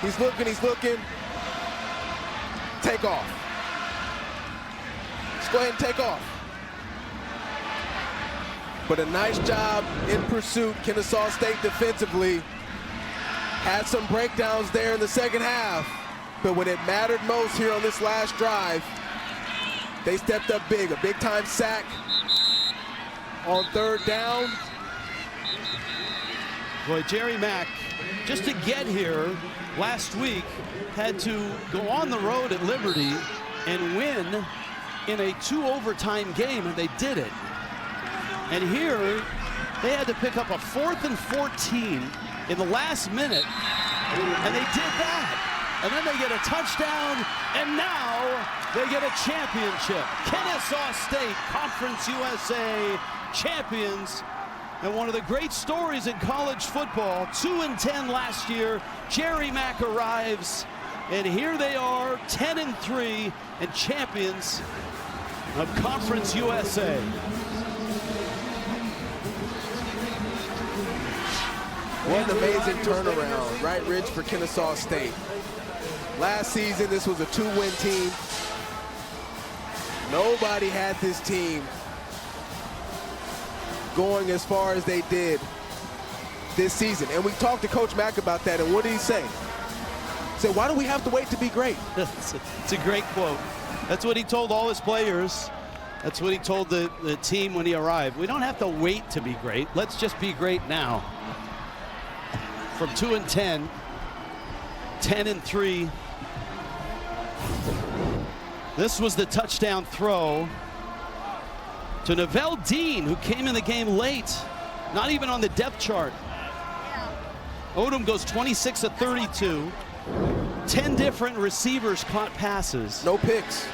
He's looking. Take off. Let's go ahead and take off. But a nice job in pursuit, Kennesaw State defensively. Had some breakdowns there in the second half. But when it mattered most here on this last drive, they stepped up big. A big-time sack on 3rd down. Boy, Jerry Mack, just to get here last week, had to go on the road at Liberty and win in a 2-overtime game, and they did it. And here, they had to pick up a 4th and 14 in the last minute, and they did that. And then they get a touchdown, and now they get a championship. Kennesaw State, Conference USA champions. And one of the great stories in college football, 2-10 last year, Jerry Mack arrives, and here they are, 10-3, and champions of Conference USA. What an amazing turnaround, right, Rich, for Kennesaw State. Last season, this was a 2-win team. Nobody had this team going as far as they did this season. And we talked to Coach Mack about that, and what did he say? He said, why do we have to wait to be great? It's a great quote. That's what he told all his players. That's what he told the team when he arrived. We don't have to wait to be great. Let's just be great now. From 2-10, 10-3. This was the touchdown throw to Novell Dean, who came in the game late, not even on the depth chart. Odom goes 26 of 32. 10 different receivers caught passes. No picks.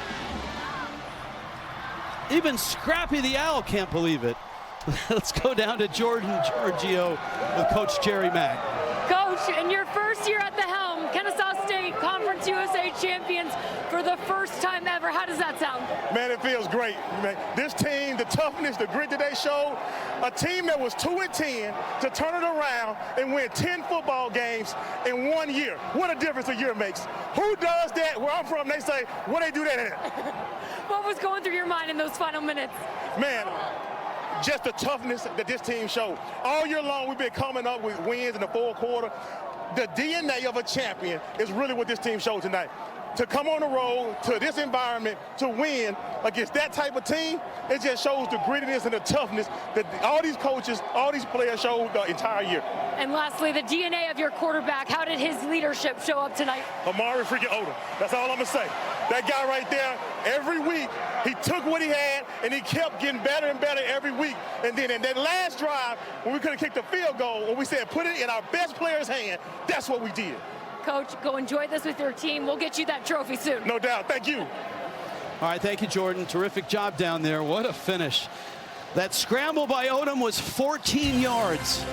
Even Scrappy the Owl can't believe it. Let's go down to Jordan Giorgio with Coach Jerry Mack. Coach, in your first year at the helm, Kennesaw State Conference USA champions for the first time ever. How does that sound? Man, it feels great. Man, this team, the toughness, the grit that they showed, a team that was 2-10 to turn it around and win 10 football games in 1 year. What a difference a year makes. Who does that? Where I'm from, they say, what they do that in? What was going through your mind in those final minutes? Man, just the toughness that this team showed. All year long, we've been coming up with wins in the fourth quarter. The DNA of a champion is really what this team showed tonight. To come on the road to this environment to win against that type of team, it just shows the grittiness and the toughness that all these coaches, all these players showed the entire year. And lastly, the DNA of your quarterback. How did his leadership show up tonight? Amari freaking Odom. That's all I'm going to say. That guy right there, every week, he took what he had, and he kept getting better and better every week. And then in that last drive, when we could have kicked the field goal, when we said put it in our best player's hand, that's what we did. Coach, go enjoy this with your team. We'll get you that trophy soon. No doubt. Thank you. All right, thank you, Jordan. Terrific job down there. What a finish. That scramble by Odom was 14 yards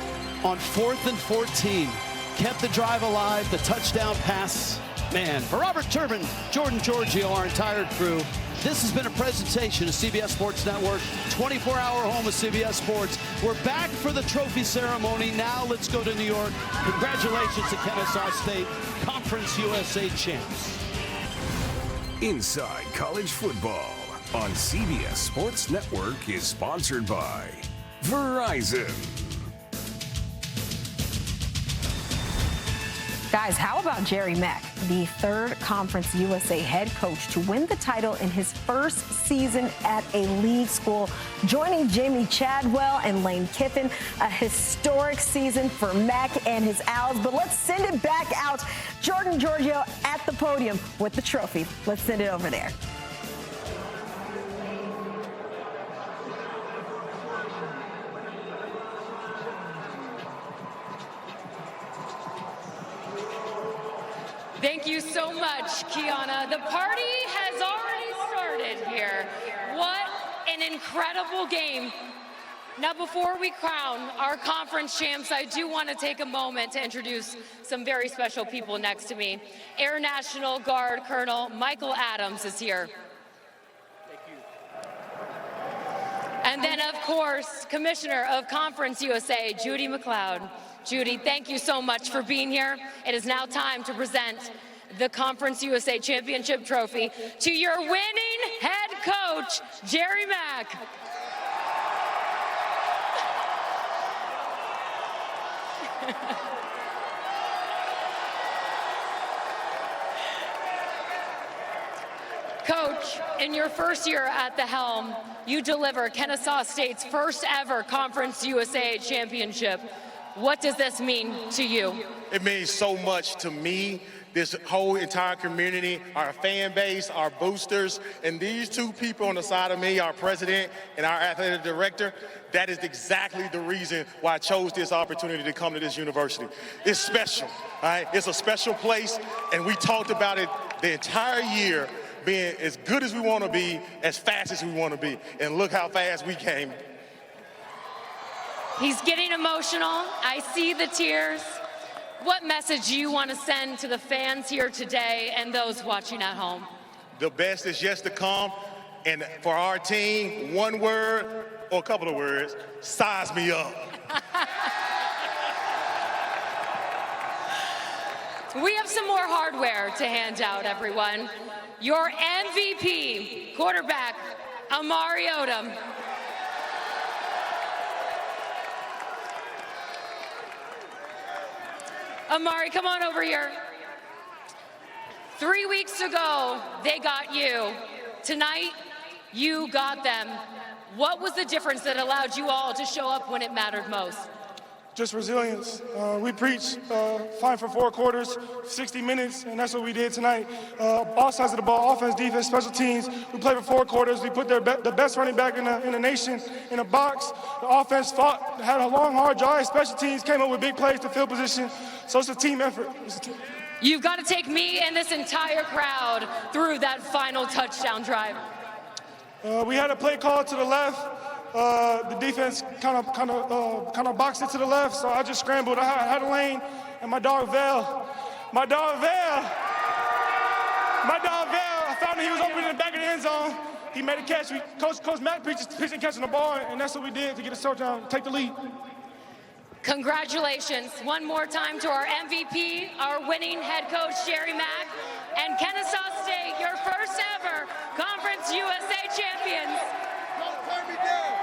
on 4th and 14. Kept the drive alive, the touchdown pass. man. For Robert Turbin, Jordan Giorgio, our entire crew, this has been a presentation of CBS Sports Network, 24-hour home of CBS Sports. We're back for the trophy ceremony. Now let's go to New York. Congratulations to Kennesaw State, Conference USA champs. Inside College Football on CBS Sports Network is sponsored by Verizon. Guys, how about Jerry Mack, the third Conference USA head coach to win the title in his first season at a league school, joining Jamie Chadwell and Lane Kiffin, a historic season for Mack and his Owls. But let's send it back out. Jordan Giorgio at the podium with the trophy. Let's send it over there. Thank you so much, Kiana. The party has already started here. What an incredible game. Now, before we crown our conference champs, I do want to take a moment to introduce some very special people next to me. Air National Guard Colonel Michael Adams is here. Thank you. And then, of course, Commissioner of Conference USA, Judy McLeod. Judy, thank you so much for being here. It is now time to present the Conference USA Championship Trophy to your winning head coach, Jerry Mack. Coach, in your first year at the helm, you deliver Kennesaw State's first ever Conference USA Championship. What does this mean to you? It means so much to me, this whole entire community, our fan base, our boosters, and these two people on the side of me, our president and our athletic director. That is exactly the reason why I chose this opportunity to come to this university. It's special, all right? It's a special place, and we talked about it the entire year, being as good as we want to be, as fast as we want to be, and look how fast we came. He's getting emotional. I see the tears. What message do you want to send to the fans here today and those watching at home? The best is yet to come. And for our team, one word or a couple of words, size me up. We have some more hardware to hand out, everyone. Your MVP, quarterback, Amari Odom. Amari, come on over here. 3 weeks ago, they got you. Tonight, you got them. What was the difference that allowed you all to show up when it mattered most? Just resilience. We preach fight for 4 quarters, 60 minutes, and that's what we did tonight. All sides of the ball, offense, defense, special teams. We played for 4 quarters. We put the best running back in the nation in a box. The offense fought, had a long, hard drive. Special teams came up with big plays to field position. So it's a team effort. You've got to take me and this entire crowd through that final touchdown drive. We had a play call to the left. The defense kind of boxed it to the left, so I just scrambled. I had a lane, and my dog Vail, I found him. He was open in the back of the end zone. He made a catch. Coach Mack pitching catching the ball, and that's what we did to get a touchdown, take the lead. Congratulations one more time to our MVP, our winning head coach, Jerry Mack, and Kennesaw State, your first ever Conference USA champions.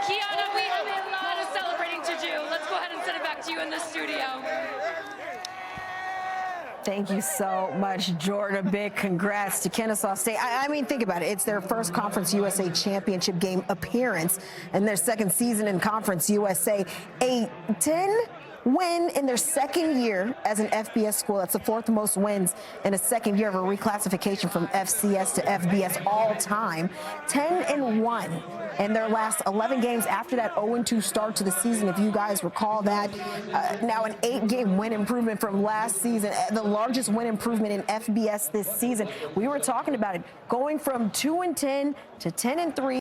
Kiana, we have a lot of celebrating to do. Let's go ahead and send it back to you in the studio. Thank you so much, Jordan. A big congrats to Kennesaw State. I mean, think about it. It's their first Conference USA championship game appearance and their second season in Conference USA. A 10 win in their second year as an FBS school. That's the 4th most wins in a second year of a reclassification from FCS to FBS all time. 10-1 in their last 11 games after that 0-2 start to the season, if you guys recall that. Now an 8-game win improvement from last season, the largest win improvement in FBS this season. We were talking about it, going from 2-10 to 10-3.